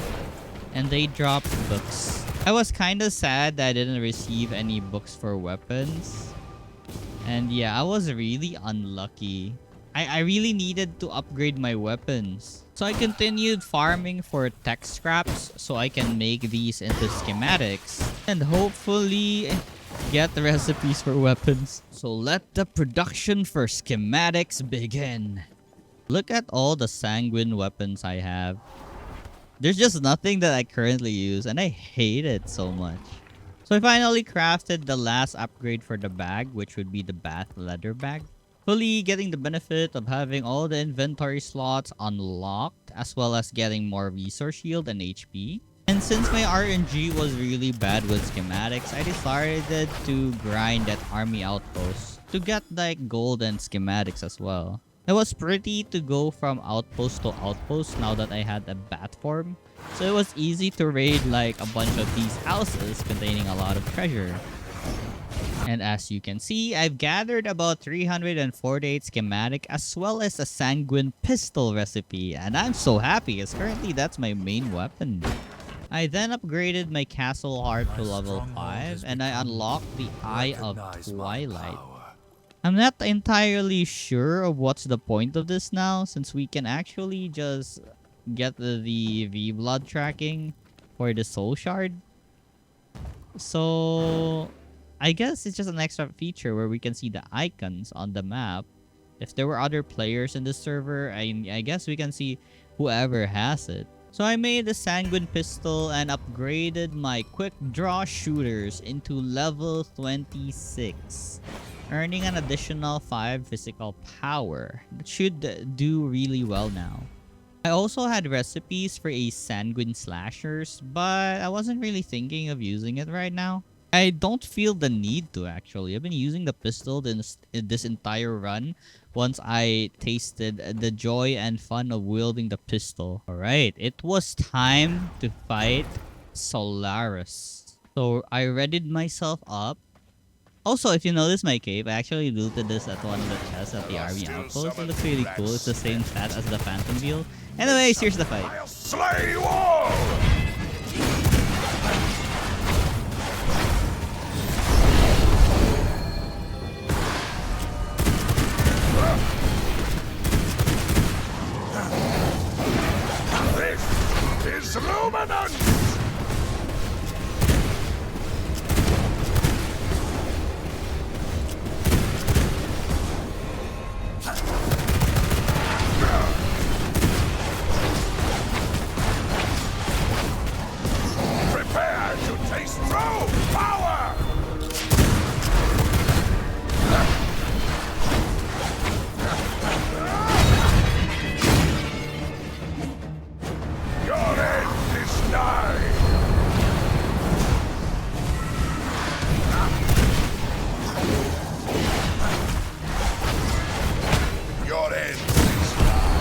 and they dropped books. I was kind of sad that I didn't receive any books for weapons. And yeah, I was really unlucky. I really needed to upgrade my weapons. So I continued farming for tech scraps so I can make these into schematics. And hopefully get the recipes for weapons. So let the production for schematics begin. Look at all the sanguine weapons I have. There's just nothing that I currently use, and I hate it so much. So I finally crafted the last upgrade for the bag, which would be the bath leather bag. Fully getting the benefit of having all the inventory slots unlocked, as well as getting more resource shield and HP. And since my RNG was really bad with schematics, I decided to grind at army outposts to get like gold and schematics as well. It was pretty to go from outpost to outpost now that I had a bat form. So it was easy to raid like a bunch of these houses containing a lot of treasure. And as you can see, I've gathered about 348 schematic as well as a sanguine pistol recipe. And I'm so happy as currently that's my main weapon. I then upgraded my castle heart to level 5 and I unlocked the Eye of Twilight. I'm not entirely sure of what's the point of this now, since we can actually just get the V-Blood tracking for the Soul Shard. So I guess it's just an extra feature where we can see the icons on the map. If there were other players in the server, I guess we can see whoever has it. So I made a sanguine pistol and upgraded my quick draw shooters into level 26. Earning an additional 5 physical power. That should do really well now. I also had recipes for a sanguine slashers, but I wasn't really thinking of using it right now. I don't feel the need to actually. I've been using the pistol this entire run once I tasted the joy and fun of wielding the pistol. Alright, it was time to fight Solaris. So I readied myself up. Also, if you notice my cape, I actually looted this at one of the chests at the army outpost. It looks really cool. It's the same stat as the Phantom Wheel. Anyways, here's the fight. I'll slay you all! This is Luminance! Prepare to taste true power! Your end is nigh! Your end is nigh!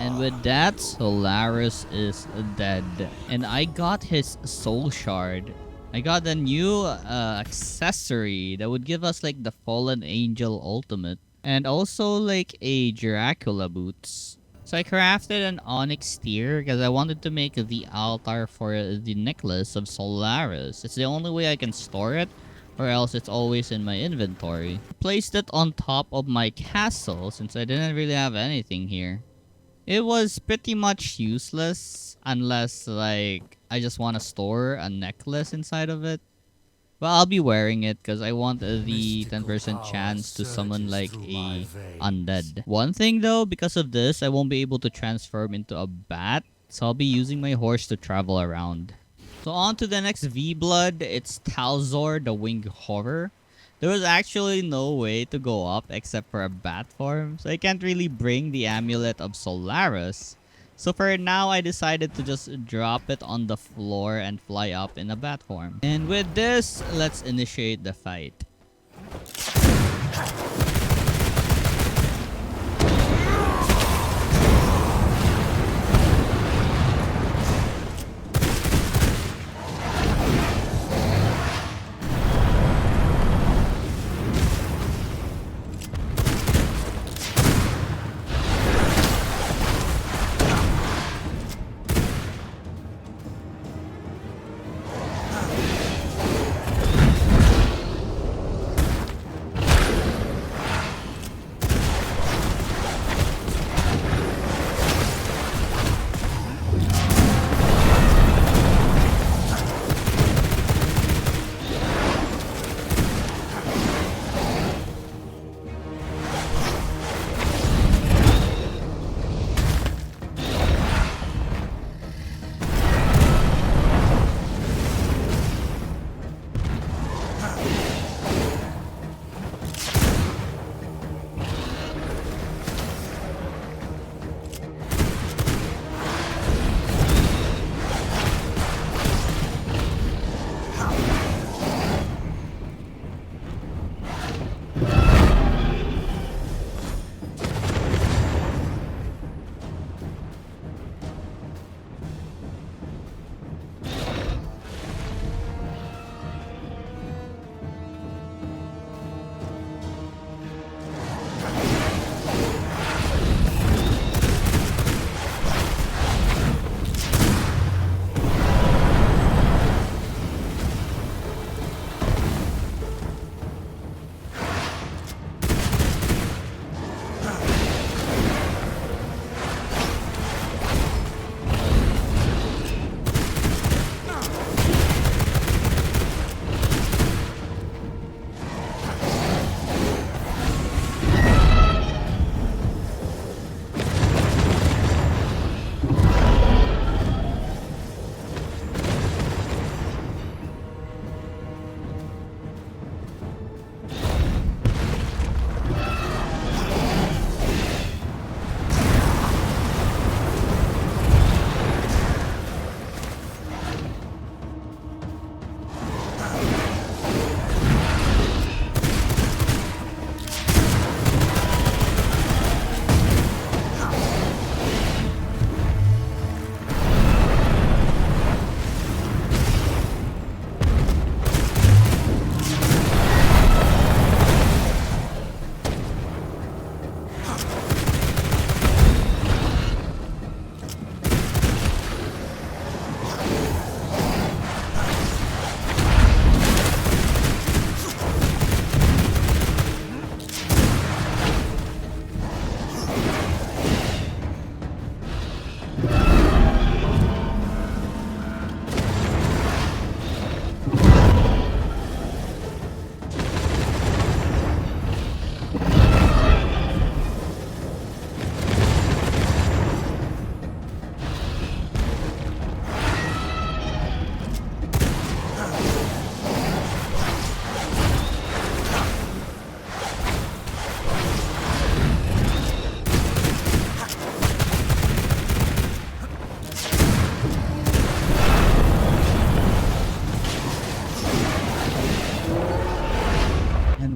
And with that, Solaris is dead. And I got his soul shard. I got a new accessory that would give us like the Fallen Angel ultimate. And also like a Dracula boots. So I crafted an onyx tear because I wanted to make the altar for the necklace of Solaris. It's the only way I can store it, or else it's always in my inventory. Placed it on top of my castle since I didn't really have anything here. It was pretty much useless unless like I just want to store a necklace inside of it. Well, I'll be wearing it because I want the 10% chance to summon like a undead. One thing though, because of this, I won't be able to transform into a bat. So I'll be using my horse to travel around. So on to the next V-Blood. It's Talzor, the Winged Horror. There was actually no way to go up except for a bat form. So I can't really bring the Amulet of Solaris. So for now, I decided to just drop it on the floor and fly up in a bat form. And with this, let's initiate the fight.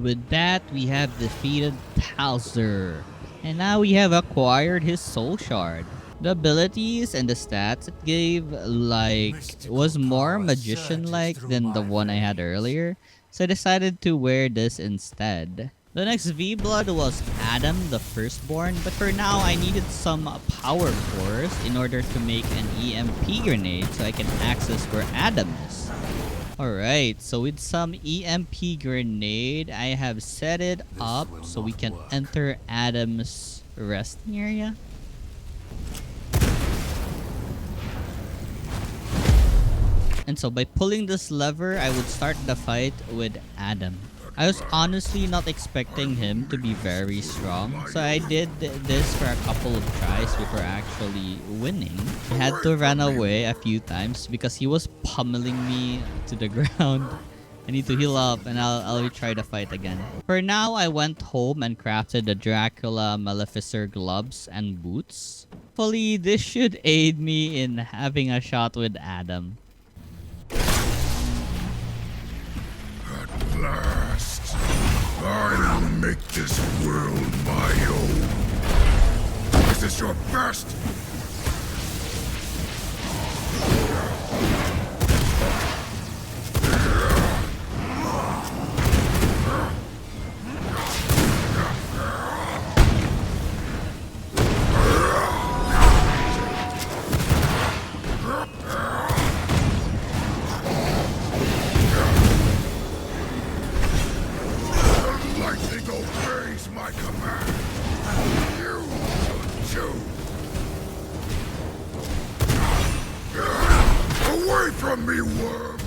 with that, we have defeated Talzor. And now we have acquired his soul shard. The abilities and the stats it gave was more magician-like than the one I had earlier, so I decided to wear this instead. The next V-Blood was Adam the Firstborn, but for now I needed some power cores in order to make an EMP grenade so I can access where Adam is. Alright, so with some EMP grenade, I have set it up so we can enter Adam's resting area. And so by pulling this lever, I would start the fight with Adam. I was honestly not expecting him to be very strong, so I did this for a couple of tries before actually winning. I had to run away a few times because he was pummeling me to the ground. I need to heal up and I'll retry the fight again. For now, I went home and crafted the Dracula Maleficer gloves and boots. Hopefully, this should aid me in having a shot with Adam. At last, I will make this world my own. Is this your best? From me, worm!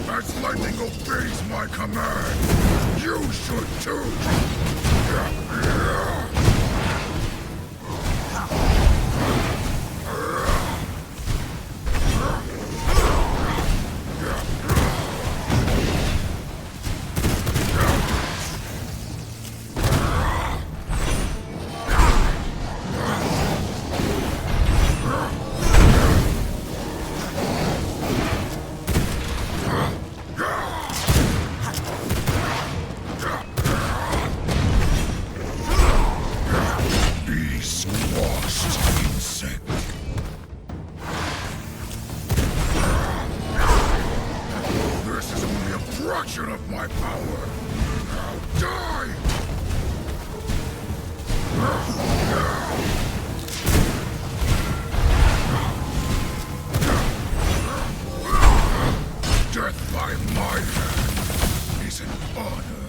As lightning obeys my command, you should too! Of my power. Now die! Death by my hand is an honor.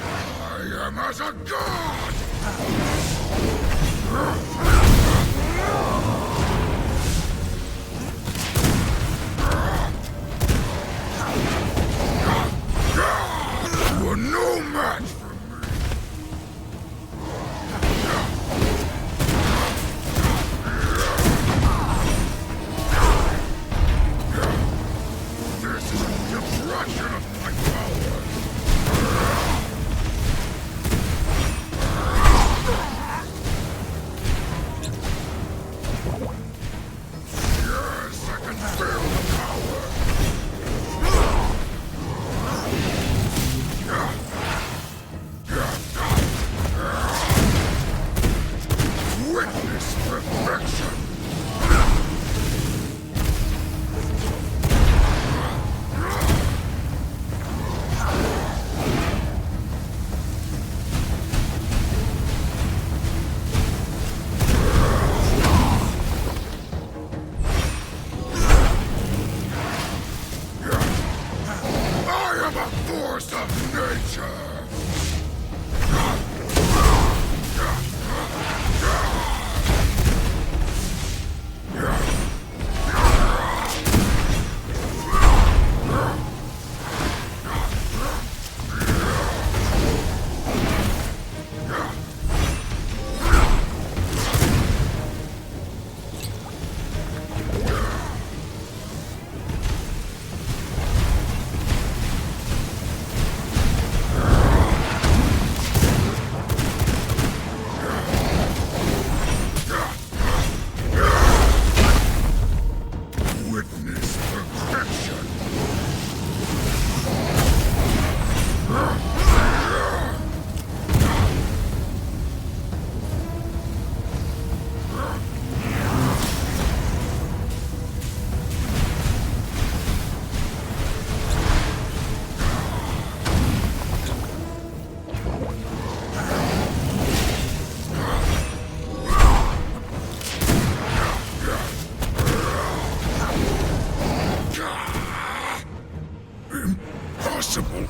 I am as a god! You are no match for me! This is only a fraction of my power! Yes, I can feel the power! Witness perfection! I am a force of nature! Witness perfection. Impossible.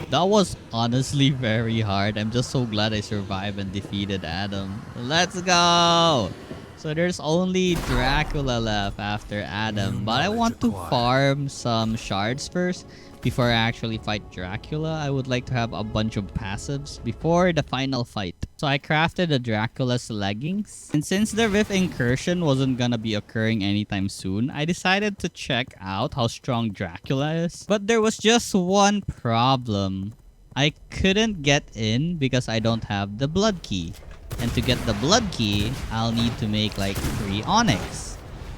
That was honestly very hard. I'm just so glad I survived and defeated Adam. Let's go! So there's only Dracula left after Adam. But I want to farm some shards first before I actually fight Dracula. I would like to have a bunch of passives before the final fight. So I crafted the Dracula's leggings. And since the Rift Incursion wasn't gonna be occurring anytime soon, I decided to check out how strong Dracula is. But there was just one problem. I couldn't get in because I don't have the blood key. And to get the blood key, I'll need to make like 3 onyx.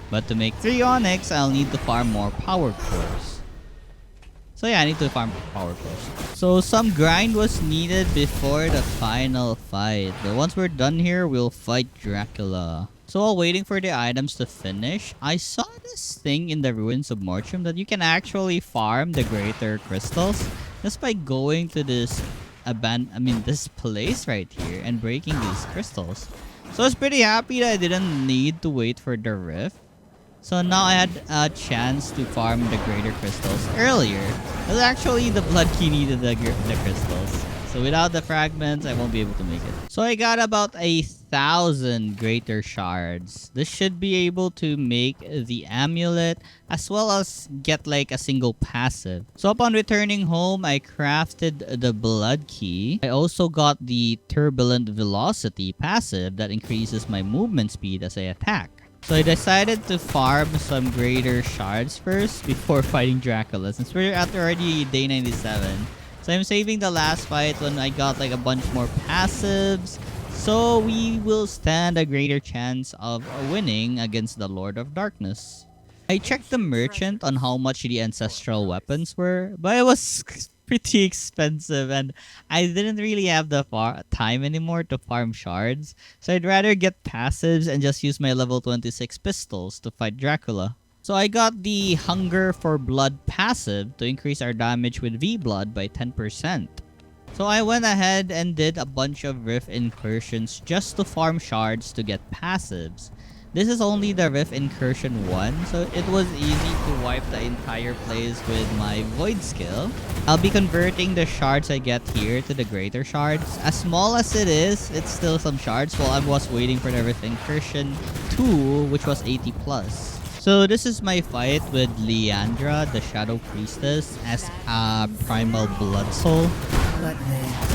But to make 3 onyx, I'll need to farm more power cores. So yeah, I need to farm power cores. So some grind was needed before the final fight. But once we're done here, we'll fight Dracula. So while waiting for the items to finish, I saw this thing in the Ruins of Mortium that you can actually farm the greater crystals just by going to this this place right here and breaking these crystals. So I was pretty happy that I didn't need to wait for the rift. So now I had a chance to farm the greater crystals earlier. Because actually the blood key needed the crystals. So without the fragments, I won't be able to make it. So I got about 1,000 greater shards. This should be able to make the amulet as well as get like a single passive. So upon returning home, I crafted the blood key. I also got the turbulent velocity passive that increases my movement speed as I attack. So I decided to farm some greater shards first before fighting Dracula since we're at already day 97. So I'm saving the last fight when I got like a bunch more passives. So we will stand a greater chance of winning against the Lord of Darkness. I checked the merchant on how much the ancestral weapons were, but it was pretty expensive and I didn't really have the time anymore to farm shards. So I'd rather get passives and just use my level 26 pistols to fight Dracula. So I got the Hunger for Blood passive to increase our damage with V-Blood by 10%. So I went ahead and did a bunch of Rift Incursions just to farm shards to get passives. This is only the Rift Incursion 1, so it was easy to wipe the entire place with my Void skill. I'll be converting the shards I get here to the greater shards. As small as it is, it's still some shards while I was waiting for the Rift Incursion 2, which was 80 plus. So this is my fight with Leandra, the Shadow Priestess, as a Primal Blood Soul. But then...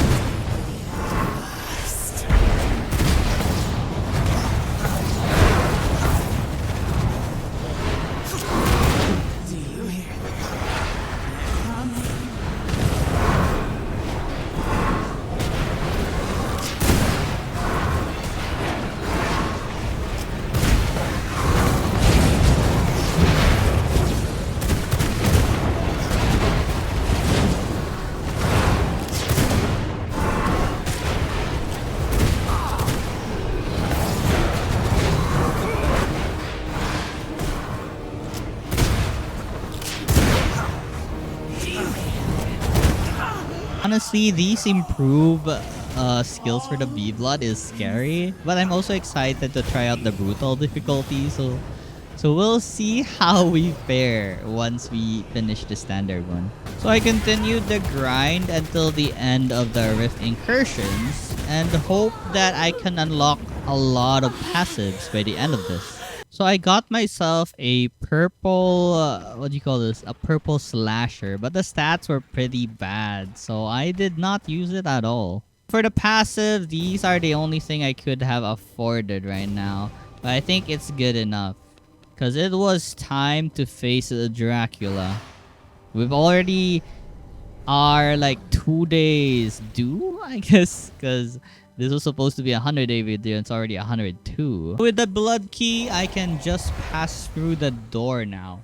Honestly, these improve skills for the V-Blood is scary, but I'm also excited to try out the brutal difficulty, so we'll see how we fare once we finish the standard one. So I continued the grind until the end of the Rift Incursions and hope that I can unlock a lot of passives by the end of this. So I got myself a purple, a purple slasher, but the stats were pretty bad, so I did not use it at all. For the passive, these are the only thing I could have afforded right now, but I think it's good enough. Because it was time to face Dracula. We've already are like 2 days due, I guess, because this was supposed to be a 100-day video, it's already 102. With the blood key, I can just pass through the door now.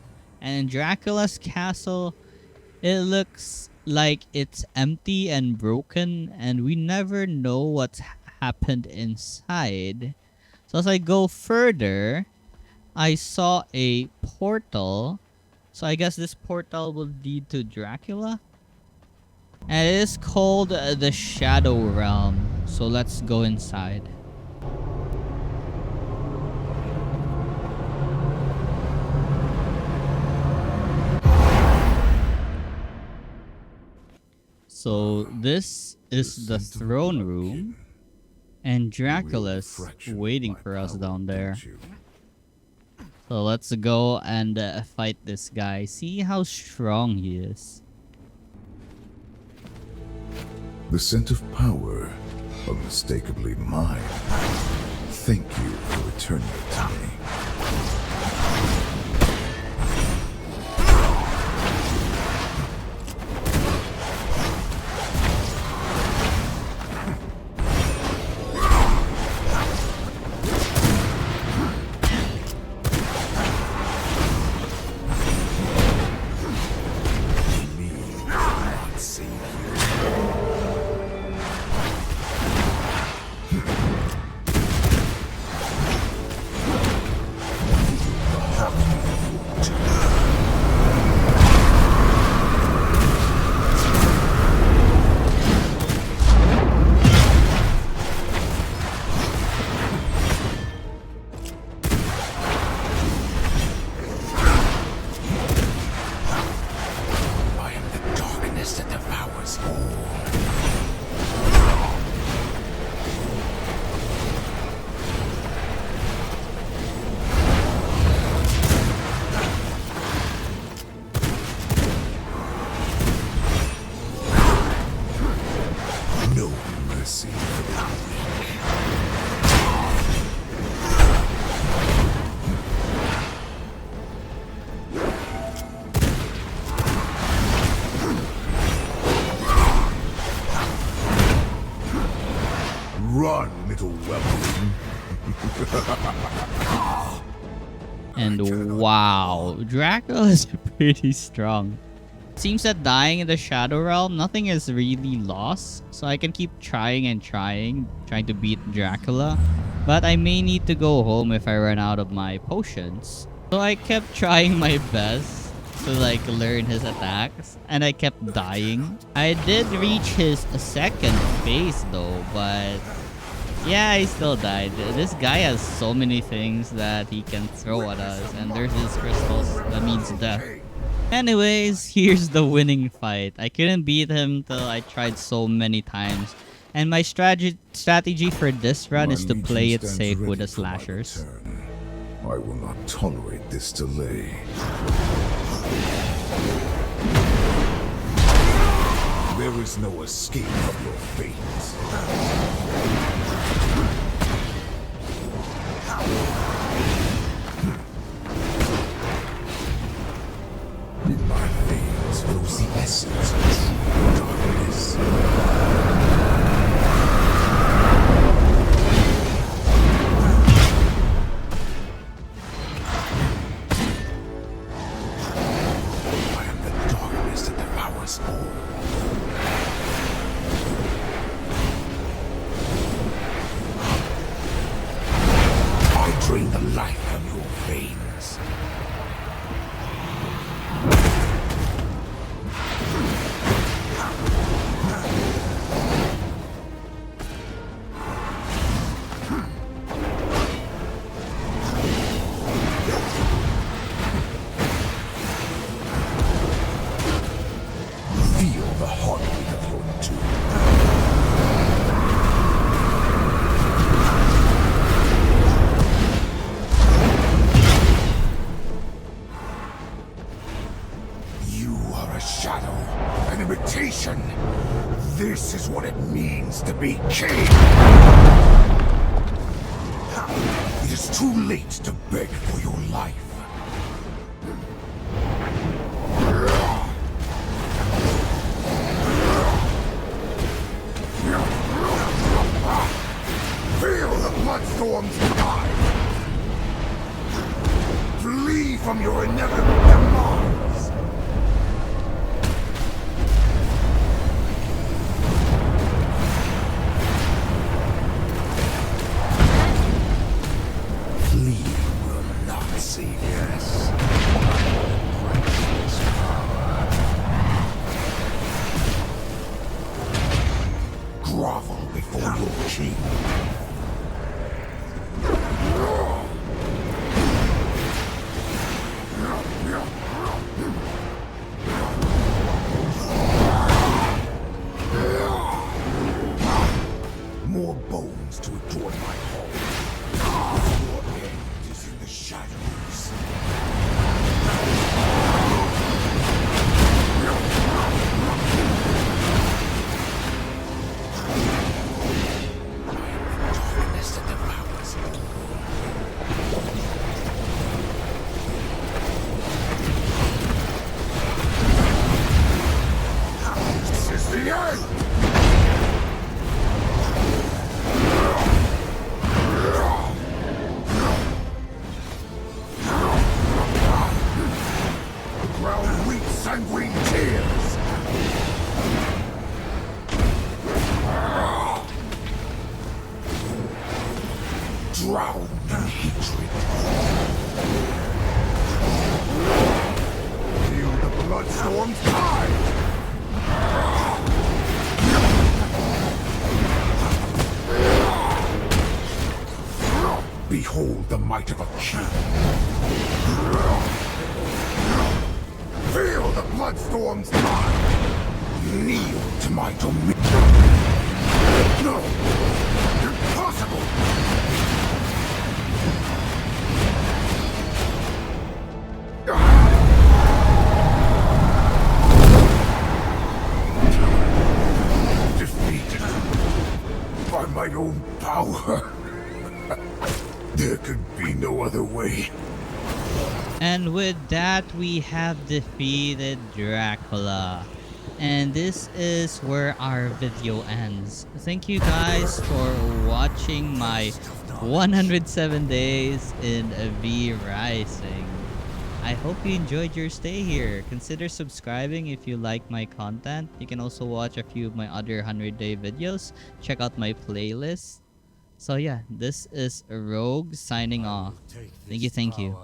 And in Dracula's castle, it looks like it's empty and broken, and we never know what's happened inside. So as I go further, I saw a portal. So I guess this portal will lead to Dracula. And it is called the Shadow Realm. So let's go inside. So this is the throne room. And Dracula's waiting for us down there. So let's go and fight this guy. See how strong he is. The scent of power, unmistakably mine. Thank you for returning it to me. Run, little weapon. And wow, Dracula is pretty strong. Seems that dying in the Shadow Realm, nothing is really lost. So I can keep trying and trying to beat Dracula. But I may need to go home if I run out of my potions. So I kept trying my best to like learn his attacks. And I kept dying. I did reach his second phase though, but yeah, I still died. This guy has so many things that he can throw at us, and there's his crystals. That means death. Anyways, here's the winning fight. I couldn't beat him till I tried so many times. And my strategy for this run is to play it safe with the slashers. I will not tolerate this delay. There is no escape from your fate. In my veins flows the essence of true darkness. I am the darkness that devours all. I drain the life from your veins. Feel the heartbeat of your tomb. You are a shadow, an imitation. This is what it means to be king. It is too late to beg for your life. Feel the bloodstorm's tide. Flee from your inevitable demise. sanguine tears. Drown in hatred. Feel the bloodstorm's tide. Behold the might of a king. Feel the bloodstorm's tide. Kneel to my dominion. No! Impossible! Defeated by my own power. There could be no other way. And with that, we have defeated Dracula. And this is where our video ends. Thank you guys for watching my 107 days in V Rising. I hope you enjoyed your stay here. Consider subscribing if you like my content. You can also watch a few of my other 100-day videos. Check out my playlist. So yeah, this is Rogue signing off. Thank you.